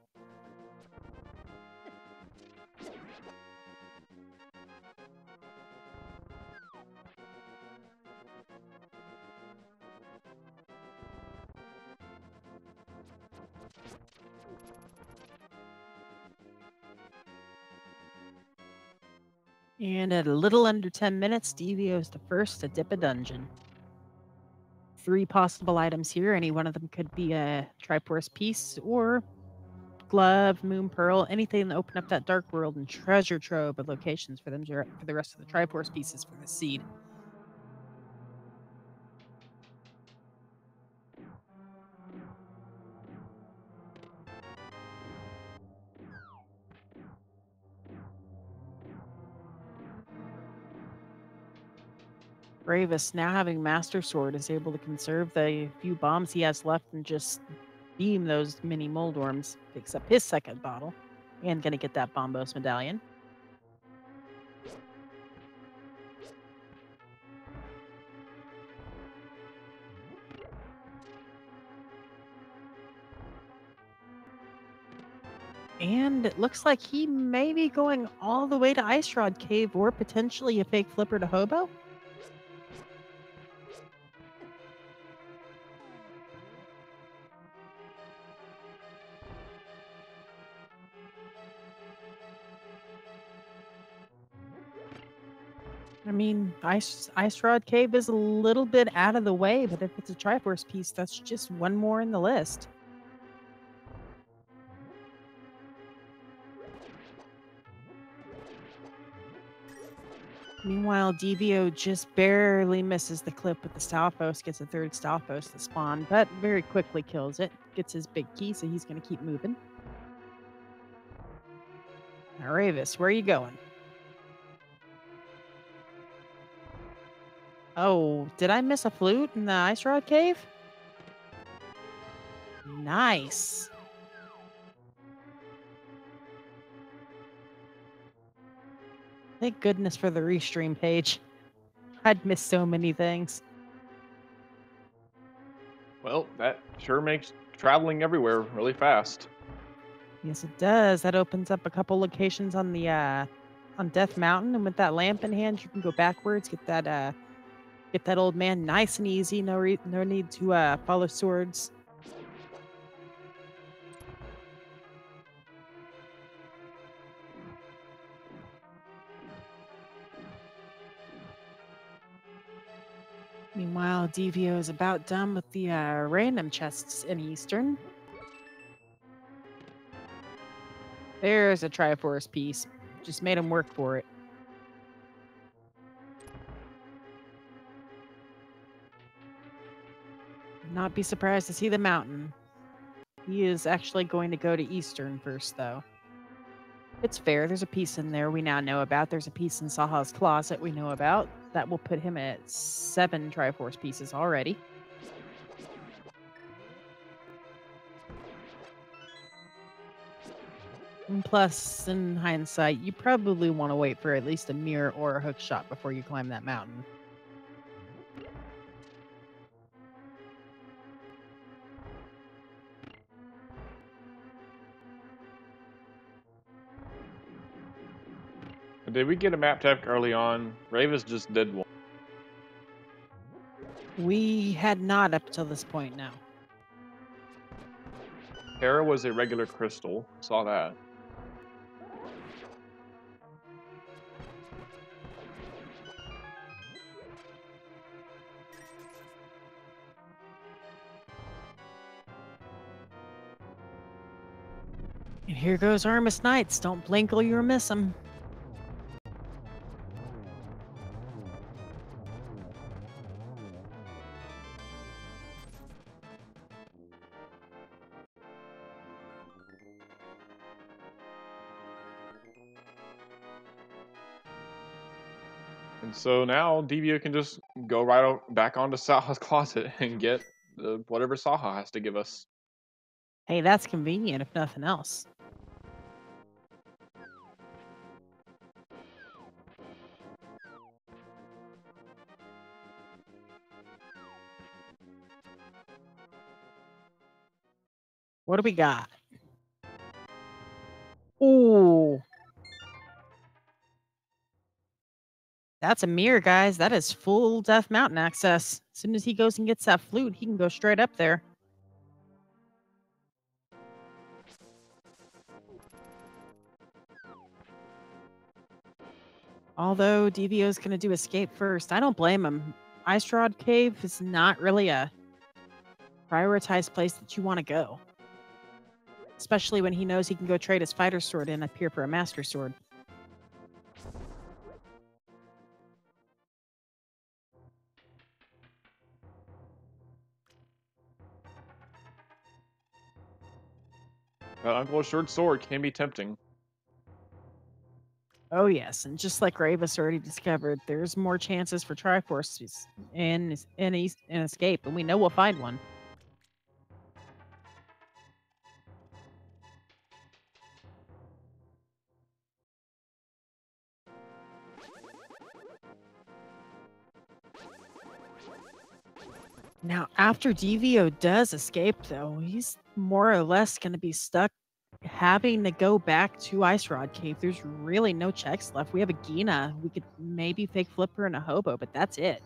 And at a little under 10 minutes, Devio is the first to dip a dungeon. 3 possible items here. Any one of them could be a Triforce piece or glove, moon pearl, anything to open up that dark world and treasure trove of locations for them for the rest of the Triforce pieces for the seed. Rayvis, now having Master Sword, is able to conserve the few bombs he has left and just beam those mini moldworms. Picks up his second bottle and gonna get that Bombos medallion. And it looks like he may be going all the way to Ice Rod Cave or potentially a fake flipper to Hobo. I mean, Ice Rod Cave is a little bit out of the way, but if it's a Triforce piece, that's just one more in the list. Meanwhile, Devio just barely misses the clip with the Stalfos, gets a third Stalfos to spawn, but very quickly kills it. Gets his big key, so he's going to keep moving. Now, Rayvis, where are you going? Oh, did I miss a flute in the Ice Rod Cave? Nice. Thank goodness for the restream page. I'd missed so many things. Well, that sure makes traveling everywhere really fast. Yes, it does. That opens up a couple locations on the on Death Mountain, and with that lamp in hand, you can go backwards, get that old man nice and easy. No need to follow swords. Meanwhile, Devio is about done with the random chests in Eastern. There's a Triforce piece. Just made him work for it. Not be surprised to see the mountain. He is actually going to go to Eastern first, though. It's fair. There's a piece in there we now know about. There's a piece in Saha's closet we know about. That will put him at 7 Triforce pieces already. And plus, in hindsight, you probably want to wait for at least a mirror or a hook shot before you climb that mountain. Did we get a map tech early on? Rayvis just did one. We had not up till this point now. Terra was a regular crystal. Saw that. And here goes Armus Knights. Don't blink or you'll miss them. And so now Devio can just go back onto Saha's closet and get whatever Saha has to give us. Hey, that's convenient if nothing else. What do we got? Ooh. That's a mirror, guys. That is full Death Mountain access. As soon as he goes and gets that flute, he can go straight up there. Although Devio's going to do escape first. I don't blame him. Ice Rod Cave is not really a prioritized place that you want to go. Especially when he knows he can go trade his fighter sword and appear for a master sword. That Uncle's short sword can be tempting. Oh yes, and just like Rayvis already discovered, there's more chances for Triforces in escape, and we know we'll find one. Now, after Devio does escape, though, he's more or less going to be stuck having to go back to Ice Rod Cave. There's really no checks left. We have a Gina. We could maybe fake Flipper and a Hobo, but that's it.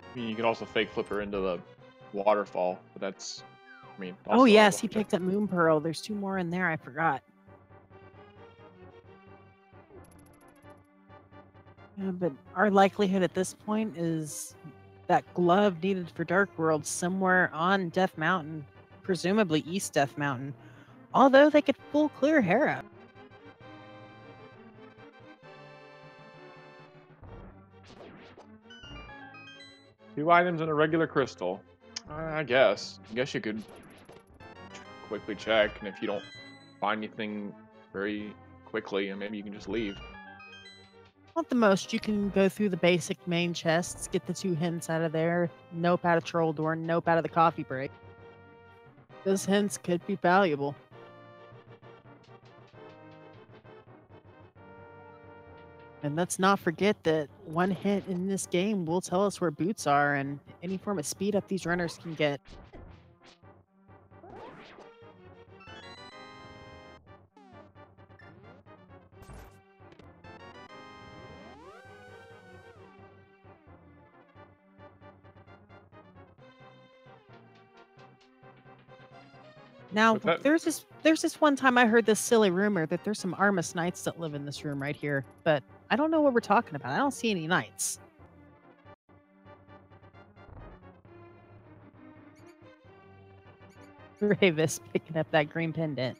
I mean, you could also fake Flipper into the waterfall, but that's, I mean. Oh yes, he picked up Moon Pearl. There's 2 more in there. I forgot. Yeah, but our likelihood at this point is that glove needed for Dark World somewhere on Death Mountain, presumably East Death Mountain. Although they could full clear Hera. Two items in a regular crystal. I guess. I guess you could quickly check, and if you don't find anything very quickly, and maybe you can just leave. At the most, you can go through the basic main chests, get the 2 hints out of there, nope out of Troll Door, nope out of the coffee break. Those hints could be valuable. And let's not forget that 1 hint in this game will tell us where boots are and any form of speed up these runners can get. Now, there's this one time I heard this silly rumor that there's some Armus Knights that live in this room right here, but I don't know what we're talking about. I don't see any knights. Rayvis picking up that green pendant.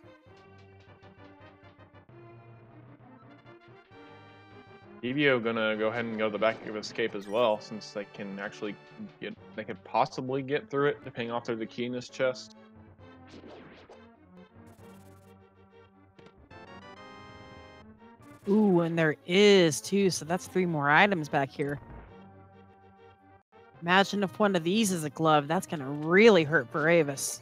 Devio gonna go ahead and go to the back of escape as well, since they can actually they could possibly get through it, depending off there's the key in this chest. Ooh, and there is too, so that's 3 more items back here. Imagine if one of these is a glove. That's gonna really hurt for Rayvis.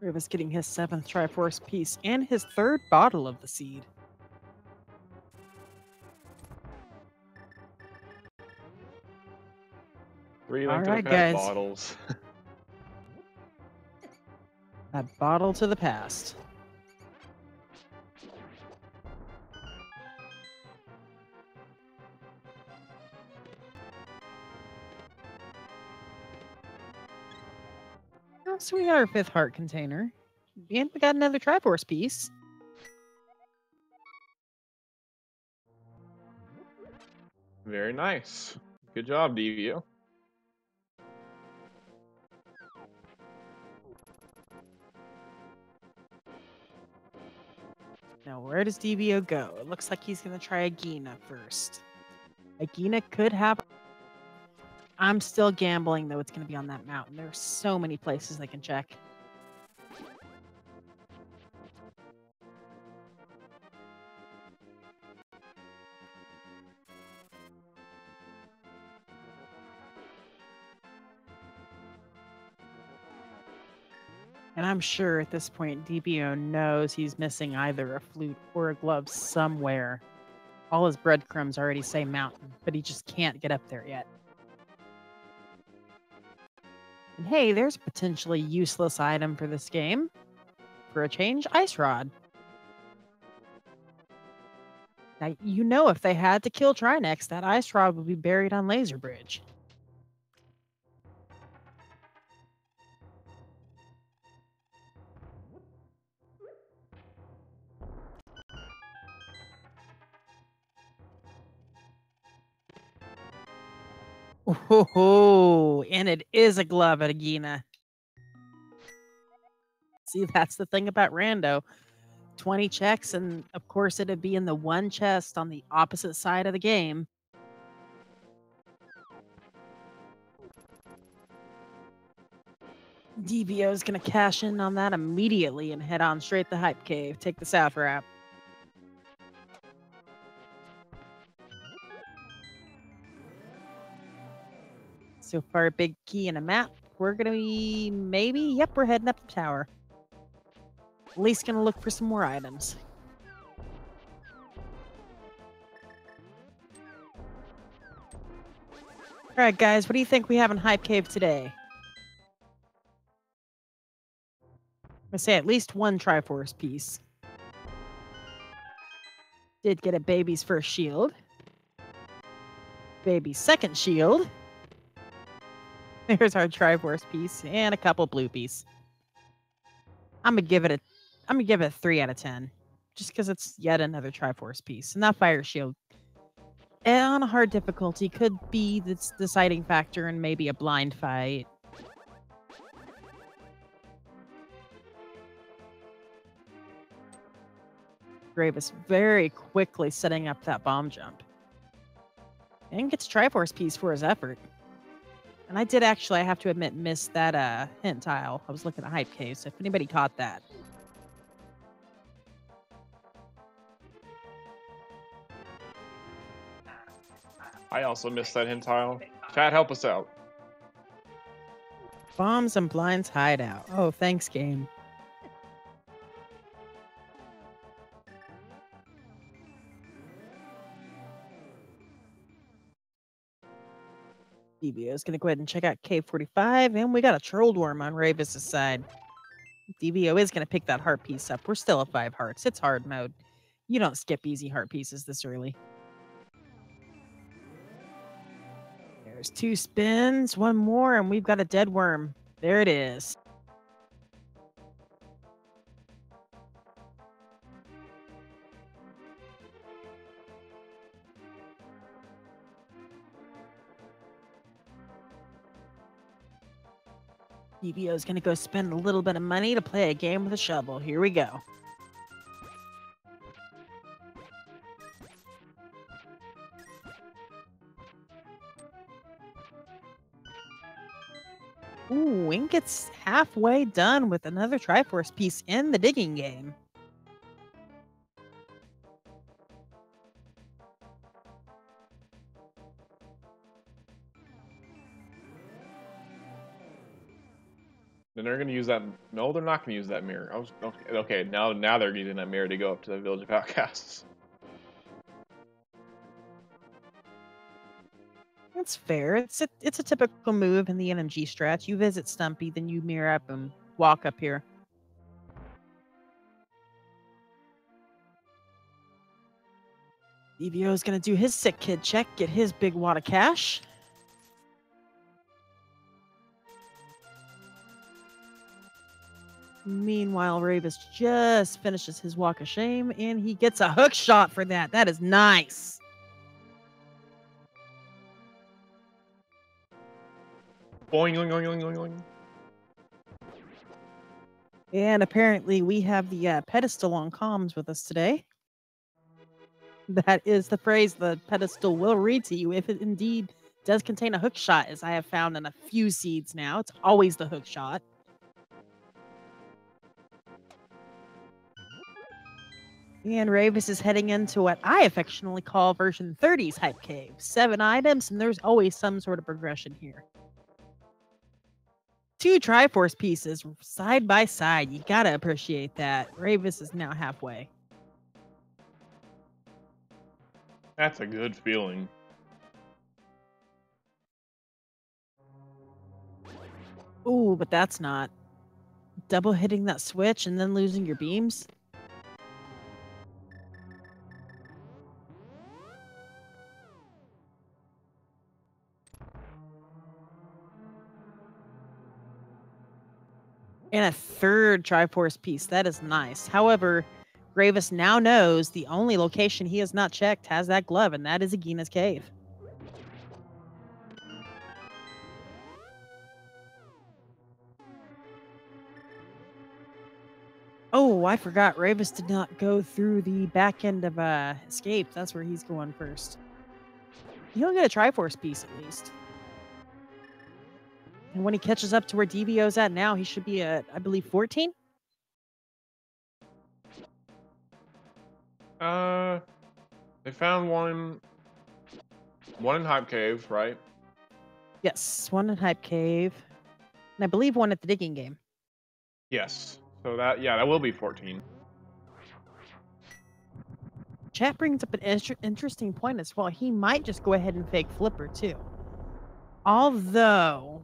Rayvis getting his 7th Triforce piece and his 3rd bottle of the seed. Three All link right, to the past guys. bottles. A bottle to the past. Oh, so we got our 5th heart container. And we got another Triforce piece. Very nice. Good job, Devio. Now, where does Devio go? It looks like he's going to try Agina first. Agina could have... I'm still gambling, though, it's going to be on that mountain. There are so many places they can check. And I'm sure at this point, Devio knows he's missing either a flute or a glove somewhere. All his breadcrumbs already say mountain, but he just can't get up there yet. And hey, there's a potentially useless item for this game. For a change, Ice Rod. Now, you know if they had to kill Trinex, that Ice Rod would be buried on Laser Bridge. Oh, and it is a glove at Agina. See, that's the thing about Rando. 20 checks, and of course it'd be in the one chest on the opposite side of the game. Devio's gonna cash in on that immediately and head on straight to Hype Cave. Take the south route. So far, a big key and a map. We're gonna be yep, we're heading up the tower. At least gonna look for some more items. All right, guys, what do you think we have in Hype Cave today? I'm gonna say at least one Triforce piece. Did get a baby's first shield. Baby's second shield. There's our Triforce piece and a couple blue piece. I'm gonna give it a 3 out of 10, just because it's yet another Triforce piece, and that fire shield on a hard difficulty could be the deciding factor in maybe a blind fight. Rayvis very quickly setting up that bomb jump, and gets Triforce piece for his effort. And I did actually, I have to admit, miss that hint tile. I was looking at Hype Cave, so if anybody caught that. I also missed that hint tile. Chat, help us out. Bombs and blinds hideout. Oh, thanks, game. Devio is going to go ahead and check out K45, and we got a Trolled Worm on Rayvis' side. Devio is going to pick that heart piece up. We're still at 5 hearts. It's hard mode. You don't skip easy heart pieces this early. There's There's 2 spins, 1 more, and we've got a dead worm. There it is. Devio's gonna go spend a little bit of money to play a game with a shovel. Here we go. Ooh, Wink gets halfway done with another Triforce piece in the digging game. Then they're gonna use that. No, they're not gonna use that mirror. I was okay. Now they're using that mirror to go up to the Village of Outcasts. That's fair. It's a typical move in the NMG strat. You visit Stumpy, then you mirror up and walk up here. Devio is gonna do his sick kid check, get his big wad of cash. Meanwhile, Rayvis just finishes his walk of shame, and he gets a hook shot for that. That is nice. Boing, boing, boing, boing, boing. And apparently we have the pedestal on comms with us today. That is the phrase the pedestal will read to you if it indeed does contain a hook shot, as I have found in a few seeds now. It's always the hook shot. And Rayvis is heading into what I affectionately call version 30's Hype Cave. 7 items, and there's always some sort of progression here. 2 Triforce pieces side by side. You gotta appreciate that. Rayvis is now halfway. That's a good feeling. Ooh, but that's not. Double hitting that switch and then losing your beams. And a 3rd Triforce piece. That is nice. However, Rayvis now knows the only location he has not checked has that glove, and that is Agina's cave. Oh, I forgot. Rayvis did not go through the back end of Escape. That's where he's going first. He'll get a Triforce piece at least. And when he catches up to where Devio's at now, he should be at, I believe, 14? They found one in Hype Cave, right? Yes, 1 in Hype Cave. And I believe 1 at the digging game. Yes. So that will be 14. Chat brings up an interesting point as well. He might just go ahead and fake Flipper too. Although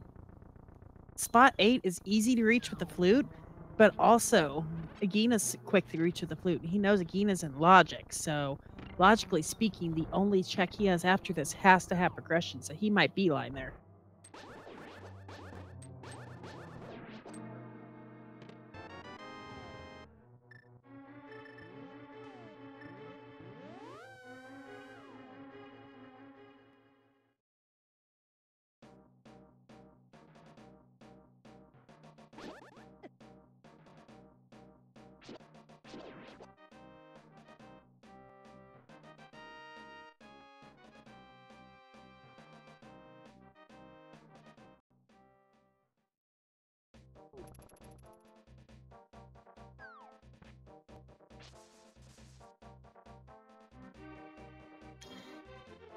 spot 8 is easy to reach with the flute, but also Agina's quick to reach with the flute. He knows Agina's in logic, so logically speaking, the only check he has after this has to have progression, so he might beeline there.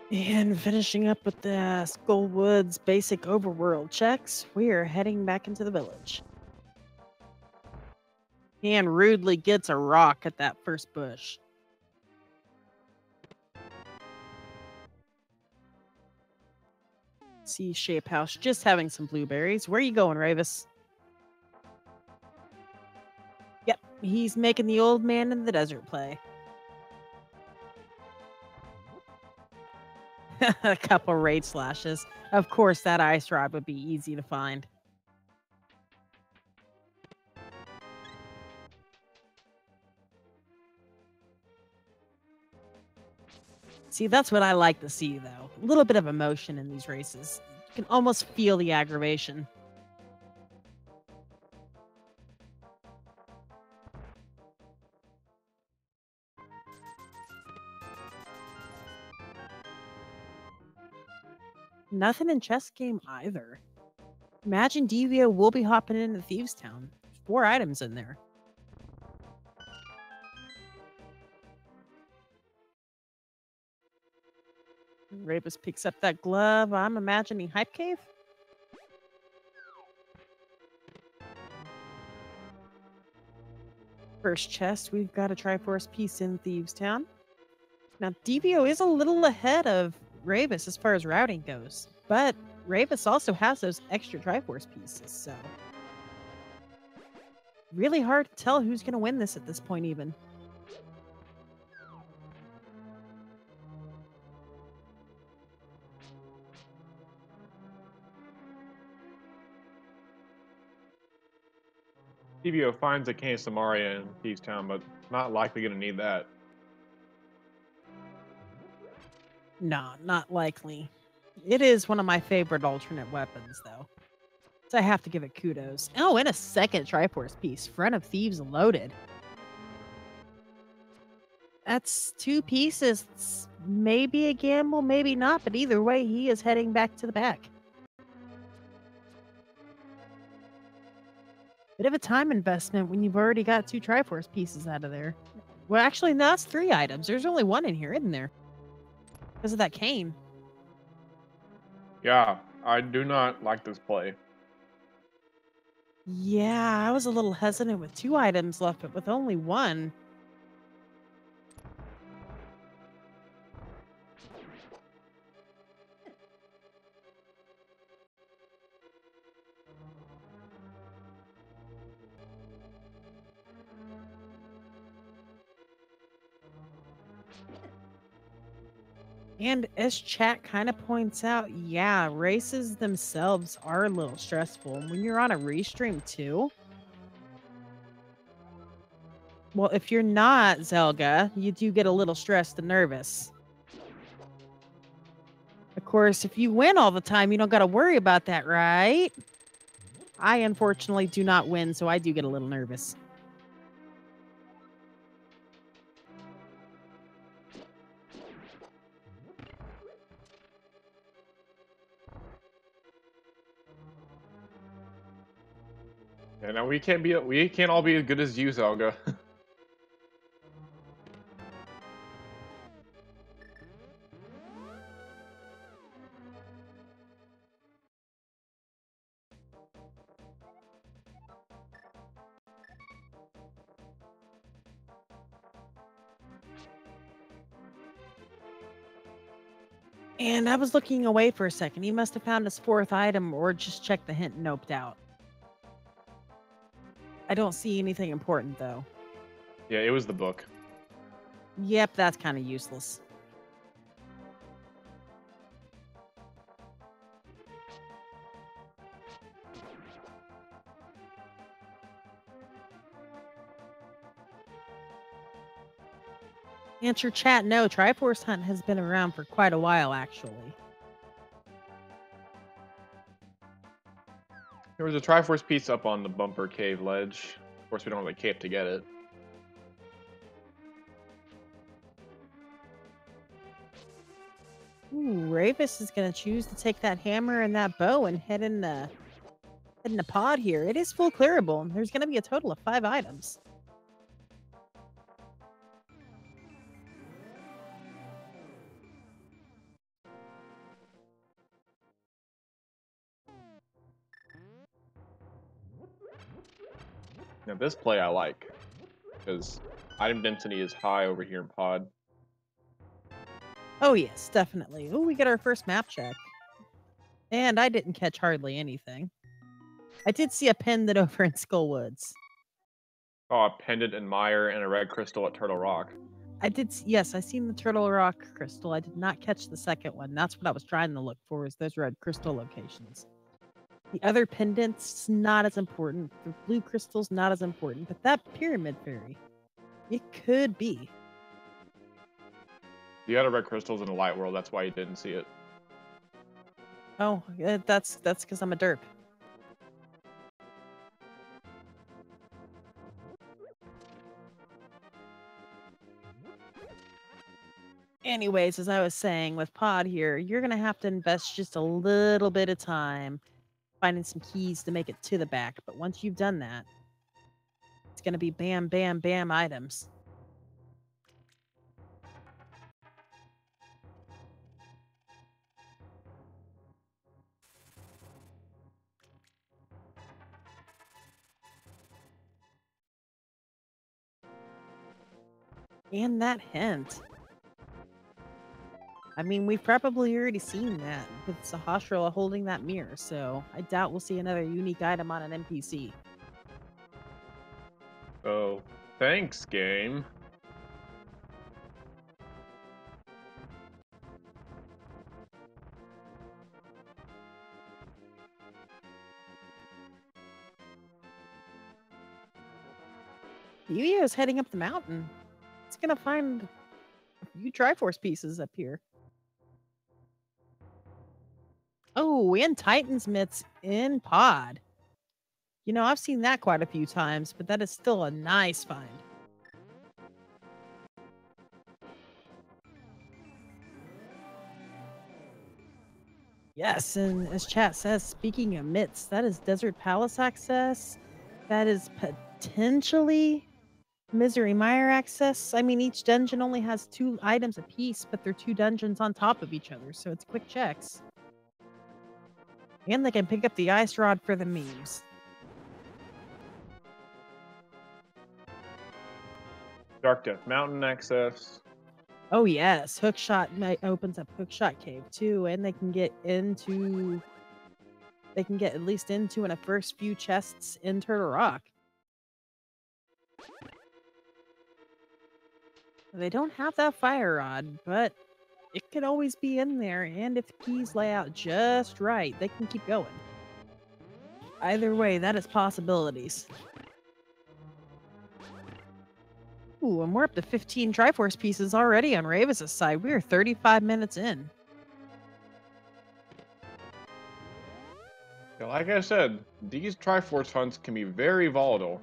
And finishing up with the Skullwoods basic overworld checks, we are heading back into the village. And rudely gets a rock at that first bush. See Shape House just having some blueberries. Where are you going, Rayvis? Yep, he's making the old man in the desert play. A couple raid slashes. Of course, that ice rod would be easy to find. See, that's what I like to see, though. A little bit of emotion in these races. You can almost feel the aggravation. Nothing in chess game either. Imagine Devio will be hopping into Thieves Town. 4 items in there. Rayvis picks up that glove. I'm imagining Hype Cave. First chest, we've got a Triforce piece in Thieves Town. Now, Devio is a little ahead of Rayvis as far as routing goes, but Rayvis also has those extra Triforce pieces, so really hard to tell who's going to win this at this point even. Devio finds a Cane Samaria in Thieves Town, but not likely going to need that. No, not likely. It is one of my favorite alternate weapons, though. So I have to give it kudos. Oh, and a second Triforce piece. Front of Thieves loaded. That's 2 pieces. It's maybe a gamble, maybe not, but either way, he is heading back to the back. Bit of a time investment when you've already got 2 Triforce pieces out of there. Well, actually, no, that's 3 items. There's only 1 in here, isn't there? Because of that cane. Yeah, I do not like this play. Yeah, I was a little hesitant with 2 items left, but with only 1. And as chat kind of points out, yeah, races themselves are a little stressful. And when you're on a restream too, well, if you're not Zelga, you do get a little stressed and nervous. Of course, if you win all the time, you don't got to worry about that, right? I unfortunately do not win, so I do get a little nervous. Yeah, now we can't all be as good as you, Zelga. And I was looking away for a second. He must have found his 4th item or just checked the hint and noped out. I don't see anything important, though. Yeah, it was the book. Yep, that's kind of useless. Answer chat, no, Triforce Hunt has been around for quite a while, actually. There was a Triforce piece up on the bumper cave ledge. Of course, we don't have the cape to get it. Ooh, Rayvis is going to choose to take that hammer and that bow and head in the pod here. It is full clearable. There's going to be a total of 5 items. Now this play I like, because item density is high over here in pod. Oh, yes, definitely. Oh, we get our first map check. And I didn't catch hardly anything. I did see a pendant over in Skullwoods. Oh, a pendant and mire and a red crystal at Turtle Rock. Yes, I seen the turtle rock crystal. I did not catch the second one. That's what I was trying to look for, is those red crystal locations. The other pendants, not as important. The blue crystal's not as important, but that pyramid fairy, it could be. The other red crystal's in the light world. That's why you didn't see it. Oh, that's because I'm a derp. Anyways, as I was saying with Pod here, you're going to have to invest just a little bit of time finding some keys to make it to the back. But once you've done that, it's going to be bam, bam, bam items. And that hint. I mean, we've probably already seen that with Sahasrahla holding that mirror, so I doubt we'll see another unique item on an NPC. Oh, thanks, game. Devio is heading up the mountain. It's gonna find a few Triforce pieces up here. Oh, and Titan's Mitts in Pod. You know, I've seen that quite a few times, but that is still a nice find. Yes, and as chat says, speaking of mitts, that is Desert Palace access. That is potentially Misery Mire access. I mean, each dungeon only has 2 items apiece, but they're 2 dungeons on top of each other, so it's quick checks. And they can pick up the ice rod for the memes. Dark Death Mountain access. Oh yes, Hookshot opens up Hookshot Cave too, and they can get into. They can get at least into in a first few chests in Turtle Rock. They don't have that fire rod, but it could always be in there, and if the keys lay out just right, they can keep going. Either way, that is possibilities. Ooh, and we're up to 15 Triforce pieces already on Rayvis' side. We are 35 minutes in. Yeah, like I said, these Triforce hunts can be very volatile.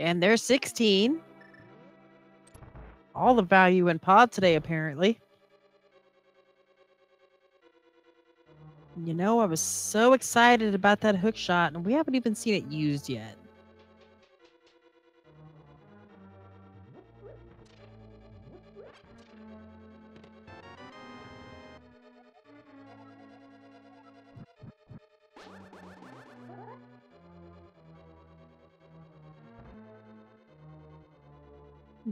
And there's 16. All the value in Pod today, apparently. You know, I was so excited about that hook shot, and we haven't even seen it used yet.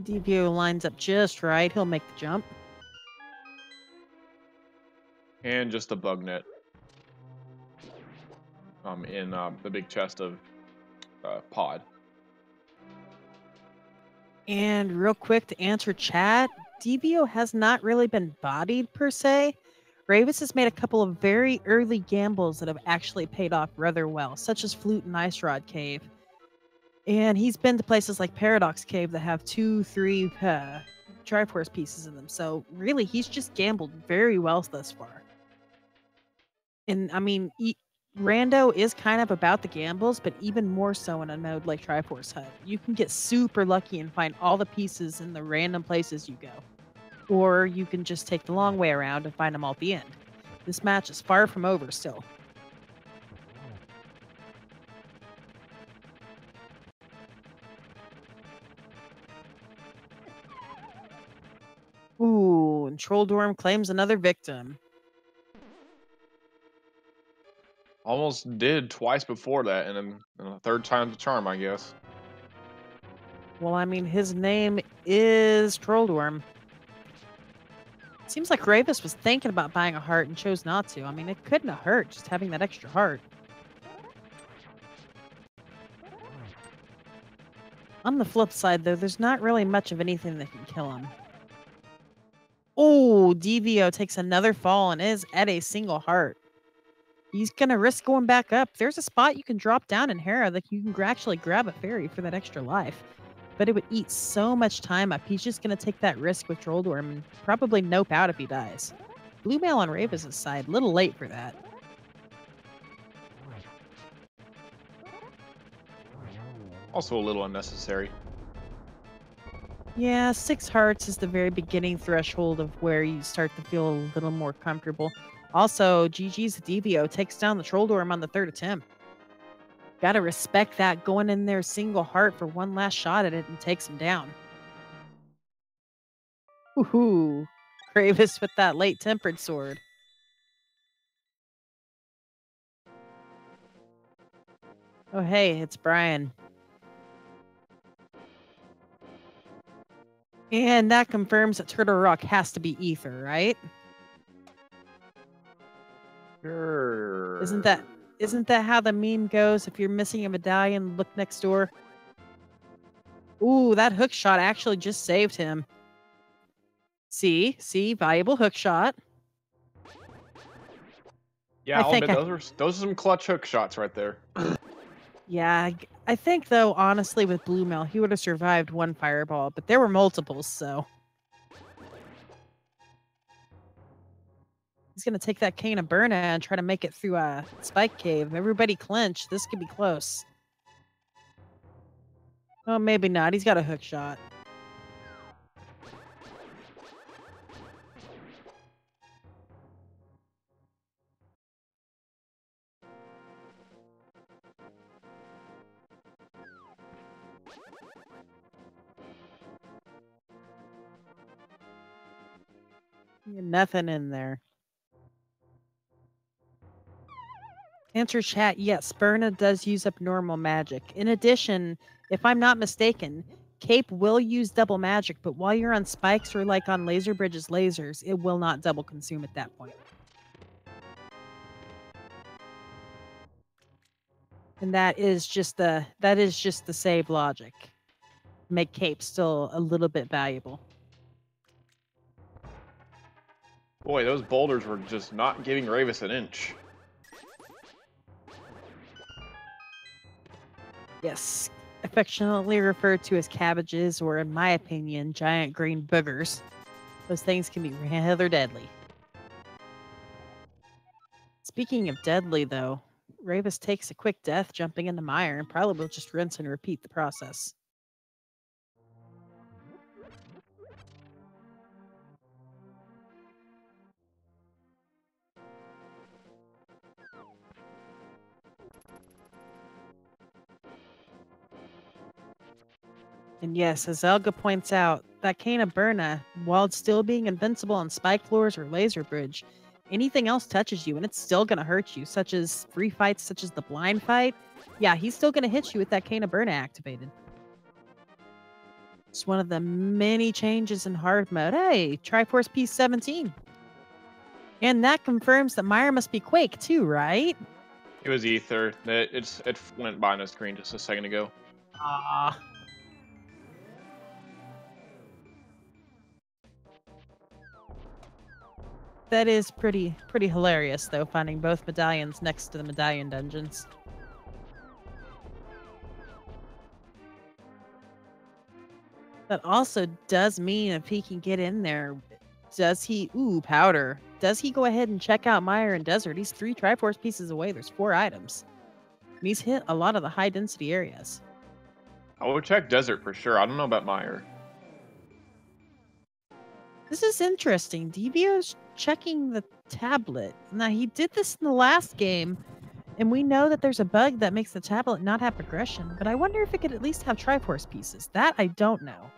Devio lines up just right. He'll make the jump. And just a bug net. In the big chest of Pod. And real quick to answer chat, Devio has not really been bodied per se. Rayvis has made a couple of very early gambles that have actually paid off rather well, such as Flute and Ice Rod Cave. And he's been to places like Paradox Cave that have 2, 3 Triforce pieces in them. So really, he's just gambled very well thus far. And I mean, Rando is kind of about the gambles, but even more so in a mode like Triforce Hut. You can get super lucky and find all the pieces in the random places you go. Or you can just take the long way around and find them all at the end. This match is far from over still. Ooh, and Troll Dorm claims another victim. Almost did twice before that, and then a third time's the charm, I guess. Well, I mean, his name is Troll Dorm. Seems like Rayvis was thinking about buying a heart and chose not to. I mean, it couldn't have hurt just having that extra heart. On the flip side, though, there's not really much of anything that can kill him. Oh, Devio takes another fall and is at a single heart. He's going to risk going back up. There's a spot you can drop down in Hera that you can actually grab a fairy for that extra life. But it would eat so much time up. He's just going to take that risk with Trolldorm and probably nope out if he dies. Blue mail on Rayvis' side. A little late for that. Also a little unnecessary. Yeah, 6 hearts is the very beginning threshold of where you start to feel a little more comfortable. Also, GG's Devio takes down the Trolldorm on the 3rd attempt. Gotta respect that, going in there single heart for one last shot at it and takes him down. Woohoo! Rayvis with that late tempered sword. Oh hey, it's Brian. And that confirms that Turtle Rock has to be Ether, right? Sure. Isn't that how the meme goes? If you're missing a medallion, look next door. Ooh, that hook shot actually just saved him. See, valuable hook shot. Yeah, I'll admit those are some clutch hook shots right there. Yeah, I think though, honestly, with Blue Mail, he would have survived one fireball, but there were multiples, so. He's going to take that Cane of Burna and try to make it through a Spike Cave. Everybody clench. This could be close. Oh, maybe not. He's got a hook shot. Nothing in there. Answer chat, yes, Burna does use up normal magic. In addition, if I'm not mistaken, Cape will use double magic, but while you're on spikes or like on Laser Bridge's lasers, it will not double consume at that point. And that is just the save logic. Make Cape still a little bit valuable. Boy, those boulders were just not giving Rayvis an inch. Yes, affectionately referred to as cabbages, or in my opinion, giant green boogers. Those things can be rather deadly. Speaking of deadly, though, Rayvis takes a quick death jumping into mire and probably will just rinse and repeat the process. And yes, as Elga points out, that Cane of Burna, while still being invincible on spike floors or laser bridge, anything else touches you and it's still going to hurt you, such as free fights such as the blind fight. Yeah, he's still going to hit you with that Cane of Burna activated. It's one of the many changes in hard mode. Hey, Triforce Piece 17. And that confirms that Mire must be Quake too, right? It was Ether. It went by on the screen just a second ago. Ah. That is pretty hilarious, though, finding both medallions next to the medallion dungeons. That also does mean if he can get in there, does he... Ooh, powder. Does he go ahead and check out Mire and Desert? He's 3 Triforce pieces away. There's 4 items. And he's hit a lot of the high-density areas. I would check Desert for sure. I don't know about Mire. This is interesting. Devio's checking the tablet. Now, he did this in the last game, and we know that there's a bug that makes the tablet not have progression, but I wonder if it could at least have Triforce pieces. That I don't know.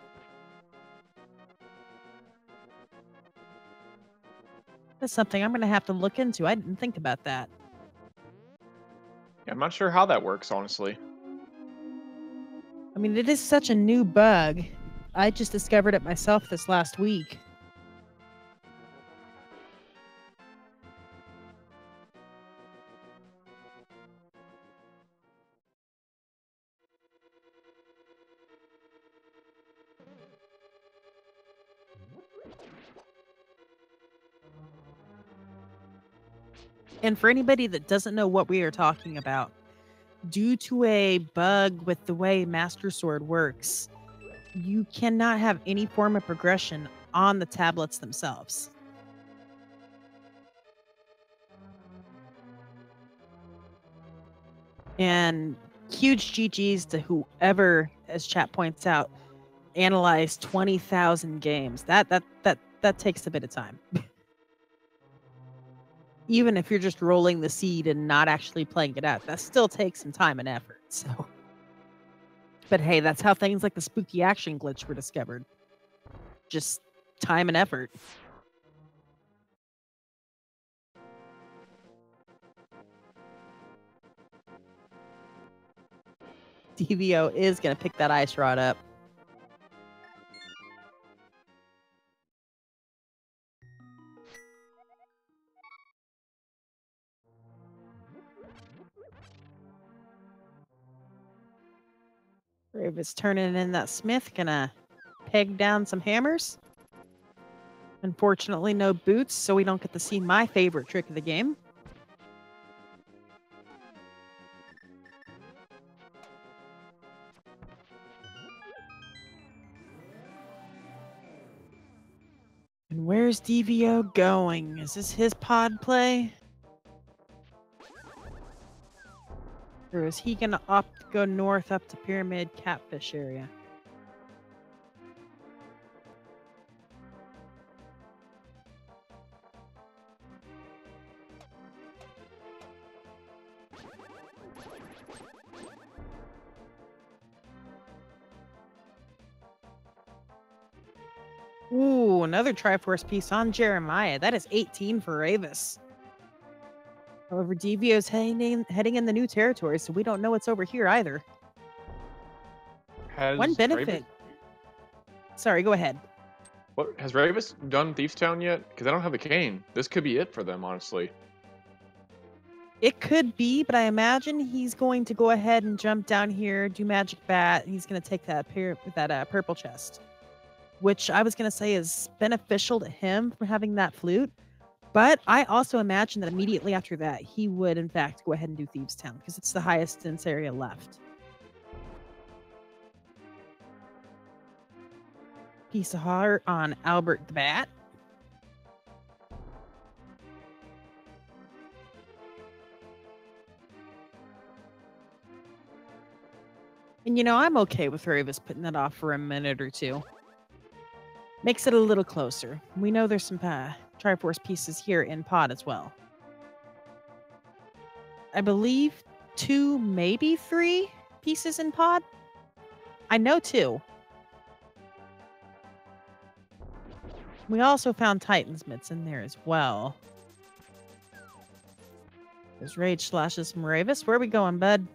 That's something I'm going to have to look into. I didn't think about that. Yeah, I'm not sure how that works, honestly. I mean, it is such a new bug. I just discovered it myself this last week. And for anybody that doesn't know what we are talking about, due to a bug with the way Master Sword works, you cannot have any form of progression on the tablets themselves. And huge GGs to whoever, as chat points out, analyzed 20,000 games. That takes a bit of time. Even if you're just rolling the seed and not actually playing it out, that still takes some time and effort. So, but hey, that's how things like the spooky action glitch were discovered. Just time and effort. Devio is going to pick that ice rod up. Rayvis turning in that smith, gonna peg down some hammers. Unfortunately, no boots, so we don't get to see my favorite trick of the game. And where's Devio going? Is this his pod play? Or is he gonna opt to go north up to Pyramid Catfish area? Ooh, another Triforce piece on Jeremiah. That is 18 for Rayvis. However, Devio's heading in the new territory, so we don't know what's over here either. One benefit. Sorry, go ahead. What has Rayvis done Thieves Town yet? Because I don't have the cane. This could be it for them, honestly. It could be, but I imagine he's going to go ahead and jump down here, do Magic Bat. He's going to take that purple chest, which I was going to say is beneficial to him for having that flute. But I also imagine that immediately after that, he would, in fact, go ahead and do Thieves Town because it's the highest dense area left. Piece of heart on Albert the Bat. And you know, I'm okay with Rayvis putting that off for a minute or two. Makes it a little closer. We know there's some Triforce pieces here in pod as well. I believe 2, maybe 3 pieces in pod. I know 2. We also found Titan's mitts in there as well. There's Rage Slashes from Rayvis. Where are we going, bud?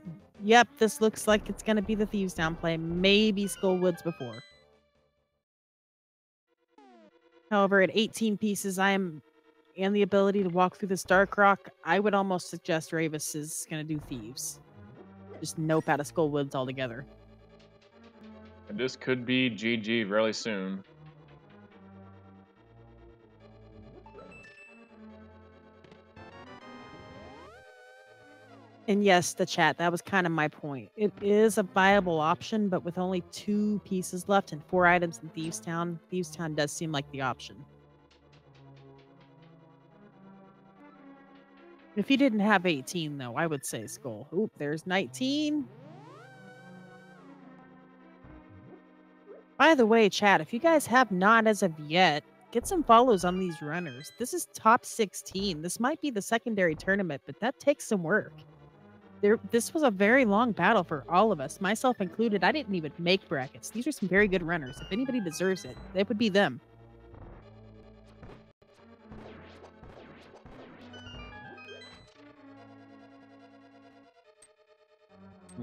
Yep, this looks like it's going to be the Thieves Town play. Maybe Skullwoods before. However, at 18 pieces, and the ability to walk through this Dark Rock, I would almost suggest Rayvis is going to do Thieves. Just nope out of Skullwoods altogether. This could be GG really soon. And yes, the chat, that was kind of my point. It is a viable option, but with only 2 pieces left and 4 items in Thieves Town does seem like the option. If you didn't have 18, though, I would say Skull. Oop, there's 19. By the way, chat, if you guys have not as of yet, get some follows on these runners. This is top 16. This might be the secondary tournament, but that takes some work. This was a very long battle for all of us, myself included. I didn't even make brackets. These are some very good runners. If anybody deserves it, it would be them.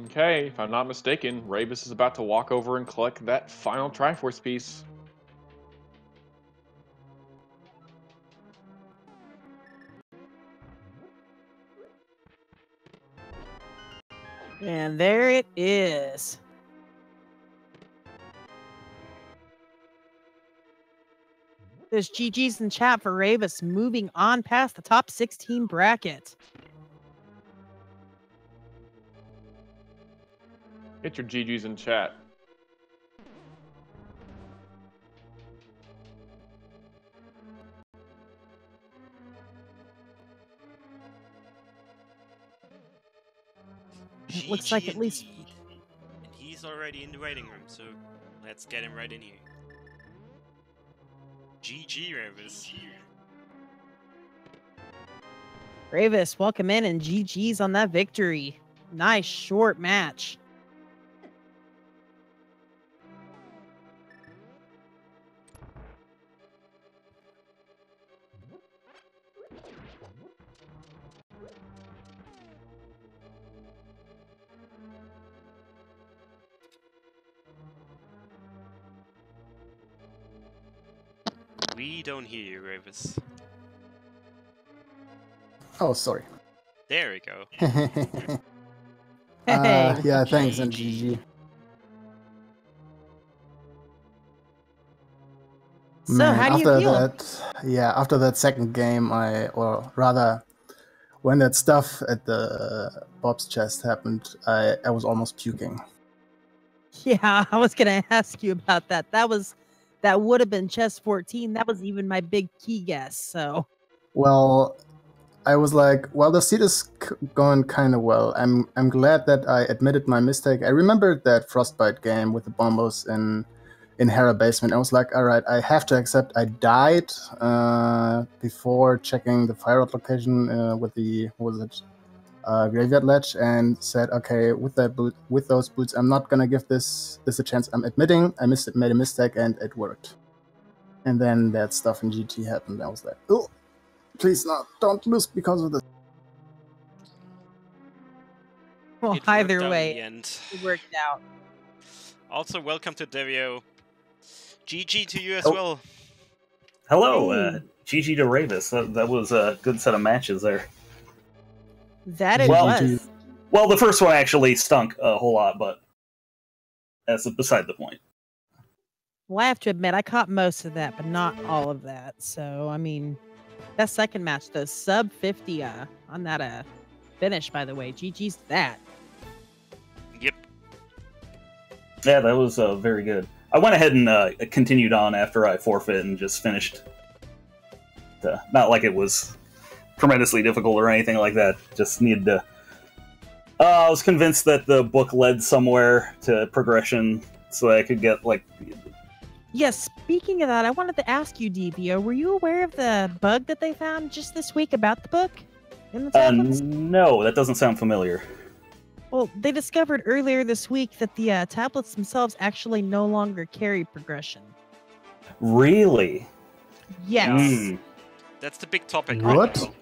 Okay, if I'm not mistaken, Rayvis is about to walk over and collect that final Triforce piece. And there it is. There's GG's in chat for Rayvis moving on past the top 16 bracket. Get your GG's in chat. It looks like at least... indeed. And he's already in the waiting room, so let's get him right in here. GG, Rayvis. Rayvis, welcome in, and GG's on that victory. Nice short match. We don't hear you, Rayvis. Oh, sorry. There we go. Yeah, thanks, and GG. GG. So, Man, how do you after feel? after that second game, or rather, when that stuff at the Bob's chest happened, I was almost puking. Yeah, I was gonna ask you about that. That would have been chest 14. That was even my big key guess. So, Well, I was like, well, the seed is going kind of well. I'm glad that I admitted my mistake. I remembered that Frostbite game with the bombos in Hera basement. I was like, all right, I have to accept I died before checking the fire out location with the graveyard ledge, and said, okay, with those boots, I'm not gonna give this a chance. I'm admitting I made a mistake, and it worked. And then that stuff in GT happened. I was like, oh, please don't lose because of this. well, It either worked out in way, the end. it worked out. Also, welcome to Devio. GG to you as Oh. well. Hello, Hey. GG to Rayvis. That was a good set of matches there. That it Well, was. Well, the first one actually stunk a whole lot, but that's beside the point. Well, I have to admit, I caught most of that, but not all of that. So, I mean, that second match, the sub 50 on that finish, by the way. GG's to that. Yep. Yeah, that was very good. I went ahead and continued on after I forfeit and just finished. Not like it was tremendously difficult or anything like that. Just needed to... I was convinced that the book led somewhere to progression, so I could get, like... Yes, speaking of that, I wanted to ask you, Devio, were you aware of the bug that they found just this week about the book in the tablets? No, that doesn't sound familiar. Well, they discovered earlier this week that the tablets themselves actually no longer carry progression. Really? Yes. Mm. That's the big topic. What? Right now.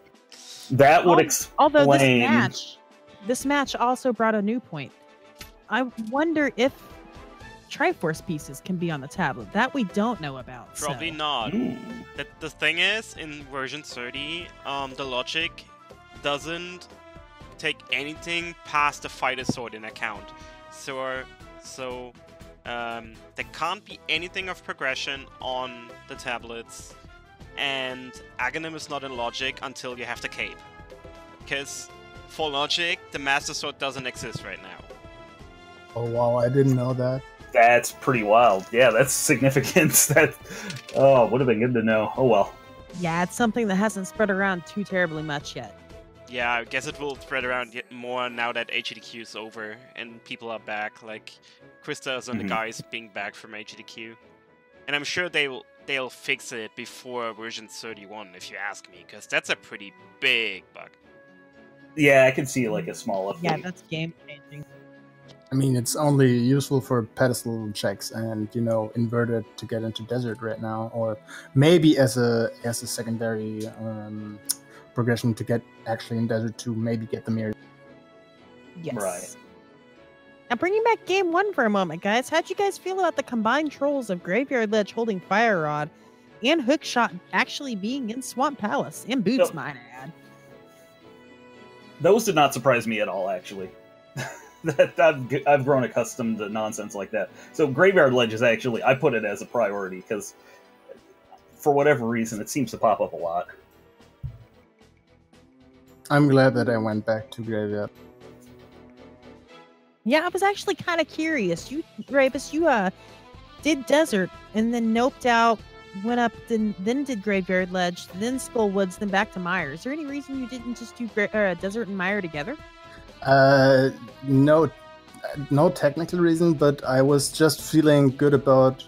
That would explain... Although this match also brought a new point. I wonder if Triforce pieces can be on the tablet. That we don't know about. Probably so. not. Mm. The thing is, in version 30, the logic doesn't take anything past the fighter sword in account. So there can't be anything of progression on the tablets, and Aghanim is not in logic until you have the cape. Because for logic, the Master Sword doesn't exist right now. Oh wow, I didn't know that. That's pretty wild. Yeah, that's significant. That would have been good to know. Oh well. Yeah, it's something that hasn't spread around too terribly much yet. Yeah, I guess it will spread around yet more now that HDQ is over and people are back, like Krista's and the guys being back from HDQ. And I'm sure they'll fix it before version 31, if you ask me, because that's a pretty big bug. Yeah, I can see like a small update. Yeah, that's game changing. I mean, it's only useful for pedestal checks and, inverted to get into desert right now, or maybe as a secondary progression to get actually in desert to maybe get the mirror. Yes. Right. Now, bringing back game one for a moment, guys. How'd you guys feel about the combined trolls of Graveyard Ledge holding Fire Rod and Hookshot actually being in Swamp Palace? And Boots, Yep. might add. Those did not surprise me at all, actually. I've grown accustomed to nonsense like that. So Graveyard Ledge is actually, I put it as a priority, because for whatever reason, it seems to pop up a lot. I'm glad that I went back to Graveyard. Yeah, I was actually kind of curious. You, Rayvis, you did Desert and then noped out, went up, then did Graveyard Ledge, then Skull Woods, then back to Mire. Is there any reason you didn't just do Desert and Mire together? No technical reason, but I was just feeling good about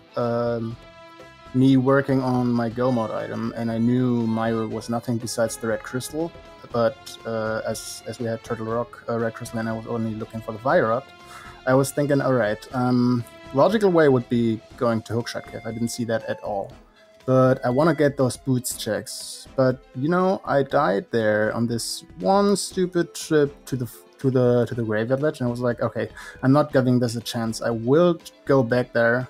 me working on my Go mode item, and I knew Mire was nothing besides the Red Crystal. But as we had Turtle Rock, Red Crystal, and I was only looking for the Virot, I was thinking, all right, logical way would be going to Hookshot Cave. I didn't see that at all. But I want to get those boots checks. But you know, I died there on this one stupid trip to the Graveyard Ledge, and I was like, okay, I'm not giving this a chance. I will go back there.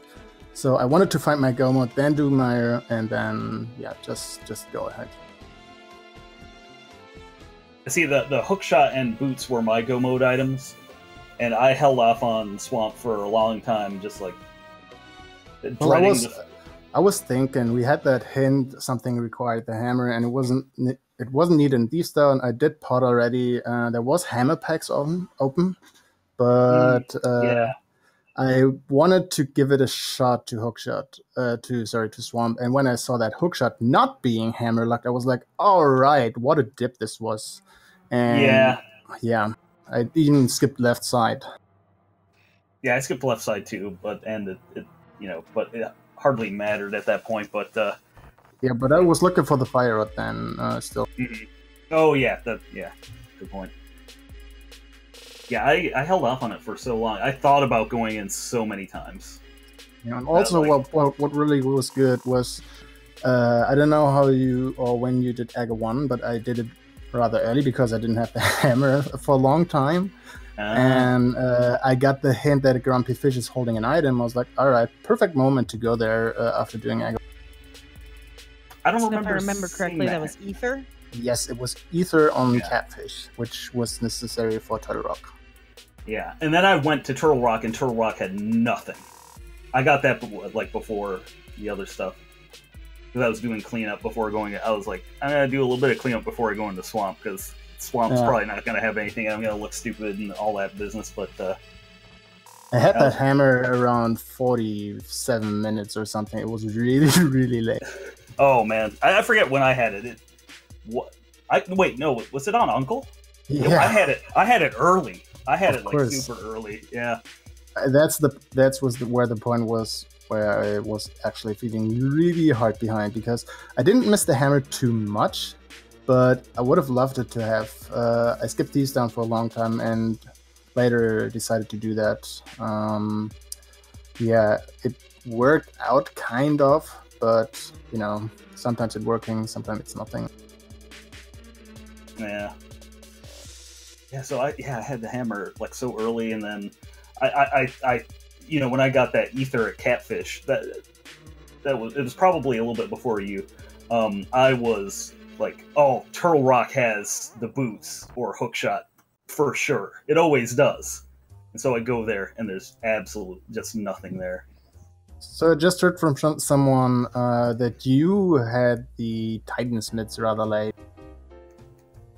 So I wanted to find my Go mode, then do Mire, and then yeah, just go ahead. See, the hookshot and boots were my Go mode items, and I held off on Swamp for a long time, just like well, I was thinking we had that hint something required the hammer, and it wasn't needed in Deep Stone. I did pot already. There was hammer packs open, but yeah. I wanted to give it a shot to hookshot, to Swamp. And when I saw that hookshot not being hammer locked, I was like, all right, what a dip this was. And yeah, I even skipped left side. Yeah, I skipped left side too, but it hardly mattered at that point. But yeah, but I was looking for the fire rod then still. Mm-hmm. Oh yeah, good point. Yeah, I held off on it for so long. I thought about going in so many times. Yeah, and also, what really was good was, I don't know how you or when you did Aga 1, but I did it rather early because I didn't have the hammer for a long time. And I got the hint that a Grumpy Fish is holding an item. I was like, all right, perfect moment to go there after doing Aga. I don't remember. If I remember correctly, that was Ether? Yes, it was Ether on Catfish, which was necessary for Turtle Rock. Yeah, and then I went to Turtle Rock, and Turtle Rock had nothing. I got that like before the other stuff. Because I was doing cleanup before going. I was like, I'm gonna do a little bit of cleanup before I go into Swamp, because Swamp's probably not gonna have anything. I'm gonna look stupid and all that business. But I had that hammer around 47 minutes or something. It was really, really late. Oh man, I forget when I had it. Wait, no, was it on Uncle? Yeah, no, I had it early. I had it like super early. Yeah, where the point was, where I was actually feeling really hard behind, because I didn't miss the hammer too much, but I would have loved it to have. I skipped these down for a long time and later decided to do that. Yeah, it worked out kind of, but you know, sometimes it's working, sometimes it's nothing. Yeah. Yeah, so I had the hammer like so early, and then I when I got that ether at Catfish, it was probably a little bit before you. I was like, oh, Turtle Rock has the boots or hookshot for sure. It always does. And so I go there, and there's absolute just nothing there. So I just heard from someone that you had the Titan's mitts rather late.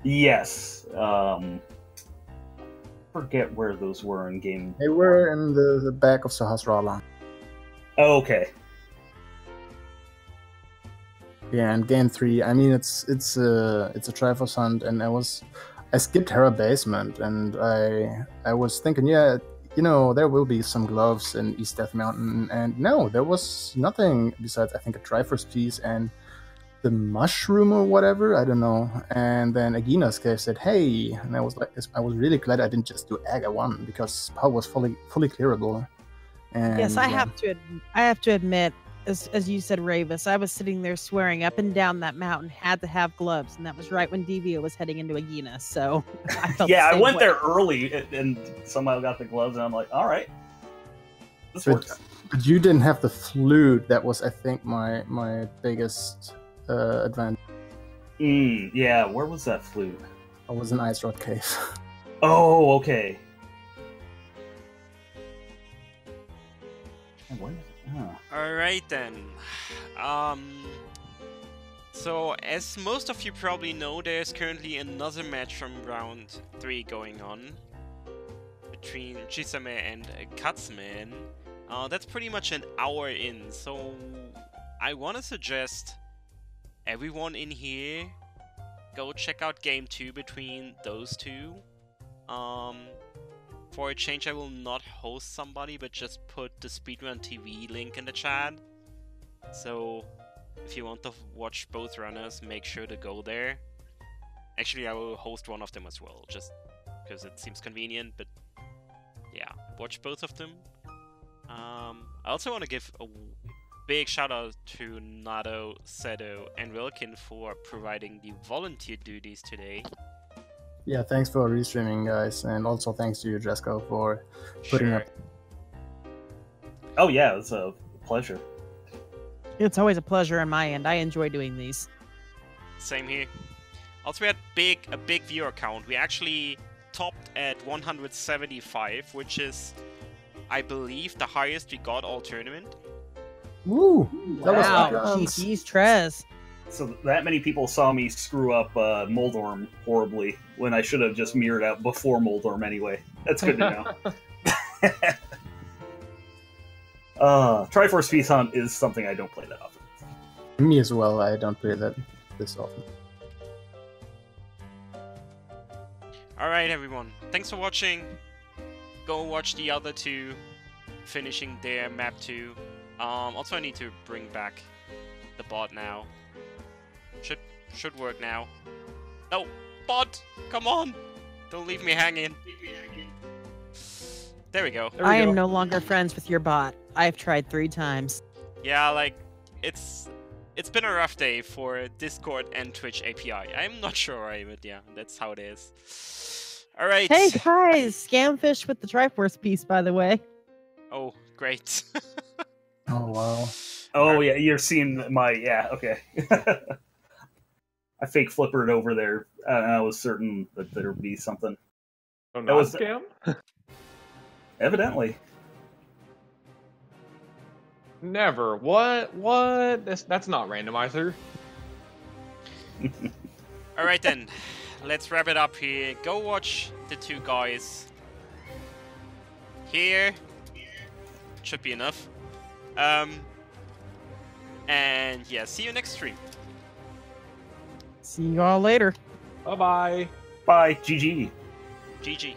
Yes. Forget where those were in game. They were in the back of Sahasrara. Oh, okay. Yeah, and game 3. I mean, it's a Triforce hunt, and I skipped Hera Basement, and I was thinking, yeah, you know, there will be some gloves in East Death Mountain, and no, there was nothing besides, I think, a Triforce piece and the mushroom or whatever, I don't know. And then Agina's cave said, hey, and I was really glad I didn't just do Aga 1, because Pow was fully clearable. And yes, I have to admit, as you said, Rayvis, I was sitting there swearing up and down that mountain had to have gloves, and that was right when Devio was heading into Agina, so I felt yeah, I went there early and somehow got the gloves, and I'm like, all right, this works. But you didn't have the flute. That was, I think, my biggest advantage. Yeah, where was that flute? I was in Ice Rod Cave. Oh, okay. All right then. So, as most of you probably know, there's currently another match from round 3 going on between Chisame and Katzman. That's pretty much an hour in, so I want to suggest everyone in here go check out game 2 between those two. For a change, I will not host somebody, but just put the Speedrun TV link in the chat. So, if you want to watch both runners, make sure to go there. Actually, I will host one of them as well, just because it seems convenient, but yeah, watch both of them. I also want to give a big shout out to Nado, Sedo, and Wilkin for providing the volunteer duties today. Yeah, thanks for restreaming, guys, and also thanks to you, Jesco, for putting up. Oh yeah, it's a pleasure. It's always a pleasure on my end. I enjoy doing these. Same here. Also, we had a big viewer count. We actually topped at 175, which is, I believe, the highest we got all tournament. Woo! That was Wow, awesome. GG's Trez. So that many people saw me screw up Moldorm horribly when I should have just mirrored out before Moldorm anyway. That's good to know. Triforce Feast Hunt is something I don't play that often. Me as well, I don't play that this often. Alright everyone, thanks for watching. Go watch the other two finishing their map 2. Also I need to bring back the bot now. Should work now. No, bot, come on! Don't leave me hanging. There we go. I am no longer friends with your bot. I've tried 3 times. Yeah, like, it's been a rough day for Discord and Twitch API. I'm not sure why, but yeah, that's how it is. Alright. Hey guys, Scamfish with the Triforce piece, by the way. Oh, great. Oh, wow. Oh yeah, you're seeing my, yeah, okay. I fake flippered over there. I was certain that there would be something. So That not was- scam? Evidently. Never. What? That's not randomizer. Alright then, let's wrap it up here. Go watch the 2 guys here. Should be enough. And yeah, see you next stream. See you all later. Bye-bye. Bye. GG. GG.